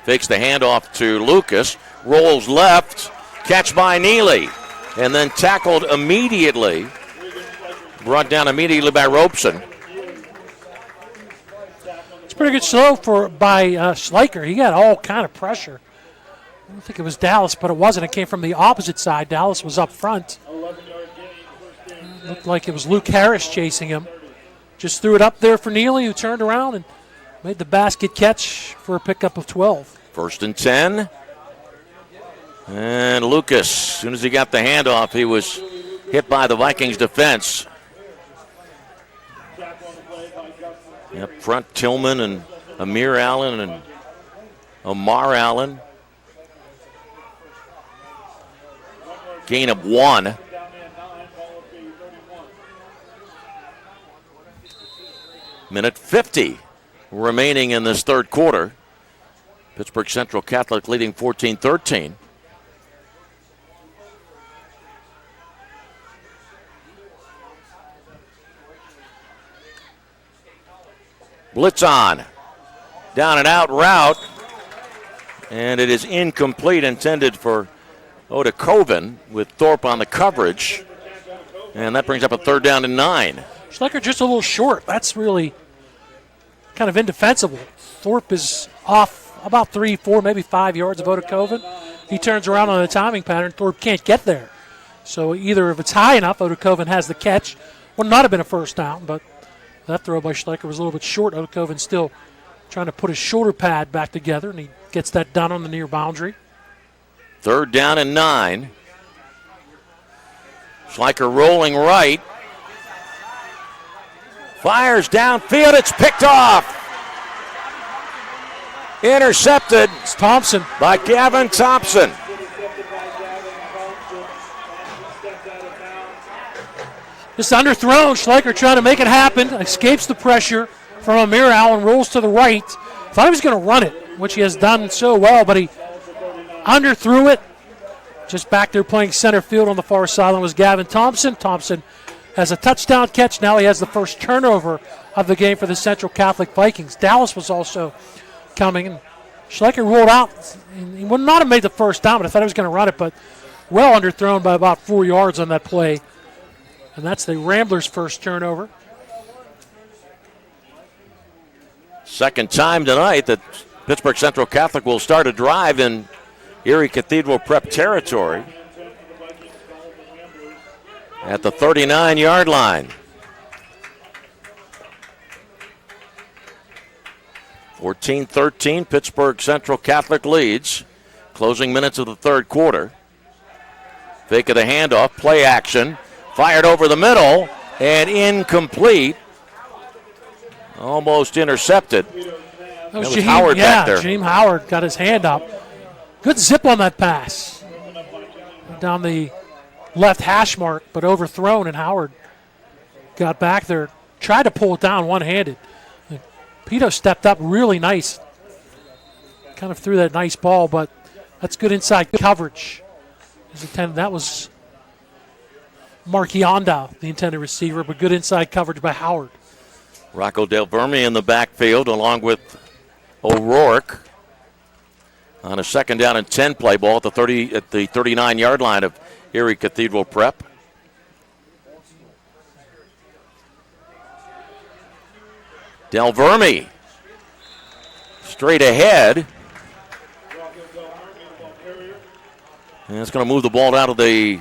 Fakes the handoff to Lucas. Rolls left. Catch by Neely. And then tackled immediately. Brought down immediately by Robeson. It's pretty good slow by Schleicher. He got all kind of pressure. I don't think it was Dallas, but it wasn't. It came from the opposite side. Dallas was up front. It looked like it was Luke Harris chasing him. Just threw it up there for Neely, who turned around and made the basket catch for a pickup of 12. 1st and 10. And Lucas, as soon as he got the handoff, he was hit by the Vikings defense. Up front, Tillman and Amir Allen and Amar Allen. Gain of 1. Minute 50 remaining in this third quarter. Pittsburgh Central Catholic leading 14-13. Blitz on. Down and out route. And it is incomplete, intended for Odakoven with Thorpe on the coverage. And that brings up a 3rd down and 9. Schleicher just a little short. That's really kind of indefensible. Thorpe is off about 3, 4, maybe 5 yards of Odakoven. He turns around on a timing pattern. Thorpe can't get there. So either if it's high enough, Odakoven has the catch. Would not have been a first down, but that throw by Schleicher was a little bit short. Odakoven still trying to put his shoulder pad back together, and he gets that done on the near boundary. 3rd down and 9. Schleicher rolling right. Fires downfield. It's picked off. Intercepted. It's Thompson. By Gavin Thompson. Just underthrown. Schleicher trying to make it happen. Escapes the pressure from Amir Allen. Rolls to the right. Thought he was going to run it, which he has done so well, but he underthrew it. Just back there playing center field on the far sideline was Gavin Thompson. Thompson has a touchdown catch. Now he has the first turnover of the game for the Central Catholic Vikings. Dallas was also coming, and Schleicher rolled out. He would not have made the first down, but I thought he was going to run it, but well underthrown by about 4 yards on that play. And that's the Ramblers' first turnover. Second time tonight that Pittsburgh Central Catholic will start a drive in Erie Cathedral prep territory at the 39-yard line. 14-13, Pittsburgh Central Catholic leads. Closing minutes of the third quarter. Fake of the handoff, play action. Fired over the middle and incomplete. Almost intercepted. That was Howard back there. James Howard got his hand up. Good zip on that pass. Down the left hash mark, but overthrown, and Howard got back there. Tried to pull it down one-handed. Pito stepped up really nice. Kind of threw that nice ball, but that's good inside coverage. That was Marchionda, the intended receiver, but good inside coverage by Howard. Rocco Del Verme in the backfield along with O'Rourke on a 2nd down and 10 play ball at the 39-yard line of Erie Cathedral Prep. Del Verme straight ahead. And it's going to move the ball down to the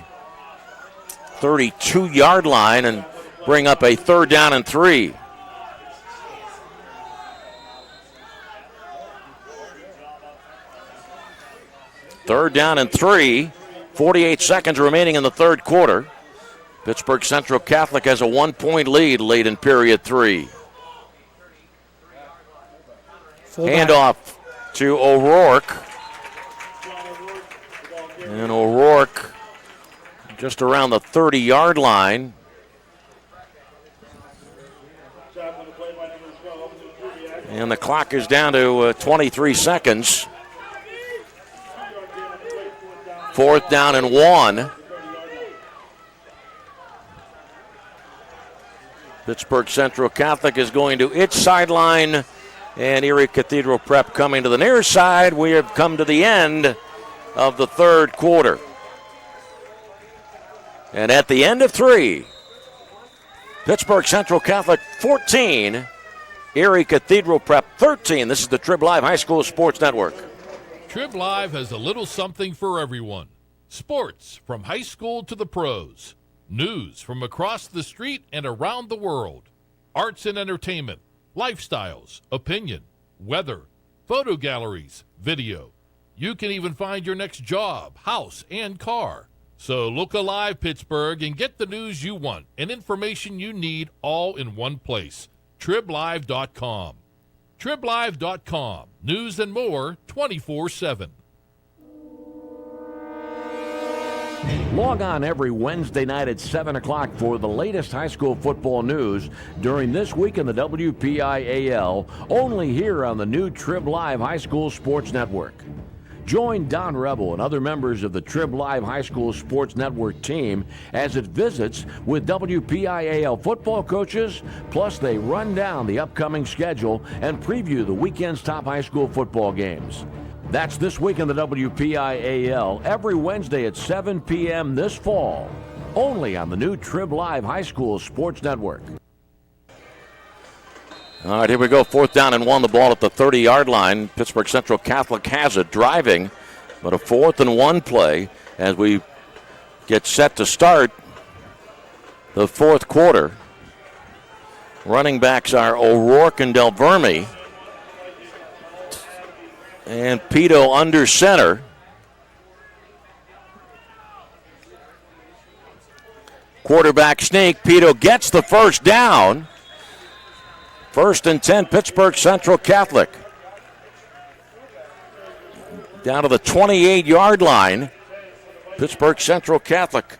32-yard line and bring up a 3rd down and 3. Third down and 3. 48 seconds remaining in the third quarter. Pittsburgh Central Catholic has a 1-point lead late in period 3. Handoff to O'Rourke. And O'Rourke just around the 30-yard line. And the clock is down to 23 seconds. 4th down and 1. Pittsburgh Central Catholic is going to its sideline And Erie Cathedral Prep coming to the near side. We have come to the end of the third quarter. And at the end of 3, Pittsburgh Central Catholic 14, Erie Cathedral Prep 13. This is the TribLive High School Sports Network. TribLive has a little something for everyone. Sports from high school to the pros. News from across the street and around the world. Arts and entertainment. Lifestyles, opinion, weather, photo galleries, video. You can even find your next job, house, and car. So look alive, Pittsburgh, and get the news you want and information you need all in one place. TribLive.com. TribLive.com. News and more 24/7. Log on every Wednesday night at 7 o'clock for the latest high school football news during this week in the WPIAL, only here on the new TribLive High School Sports Network. Join Don Rebel and other members of the TribLive High School Sports Network team as it visits with WPIAL football coaches, plus they run down the upcoming schedule and preview the weekend's top high school football games. That's this week in the WPIAL, every Wednesday at 7 p.m. this fall, only on the new TribLive High School Sports Network. All right, here we go. 4th down and 1, the ball at the 30-yard line. Pittsburgh Central Catholic has it, driving, but a 4th and 1 play as we get set to start the fourth quarter. Running backs are O'Rourke and Del Verme. And Pito under center. Quarterback sneak. Pito gets the first down. 1st and 10, Pittsburgh Central Catholic. Down to the 28-yard line. Pittsburgh Central Catholic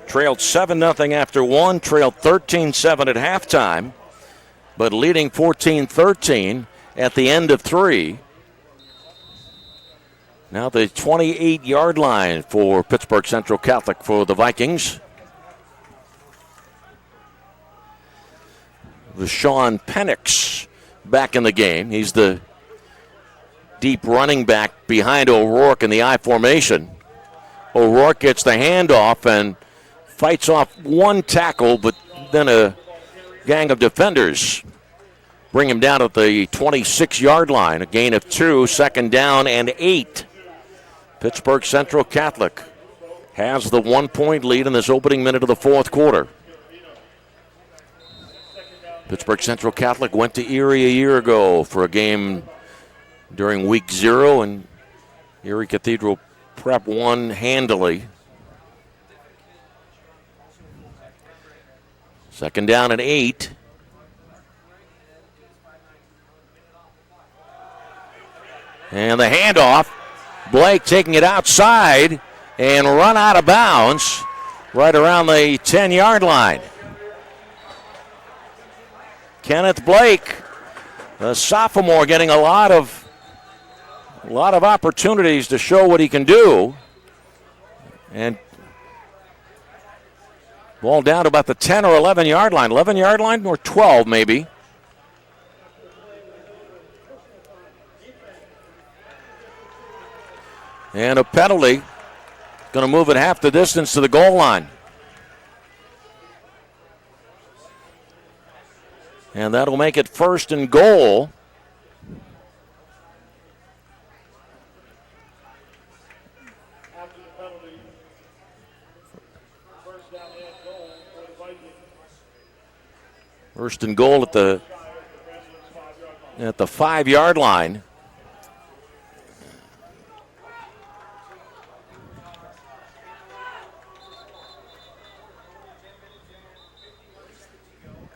trailed 7-0 after 1, trailed 13-7 at halftime, but leading 14-13 at the end of 3. Now the 28-yard line for Pittsburgh Central Catholic for the Vikings. Rashawn Penix back in the game. He's the deep running back behind O'Rourke in the I formation. O'Rourke gets the handoff and fights off one tackle, but then a gang of defenders bring him down at the 26-yard line. A gain of 2, 2nd down and 8. Pittsburgh Central Catholic has the 1-point lead in this opening minute of the fourth quarter. Pittsburgh Central Catholic went to Erie a year ago for a game during week 0, and Erie Cathedral Prep won handily. 2nd down and 8. And the handoff. Blake taking it outside and run out of bounds right around the 10-yard line. Kenneth Blake, a sophomore, getting a lot of opportunities to show what he can do. And ball down to about the 10 or 11-yard line. 11-yard line or 12 maybe. And a penalty. Going to move it half the distance to the goal line. And that'll make it 1st and goal. First and goal at the 5-yard line.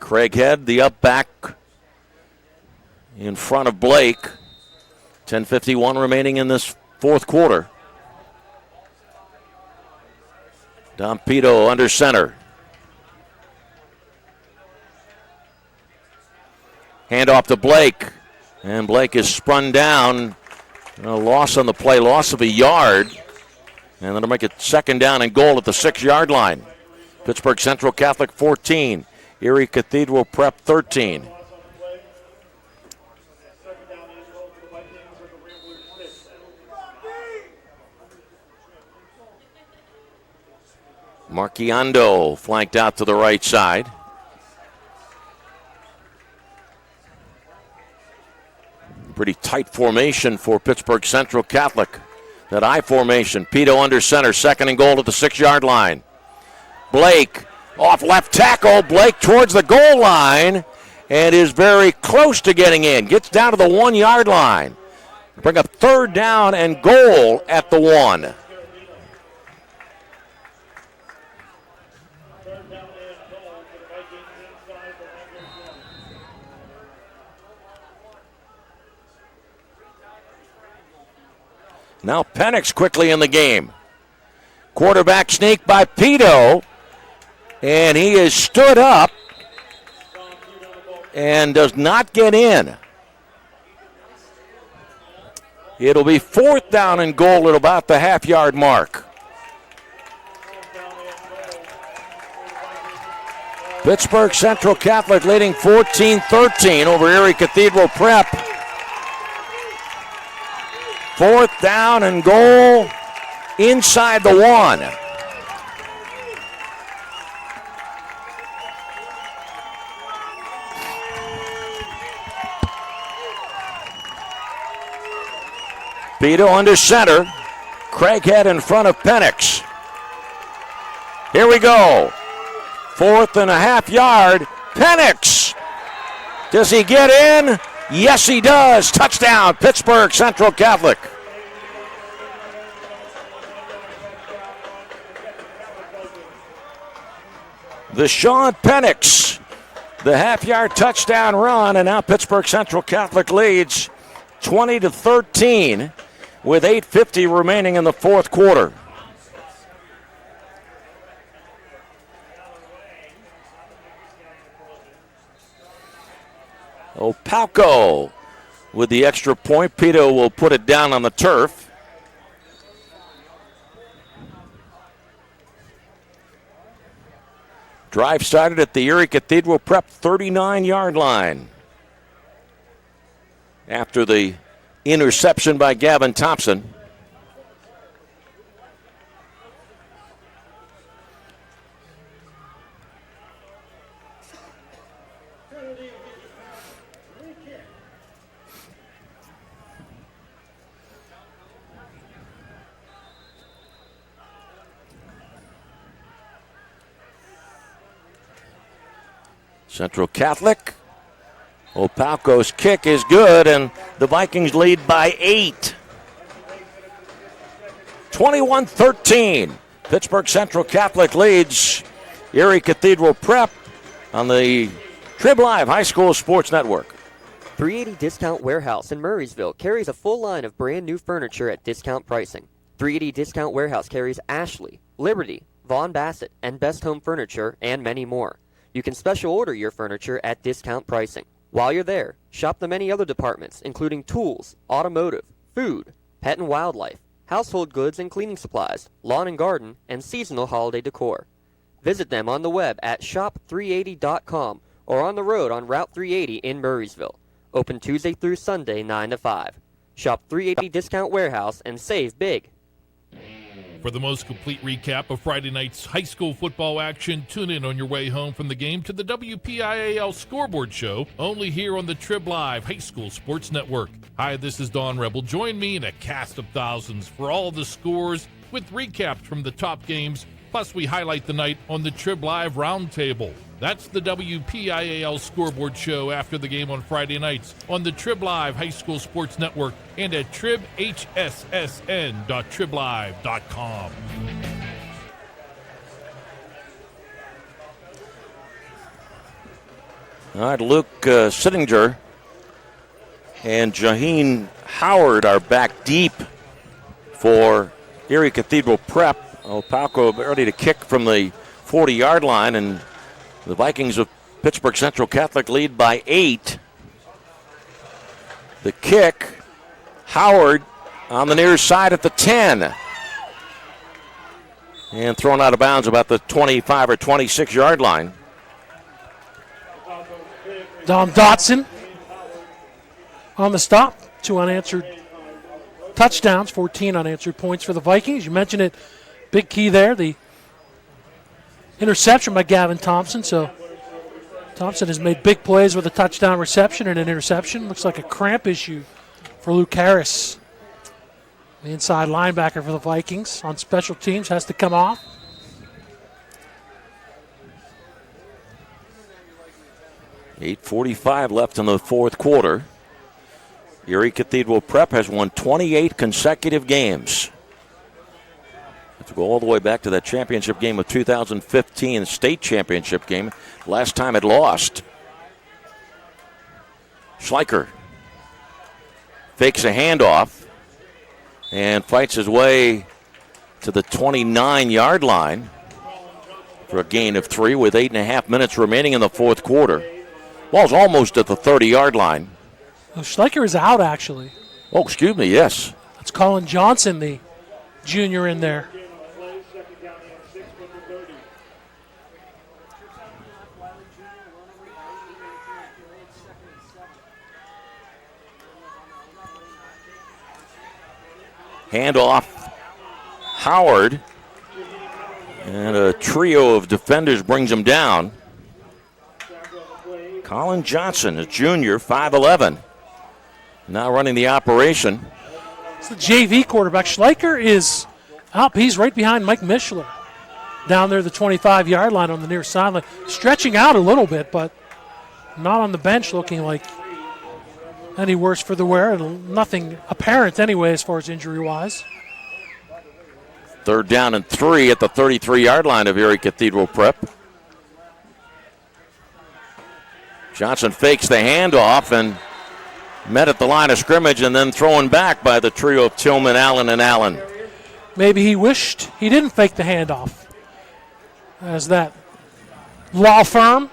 Craighead, the up back in front of Blake. 10:51 remaining in this fourth quarter. Dom Pito under center. Hand off to Blake. And Blake is spun down. A loss on the play, loss of a yard. And that'll make it 2nd down and goal at the 6-yard line. Pittsburgh Central Catholic 14. Erie Cathedral Prep 13. Marchiando flanked out to the right side. Pretty tight formation for Pittsburgh Central Catholic. That I formation. Pito under center. 2nd and goal at the 6-yard line. Blake off left tackle. Blake towards the goal line and is very close to getting in. Gets down to the 1-yard line. Bring up 3rd down and goal at the 1. Now Penix quickly in the game. Quarterback sneak by Pito. And he is stood up and does not get in. It'll be 4th down and goal at about the half-yard mark. Pittsburgh Central Catholic leading 14-13 over Erie Cathedral Prep. 4th down and goal inside the 1. Pito under center. Craighead in front of Penix. Here we go. 4th and a half yard. Penix. Does he get in? Yes, he does. Touchdown, Pittsburgh Central Catholic. The Sean Penix, the half-yard touchdown run, and now Pittsburgh Central Catholic leads 20-13 with 8:50 remaining in the 4th quarter. Opalco with the extra point. Pito will put it down on the turf. Drive started at the Erie Cathedral Prep 39-yard line. After the interception by Gavin Thompson. Central Catholic. Opalco's kick is good, and the Vikings lead by 8. 21-13. Pittsburgh Central Catholic leads Erie Cathedral Prep on the TribLive High School Sports Network. 380 Discount Warehouse in Murraysville carries a full line of brand new furniture at discount pricing. 380 Discount Warehouse carries Ashley, Liberty, Vaughn Bassett, and Best Home Furniture, and many more. You can special order your furniture at discount pricing. While you're there, shop the many other departments, including tools, automotive, food, pet and wildlife, household goods and cleaning supplies, lawn and garden, and seasonal holiday decor. Visit them on the web at shop380.com or on the road on Route 380 in Murraysville. Open Tuesday through Sunday, 9 to 5. Shop 380 Discount Warehouse and save big. For the most complete recap of Friday night's high school football action, tune in on your way home from the game to the WPIAL Scoreboard Show, only here on the TribLive High School Sports Network. Hi, this is Don Rebel. Join me in a cast of thousands for all the scores with recaps from the top games, plus we highlight the night on the TribLive Roundtable. That's the WPIAL Scoreboard Show after the game on Friday nights on the TribLive High School Sports Network and at tribhssn.triblive.com. All right, Luke Sittinger and Jaheen Howard are back deep for Erie Cathedral Prep. Opalco ready to kick from the 40-yard line, and the Vikings of Pittsburgh Central Catholic lead by 8. The kick, Howard on the near side at the 10. And thrown out of bounds about the 25 or 26-yard line. Dom Dotson on the stop. 2 unanswered touchdowns, 14 unanswered points for the Vikings. You mentioned it, big key there, the interception by Gavin Thompson. So Thompson has made big plays with a touchdown reception and an interception. Looks like a cramp issue for Luke Harris. The inside linebacker for the Vikings on special teams has to come off. .8:45 left in the fourth quarter. Erie Cathedral Prep has won 28 consecutive games. Let's go all the way back to that championship game of 2015, state championship game. Last time it lost. Schleicher fakes a handoff and fights his way to the 29-yard line for a gain of 3 with 8.5 minutes remaining in the fourth quarter. Ball's almost at the 30-yard line. Well, Schleicher is out, actually. Oh, excuse me, yes. It's Colin Johnson, the junior, in there. Handoff, Howard, and a trio of defenders brings him down. Colin Johnson, a junior, 5'11", now running the operation. It's the JV quarterback. Schleicher is up. He's right behind Mike Mishler down there, the 25-yard line on the near sideline. Stretching out a little bit, but not on the bench looking like any worse for the wear. Nothing apparent anyway as far as injury-wise. 3rd down and 3 at the 33-yard line of Erie Cathedral Prep. Johnson fakes the handoff and met at the line of scrimmage and then thrown back by the trio of Tillman, Allen, and Allen. Maybe he wished he didn't fake the handoff, as that law firm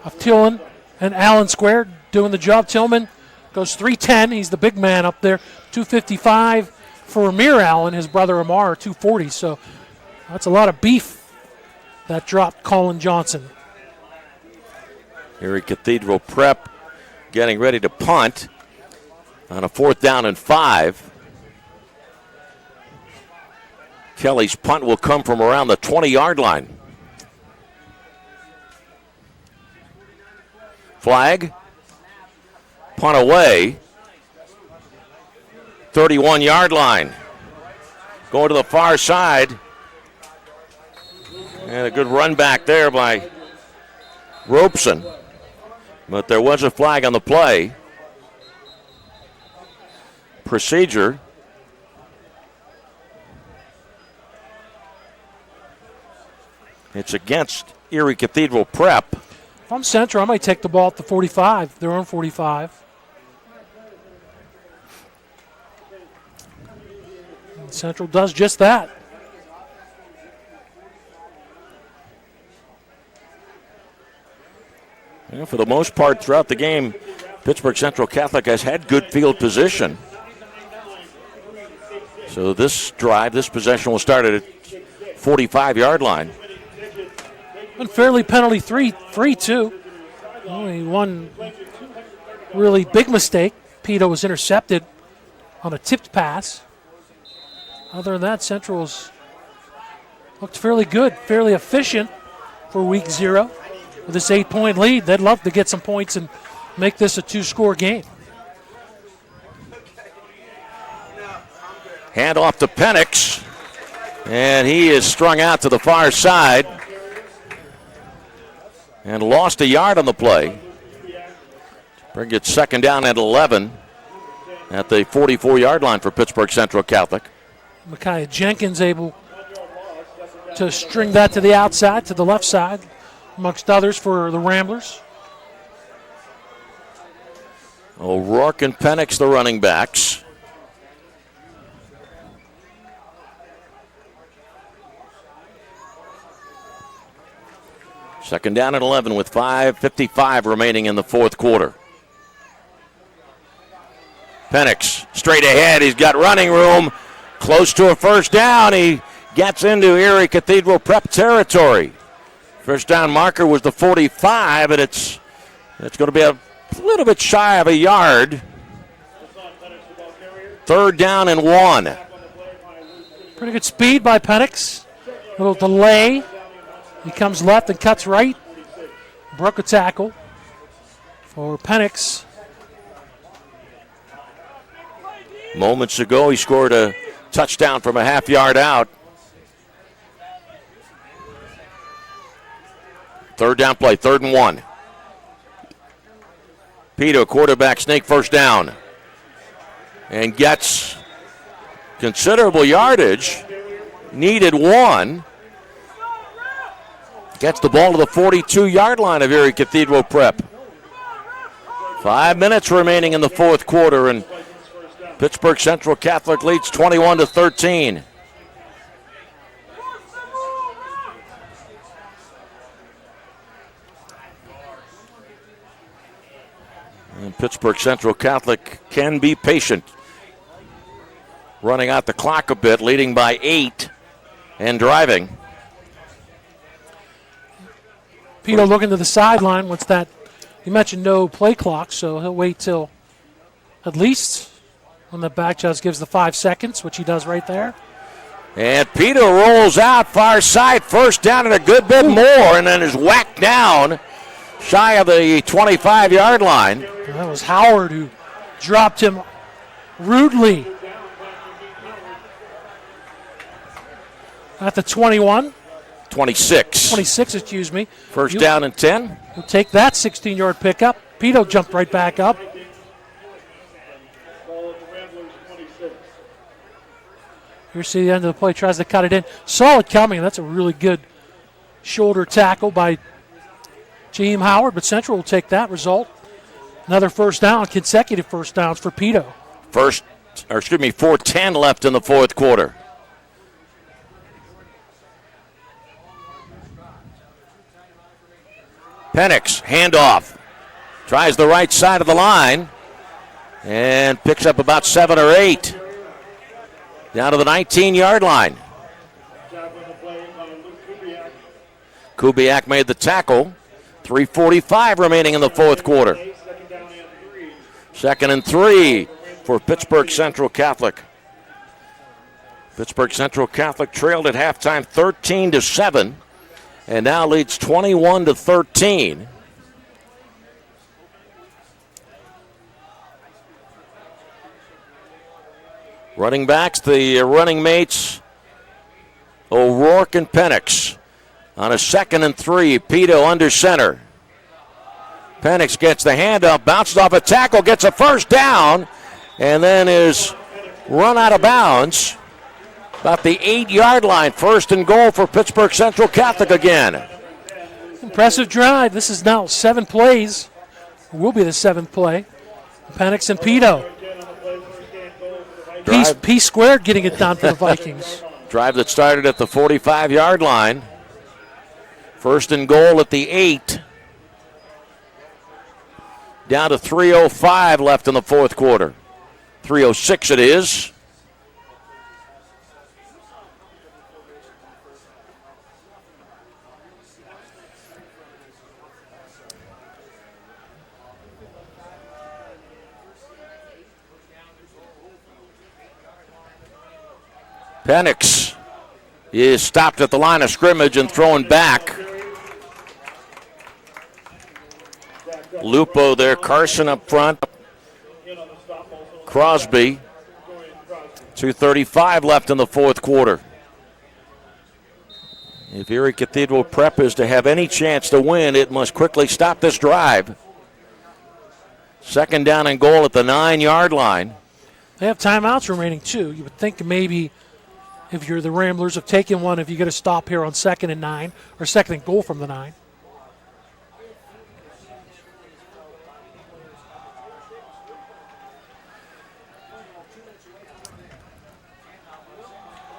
of Tillman and Allen squared doing the job. Tillman goes 310. He's the big man up there. 255 for Amir Allen, his brother Amar, 240. So that's a lot of beef that dropped Colin Johnson. Erie Cathedral Prep getting ready to punt on a 4th down and 5. Kelly's punt will come from around the 20-yard line. Flag. Punt away. 31-yard line. Going to the far side. And a good run back there by Robeson. But there was a flag on the play. Procedure. It's against Erie Cathedral Prep. If I'm Central, I might take the ball at the 45, their own 45. And Central does just that. Yeah, for the most part throughout the game, Pittsburgh Central Catholic has had good field position. So this drive, this possession will start at a 45-yard line. Unfairly penalty free too. Only one really big mistake. Pito was intercepted on a tipped pass. Other than that, Central's looked fairly good, fairly efficient for week 0. With this 8-point lead, they'd love to get some points and make this a 2-score game. Hand off to Penix, and he is strung out to the far side and lost a yard on the play. Bring it 2nd down and 11 at the 44-yard line for Pittsburgh Central Catholic. Micaiah Jenkins able to string that to the outside, to the left side, amongst others for the Ramblers. O'Rourke and Penix, the running backs. Second down and 11 with 5:55 remaining in the fourth quarter. Penix straight ahead. He's got running room. Close to a first down. He gets into Erie Cathedral Prep territory. First down marker was the 45, and it's going to be a little bit shy of a yard. 3rd down and 1. Pretty good speed by Penix. A little delay He comes left and cuts right. Broke a tackle for Penix. Moments ago, he scored a touchdown from a half yard out. Third down play, 3rd and 1. Pito, quarterback sneak, first down. And gets considerable yardage. Needed 1. Gets the ball to the 42-yard line of Erie Cathedral Prep. 5 minutes remaining in the 4th quarter, and Pittsburgh Central Catholic leads 21-13. And Pittsburgh Central Catholic can be patient. Running out the clock a bit, leading by 8 and driving. Pito looking to the sideline. What's that? You mentioned no play clock, so he'll wait till at least when the back judge gives the 5 seconds, which he does right there. And Pito rolls out far side, first down and a good bit more, and then is whacked down shy of the 25-yard line. And that was Howard who dropped him rudely at the 21. 26, excuse me. First down and 10. He'll take that 16-yard pickup. Pito jumped right back up. Here's the end of the play, tries to cut it in. Saw it coming. That's a really good shoulder tackle by Jaheim Howard, but Central will take that result. Another first down, consecutive first downs for Pito. 4:10 left in the 4th quarter. Penix, handoff. Tries the right side of the line and picks up about 7 or 8. Down to the 19-yard line. Kubiak made the tackle. 3:45 remaining in the 4th quarter. 2nd and 3 for Pittsburgh Central Catholic. Pittsburgh Central Catholic trailed at halftime 13-7 and now leads 21-13. Running backs, the running mates, O'Rourke and Penix. On a 2nd and 3, Pito under center. Penix gets the handoff, bounces off a tackle, gets a first down, and then is run out of bounds. About the 8-yard line, 1st and goal for Pittsburgh Central Catholic again. Impressive drive. This is now 7 plays. Will be the 7th play. Penix and Pito. P squared getting it done for the Vikings. Drive that started at the 45-yard line. 1st and goal at the 8. Down to 3:05 left in the 4th quarter. 3:06 it is. Penix is stopped at the line of scrimmage and thrown back. Lupo there, Carson up front. Crosby. 2:35 left in the 4th quarter. If Erie Cathedral Prep is to have any chance to win, it must quickly stop this drive. 2nd down and goal at the 9-yard line. They have timeouts remaining, too. You would think maybe if you're the Ramblers have taken one if you get a stop here on 2nd and 9 or 2nd and goal from the 9.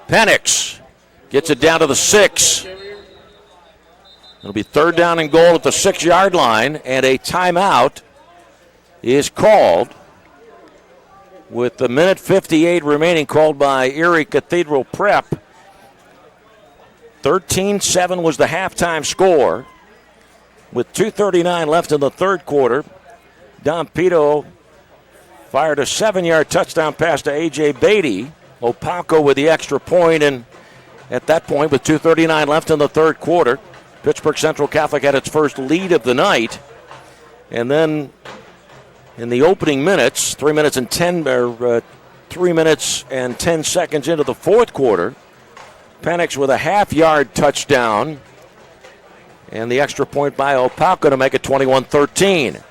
Penix gets it down to the 6. It'll be 3rd down and goal at the 6-yard line, and a timeout is called with the 1:58 remaining, called by Erie Cathedral Prep. 13-7 was the halftime score. With 2:39 left in the 3rd quarter, Don Pito fired a 7-yard touchdown pass to A.J. Beatty. Opalco with the extra point, and at that point, with 2:39 left in the 3rd quarter, Pittsburgh Central Catholic had its first lead of the night. And then in the opening minutes, 3 minutes and 10 seconds into the fourth quarter, Penix with a half-yard touchdown and the extra point by Opalka to make it 21-13.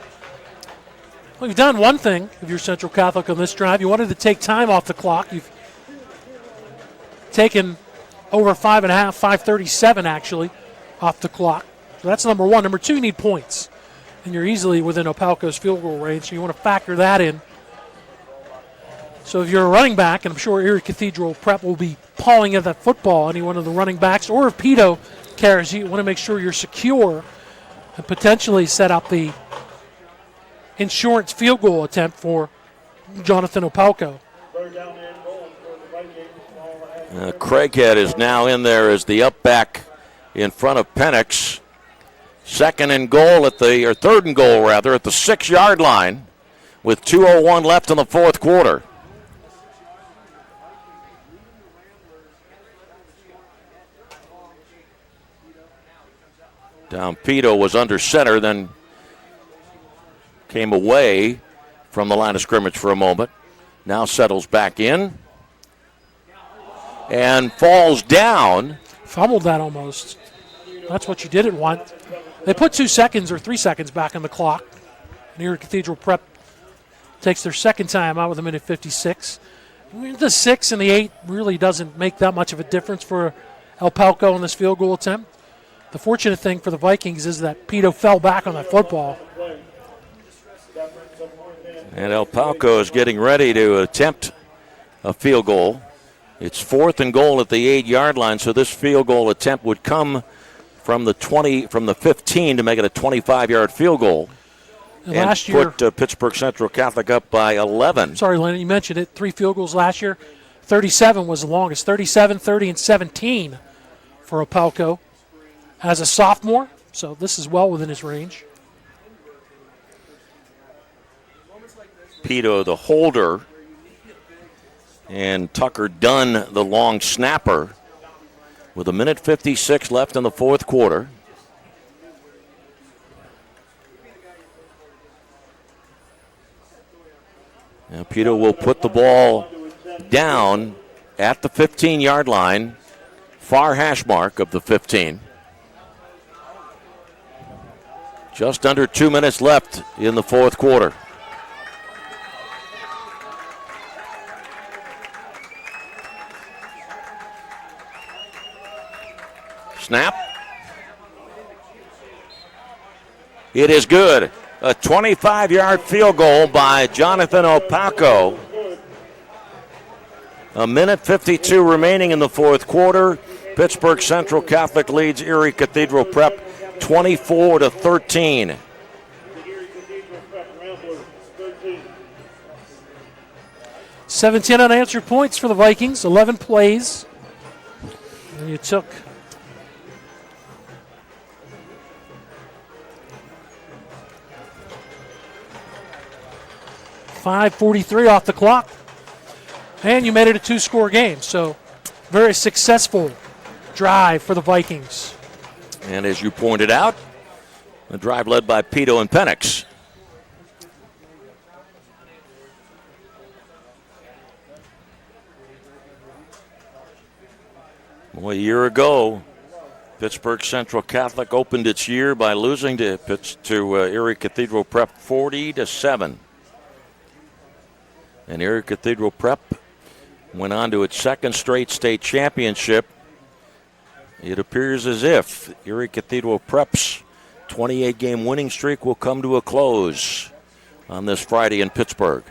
Well, you've done one thing if you're Central Catholic on this drive. You wanted to take time off the clock. You've taken over 5.5, 5:37 actually, off the clock. So that's number one. Number two, you need points. And you're easily within Opalka's field goal range, so you want to factor that in. So if you're a running back, and I'm sure Erie Cathedral Prep will be pawing at that football, any one of the running backs, or if Pito carries, you want to make sure you're secure and potentially set up the insurance field goal attempt for Jonathan Opalka. Craighead is now in there as the up back in front of Penix. Third and goal at the 6-yard line with 2:01 left in the fourth quarter. Down Pito was under center, then came away from the line of scrimmage for a moment. Now settles back in and falls down. Fumbled that almost. That's what you didn't want. They put 2 seconds or 3 seconds back on the clock. And Erie Cathedral Prep takes their second time out with a minute 56. The 6 and the 8 really doesn't make that much of a difference for Opalka on this field goal attempt. The fortunate thing for the Vikings is that Pito fell back on that football. And Opalka is getting ready to attempt a field goal. It's 4th and goal at the 8-yard line, so this field goal attempt would come from the 15 to make it a 25-yard field goal. And last year, put Pittsburgh Central Catholic up by 11. Sorry, Lanny, you mentioned it. 3 field goals last year. 37 was the longest. 37, 30, and 17 for Opalka as a sophomore. So this is well within his range. Pito, the holder, and Tucker Dunn, the long snapper, with a minute 56 left in the fourth quarter. Now Pito will put the ball down at the 15-yard line, far hash mark of the 15. Just under 2 minutes left in the fourth quarter. Snap. It is good. A 25-yard field goal by Jonathan Opalka. A minute 52 remaining in the fourth quarter. Pittsburgh Central Catholic leads Erie Cathedral Prep 24-13. Seventeen unanswered points for the Vikings. 11 plays. And you took 5:43 off the clock. And you made it a 2-score game. So very successful drive for the Vikings. And as you pointed out, the drive led by Pito and Penix. Well, a year ago, Pittsburgh Central Catholic opened its year by losing to Erie Cathedral Prep 40-7. And Erie Cathedral Prep went on to its second straight state championship. It appears as if Erie Cathedral Prep's 28-game winning streak will come to a close on this Friday in Pittsburgh.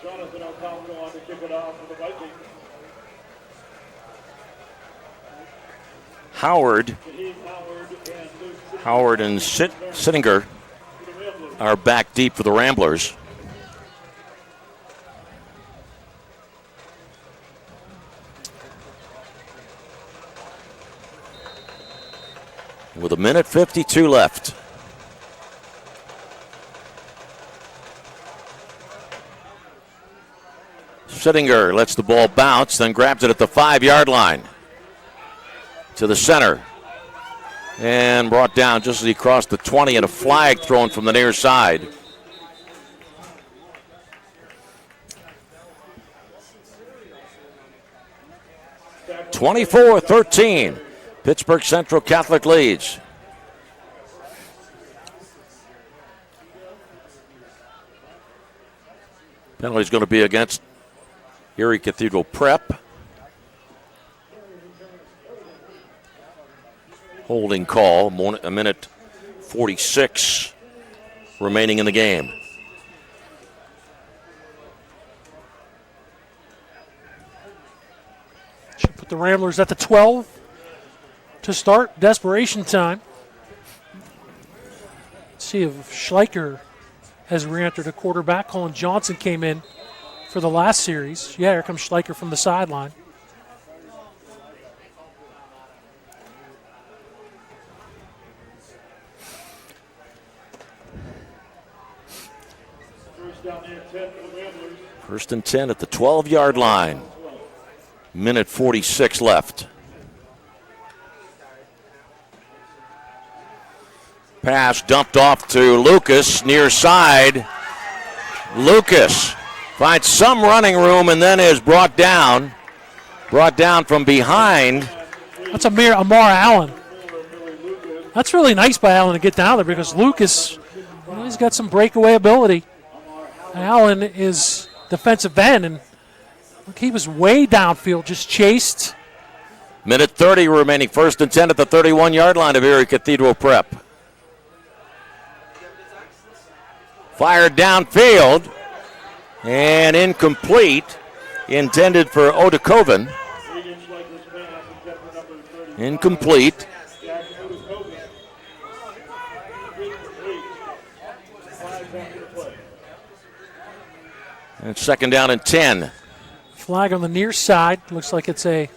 Jonathan Opalka on to kick it off for the Vikings. Howard and Sittinger are back deep for the Ramblers. With a minute 52 left. Sittinger lets the ball bounce, then grabs it at the 5-yard line. To the center. And brought down just as he crossed the 20, and a flag thrown from the near side. (24-13). Pittsburgh Central Catholic leads. Penalty is going to be against Erie Cathedral Prep. Holding call, a minute 46 remaining in the game. Should put the Ramblers at the 12 to start. Desperation time. Let's see if Schleicher has re-entered a quarterback. Colin Johnson came in for the last series. Yeah, here comes Schleicher from the sideline. First and 10 at the 12-yard line. Minute 46 left. Pass dumped off to Lucas, near side. Lucas finds some running room and then is brought down. Brought down from behind. That's Amar Allen. That's really nice by Allen to get down there because Lucas, he's got some breakaway ability. Allen is defensive end, and look, he was way downfield, just chased. Minute 30 remaining. First and 10 at the 31-yard line of Erie Cathedral Prep. Fired downfield and incomplete. Intended for Odakoven. Incomplete. And second down and 10. Flag on the near side. Looks like it's that's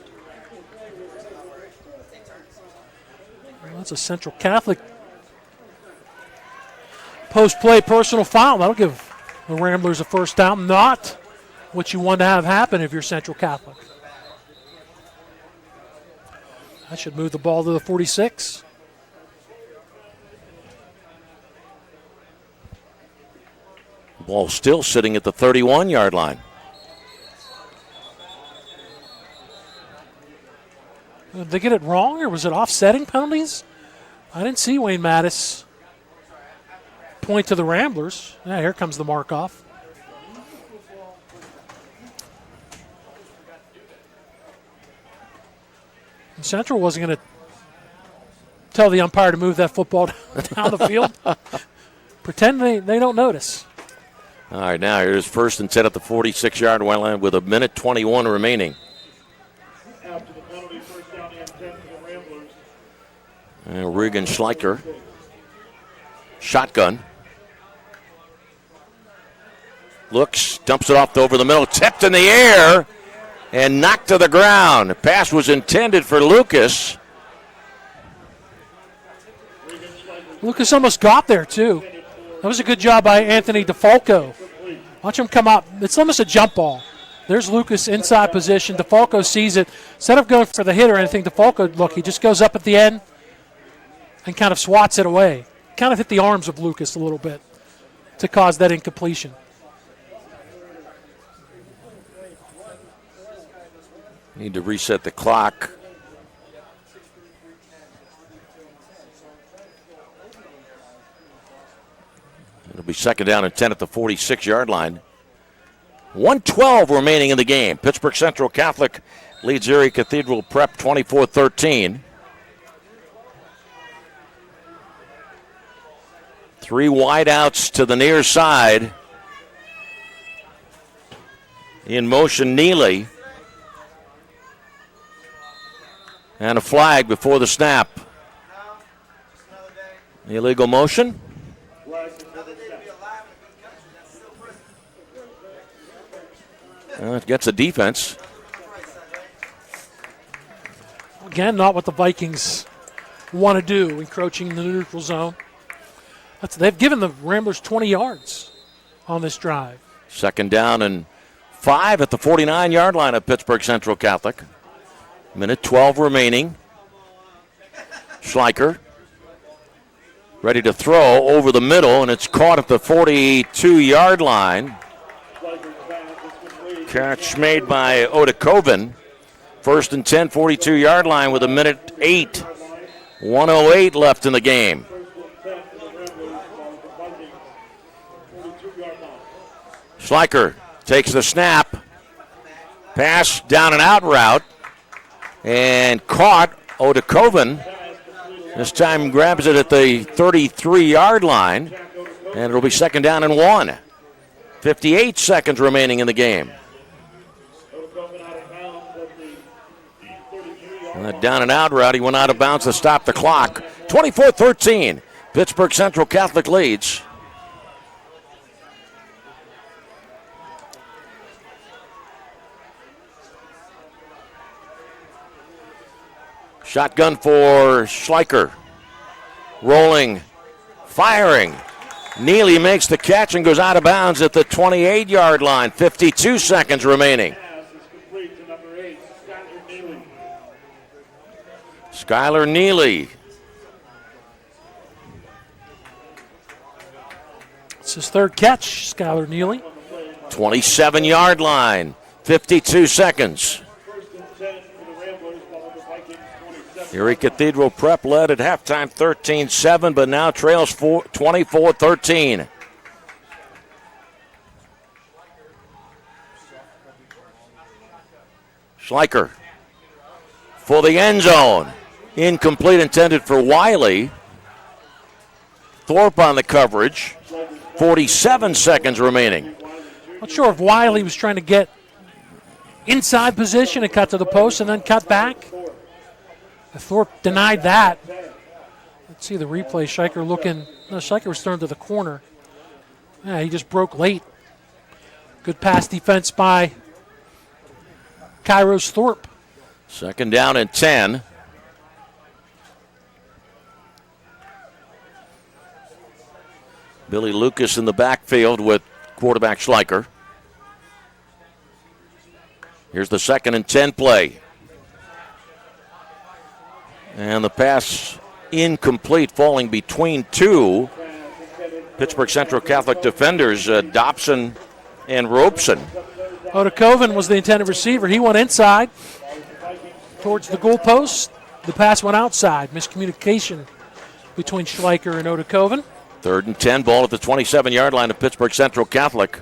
a Central Catholic post-play personal foul. That'll give the Ramblers a first down. Not what you want to have happen if you're Central Catholic. That should move the ball to the 46. Ball still sitting at the 31-yard line. Did they get it wrong, or was it offsetting penalties? I didn't see Wayne Mattis point to the Ramblers. Yeah, here comes the mark-off. And Central wasn't going to tell the umpire to move that football down the field. Pretend they don't notice. All right, now here's first and 10 at the 46-yard line with a minute 21 remaining. After the penalty, first down and 10 for the Ramblers. And Regan Schleicher. Shotgun. Looks, dumps it off over the middle, tipped in the air, and knocked to the ground. The pass was intended for Lucas. Lucas almost got there, too. That was a good job by Anthony DeFalco. Watch him come out. It's almost a jump ball. There's Lucas inside position. DeFalco sees it. Instead of going for the hit or anything, DeFalco, look, he just goes up at the end and kind of swats it away. Kind of hit the arms of Lucas a little bit to cause that incompletion. Need to reset the clock. It'll be second down and 10 at the 46-yard line. 1:12 remaining in the game. Pittsburgh Central Catholic leads Erie Cathedral Prep 24-13. 3 wideouts to the near side. In motion, Neely. And a flag before the snap. Illegal motion. It gets a defense. Again, not what the Vikings want to do, encroaching in the neutral zone. They've given the Ramblers 20 yards on this drive. Second down and 5 at the 49-yard line of Pittsburgh Central Catholic. Minute 12 remaining. Schleicher ready to throw over the middle, and it's caught at the 42-yard line. Catch made by Odakoven. First and 10, 42-yard line with a minute 8. 1:08 left in the game. Schleicher takes the snap. Pass down and out route. And caught. Odakoven this time grabs it at the 33-yard line. And it'll be second down and 1. 58 seconds remaining in the game. And that down and out route, he went out of bounds to stop the clock. 24-13. Pittsburgh Central Catholic leads. Shotgun for Schleicher. Rolling, firing. Neely makes the catch and goes out of bounds at the 28-yard line. 52 seconds remaining. Skylar Neely. It's his third catch, Skylar Neely. 27-yard line. 52 seconds. Erie Cathedral Prep led at halftime 13-7, but now trails 24-13. Schleicher for the end zone. Incomplete, intended for Wiley. Thorpe on the coverage. 47 seconds remaining. Not sure if Wiley was trying to get inside position and cut to the post and then cut back. Thorpe denied that. Let's see the replay. Schleicher was thrown to the corner. Yeah, he just broke late. Good pass defense by Kairos Thorpe. Second down and 10. Billy Lucas in the backfield with quarterback Schleicher. Here's the second and 10 play. And the pass incomplete, falling between two Pittsburgh Central Catholic defenders, Dobson and Robeson. Odakoven was the intended receiver. He went inside towards the goalpost. The pass went outside. Miscommunication between Schleicher and Odakoven. Third and 10, ball at the 27-yard line of Pittsburgh Central Catholic.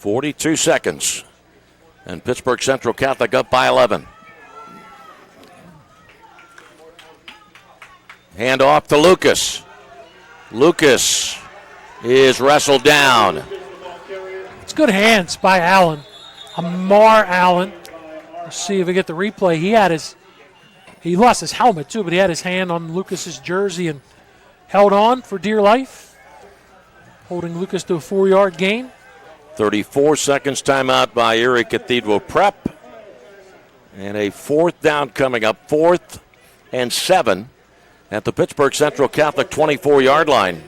.42 seconds. And Pittsburgh Central Catholic up by 11. Hand off to Lucas. Lucas is wrestled down. It's good hands by Allen. Amar Allen. Let's see if we get the replay. He lost his helmet too, but he had his hand on Lucas's jersey and held on for dear life, holding Lucas to a 4-yard gain. 34 seconds timeout by Erie Cathedral Prep. And a fourth down coming up, 4th and 7 at the Pittsburgh Central Catholic 24-yard line.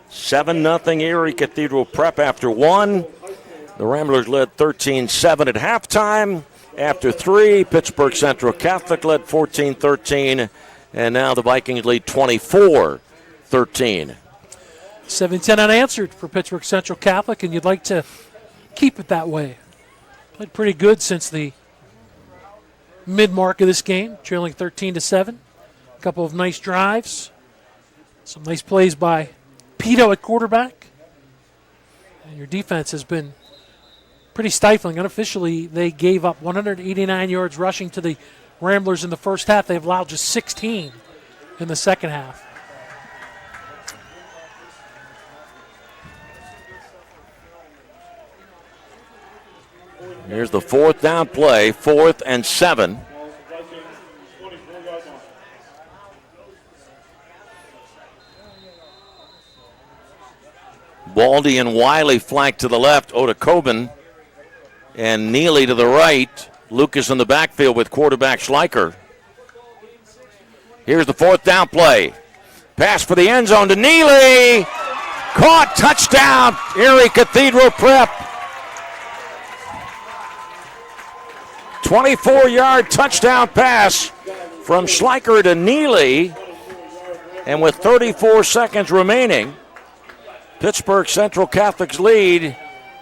7-0 Erie Cathedral Prep after 1. The Ramblers led 13-7 at halftime. After 3, Pittsburgh Central Catholic led 14-13. And now the Vikings lead 24-13. 7-10 unanswered for Pittsburgh Central Catholic, and you'd like to keep it that way. Played pretty good since the mid-mark of this game, trailing 13-7. A couple of nice drives. Some nice plays by Pito at quarterback. And your defense has been pretty stifling. Unofficially, they gave up 189 yards rushing to the Ramblers in the first half. They've allowed just 16 in the second half. Here's the fourth down play, 4th and 7. Baldy and Wiley flank to the left. Odakoven and Neely to the right. Lucas in the backfield with quarterback Schleicher. Here's the 4th down play. Pass for the end zone to Neely. Caught, touchdown, Erie Cathedral Prep. 24-yard touchdown pass from Schleicher to Neely. And with 34 seconds remaining, Pittsburgh Central Catholic's lead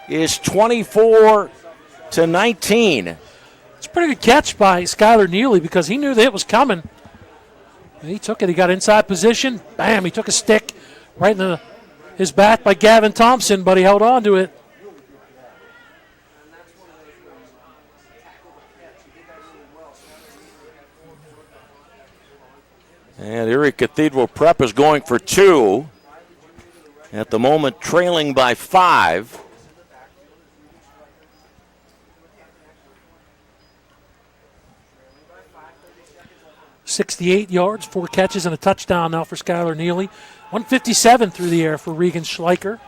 is 24-19. It's a pretty good catch by Skylar Neely because he knew the hit was coming. He took it. He got inside position. Bam, he took a stick right in his back by Gavin Thompson, but he held on to it. And Erie Cathedral Prep is going for 2. At the moment, trailing by 5. .68 yards, 4 catches, and a touchdown now for Skylar Neely. 157 through the air for Regan Schleicher.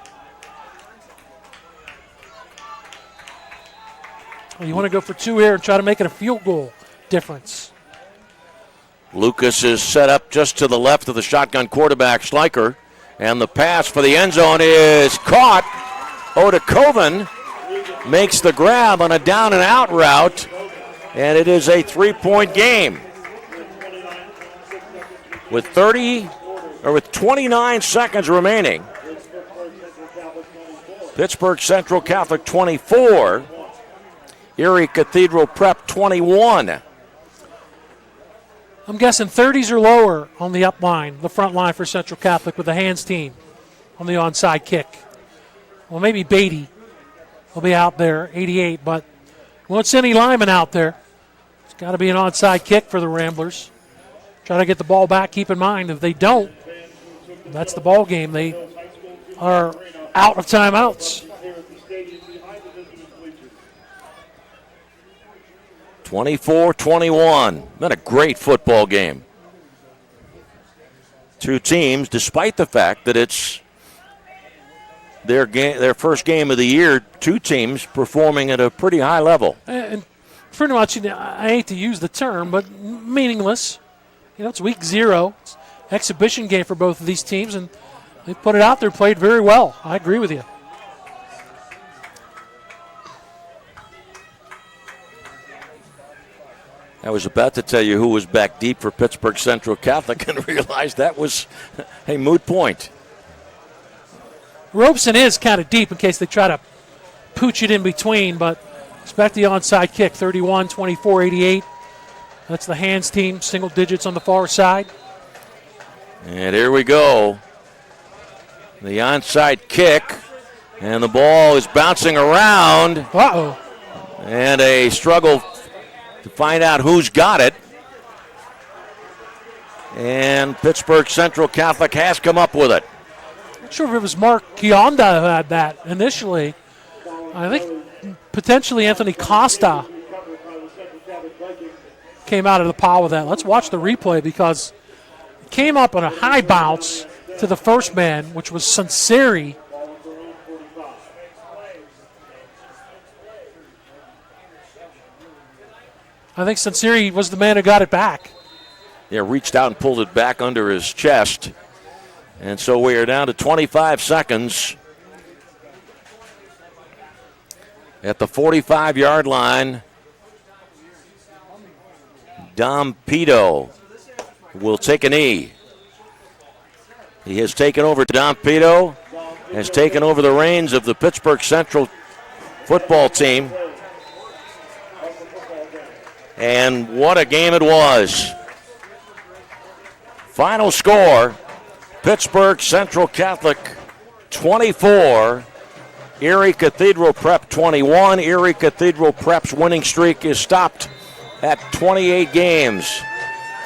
Well, you want to go for 2 here and try to make it a field goal difference. Lucas is set up just to the left of the shotgun quarterback, Schleicher. And the pass for the end zone is caught. Oda Coven makes the grab on a down and out route. And it is a 3-point game. With 29 seconds remaining, Pittsburgh Central Catholic 24, Erie Cathedral Prep 21. I'm guessing 30s or lower on the up line, the front line for Central Catholic with the hands team on the onside kick. Well, maybe Beatty will be out there, 88, but we won't send any linemen out there. It's got to be an onside kick for the Ramblers. Try to get the ball back. Keep in mind, if they don't, that's the ball game. They are out of timeouts. 24-21. Been a great football game. 2 teams, despite the fact that it's their first game of the year, 2 teams performing at a pretty high level. And pretty much, I hate to use the term, but meaningless. It's week 0. It's an exhibition game for both of these teams, and they put it out there, played very well. I agree with you. I was about to tell you who was back deep for Pittsburgh Central Catholic and realized that was a moot point. Robeson is kind of deep in case they try to pooch it in between, but expect the onside kick, 31, 24, 88. That's the hands team, single digits on the far side. And here we go. The onside kick, and the ball is bouncing around. Uh-oh. And a struggle to find out who's got it. And Pittsburgh Central Catholic has come up with it. Not sure if it was Mark Kionda who had that initially. I think potentially Anthony Costa came out of the pile with that. Let's watch the replay because it came up on a high bounce to the first man, which was Sunseri. I think Sunseri was the man who got it back. Yeah, reached out and pulled it back under his chest. And so we are down to 25 seconds at the 45-yard line. Dom Pito will take a knee. He has taken over. Dom Pito has taken over the reins of the Pittsburgh Central football team. And what a game it was. Final score, Pittsburgh Central Catholic 24, Erie Cathedral Prep 21. Erie Cathedral Prep's winning streak is stopped at 28 games.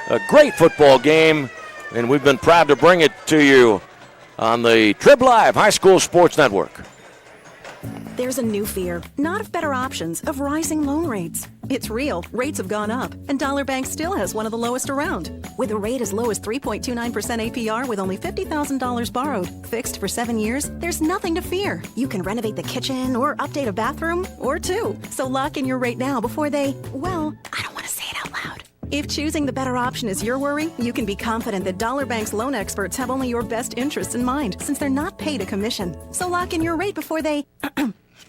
A great football game, and we've been proud to bring it to you on the TribLive High School Sports Network. There's a new fear, not of better options, of rising loan rates. It's real. Rates have gone up, and Dollar Bank still has one of the lowest around. With a rate as low as 3.29% APR with only $50,000 borrowed, fixed for 7 years, there's nothing to fear. You can renovate the kitchen or update a bathroom or two. So lock in your rate now before they, well, I don't want to say it out loud. If choosing the better option is your worry, you can be confident that Dollar Bank's loan experts have only your best interests in mind, since they're not paid a commission. So lock in your rate before they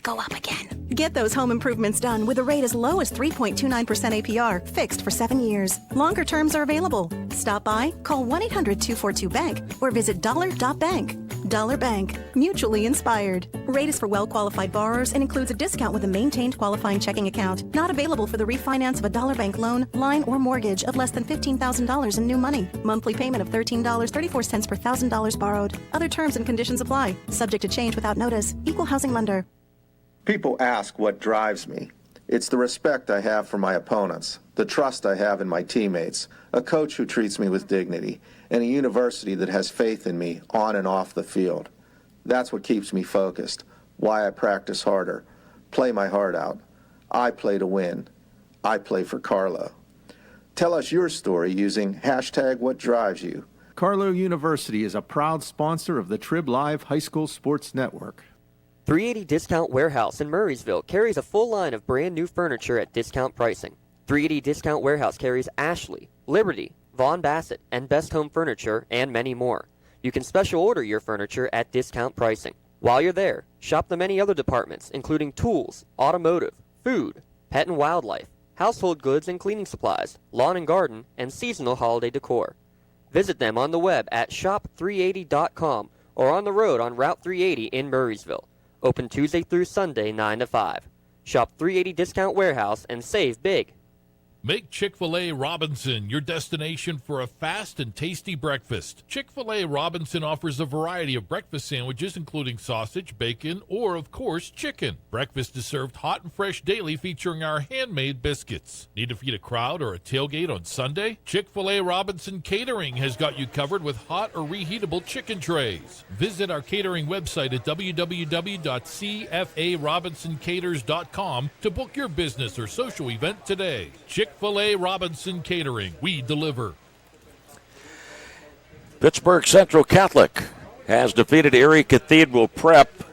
go up again. Get those home improvements done with a rate as low as 3.29% APR, fixed for 7 years. Longer terms are available. Stop by, call 1-800-242-BANK, or visit dollar.bank. Dollar Bank, mutually inspired. Rate is for well-qualified borrowers and includes a discount with a maintained qualifying checking account. Not available for the refinance of a Dollar Bank loan, line, or mortgage of less than $15,000 in new money. Monthly payment of $13.34 per $1,000 borrowed. Other terms and conditions apply. Subject to change without notice. Equal housing lender. People ask what drives me. It's the respect I have for my opponents, the trust I have in my teammates, a coach who treats me with dignity, and a university that has faith in me on and off the field. That's what keeps me focused, why I practice harder, play my heart out. I play to win. I play for Carlo. Tell us your story using #WhatDriveSYou. Carlo University is a proud sponsor of the TribLive High School Sports Network. 380 Discount Warehouse in Murraysville carries a full line of brand new furniture at discount pricing. 380 Discount Warehouse carries Ashley, Liberty, Vaughn Bassett, and Best Home Furniture, and many more. You can special order your furniture at discount pricing. While you're there, shop the many other departments, including tools, automotive, food, pet and wildlife, household goods and cleaning supplies, lawn and garden, and seasonal holiday decor. Visit them on the web at shop380.com or on the road on Route 380 in Murraysville. Open Tuesday through Sunday, 9 to 5. Shop 380 Discount Warehouse and save big. Make Chick-fil-A Robinson your destination for a fast and tasty breakfast. Chick-fil-A Robinson offers a variety of breakfast sandwiches, including sausage, bacon, or, of course, chicken. Breakfast is served hot and fresh daily, featuring our handmade biscuits. Need to feed a crowd or a tailgate on Sunday? Chick-fil-A Robinson Catering has got you covered with hot or reheatable chicken trays. Visit our catering website at www.cfarobinsoncaters.com to book your business or social event today. Chick-fil-A Robinson Catering. We deliver. Pittsburgh Central Catholic has defeated Erie Cathedral Prep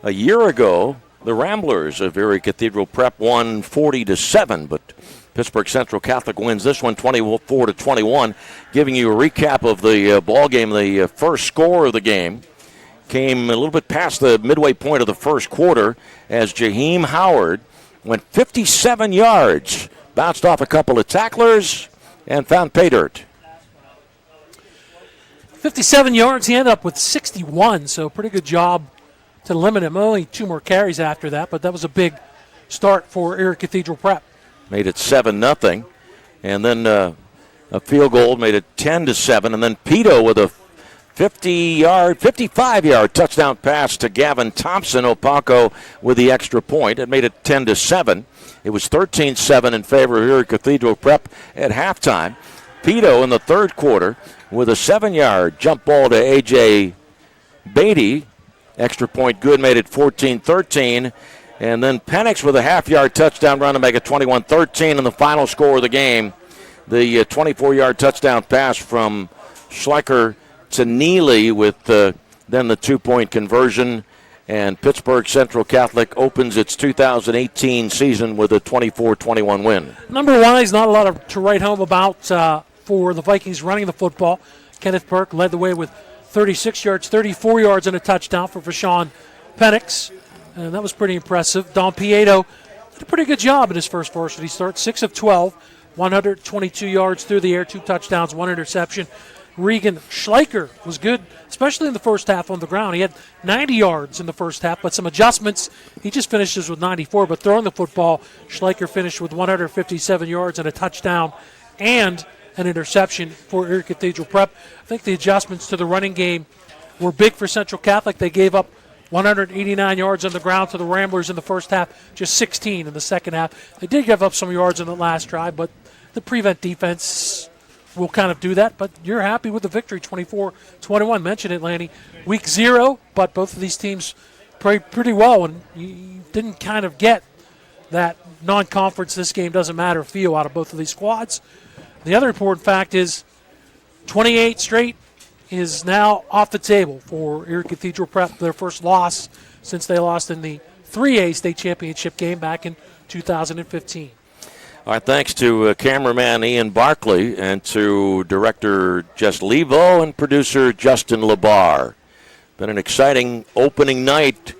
a year ago. The Ramblers of Erie Cathedral Prep won 40-7, but Pittsburgh Central Catholic wins this one 24-21. Giving you a recap of the ball game. The first score of the game came a little bit past the midway point of the first quarter as Jaheim Howard went 57 yards. Bounced off a couple of tacklers and found pay dirt. 57 yards. He ended up with 61, so pretty good job to limit him. Only 2 more carries after that, but that was a big start for Erie Cathedral Prep. Made it 7-0, and then a field goal made it 10-7, and then Pito with a 55-yard touchdown pass to Gavin Thompson. Opako with the extra point. It made it 10-7. It was 13-7 in favor of Erie Cathedral Prep at halftime. Pito in the third quarter with a 7-yard jump ball to A.J. Beatty. Extra point good, made it 14-13. And then Penix with a half-yard touchdown run to make it 21-13 in the final score of the game. The 24-yard touchdown pass from Schleicher to Neely with then the 2-point conversion. And Pittsburgh Central Catholic opens its 2018 season with a 24-21 win. Number-wise, not a lot to write home about for the Vikings running the football. Kenneth Burke led the way with 36 yards, 34 yards, and a touchdown for Vashawn Penix. And that was pretty impressive. Don Pieto did a pretty good job in his first varsity start. 6 of 12, 122 yards through the air, 2 touchdowns, 1 interception. Regan Schleicher was good, especially in the first half on the ground. He had 90 yards in the first half, but some adjustments. He just finishes with 94, but throwing the football, Schleicher finished with 157 yards and a touchdown and an interception for Erie Cathedral Prep. I think the adjustments to the running game were big for Central Catholic. They gave up 189 yards on the ground to the Ramblers in the first half, just 16 in the second half. They did give up some yards in the last drive, but the prevent defense will kind of do that. But you're happy with the victory, 24-21. Mentioned it, Lanny. Week 0, but both of these teams played pretty well, and you didn't kind of get that non-conference, this game doesn't matter feel out of both of these squads. The other important fact is 28 straight is now off the table for Erie Cathedral Prep, their first loss since they lost in the 3A state championship game back in 2015. All right, thanks to cameraman Ian Barkley and to director Jess Levo and producer Justin Labar. Been an exciting opening night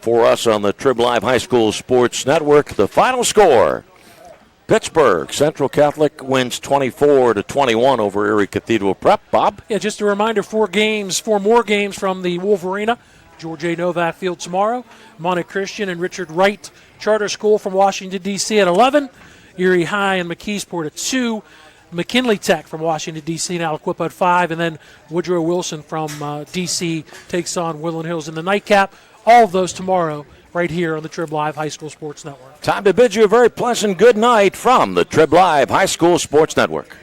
for us on the TribLive High School Sports Network. The final score, Pittsburgh Central Catholic wins 24-21 over Erie Cathedral Prep. Bob? Yeah, just a reminder, 4 more games from the Wolvarena. George Novak Field tomorrow. Monte Christian and Richard Wright Charter School from Washington, D.C. at 11. Erie High and McKeesport at 2. McKinley Tech from Washington, D.C. and Aliquippa at 5. And then Woodrow Wilson from D.C. takes on Woodland Hills in the nightcap. All of those tomorrow right here on the TribLive High School Sports Network. Time to bid you a very pleasant good night from the TribLive High School Sports Network.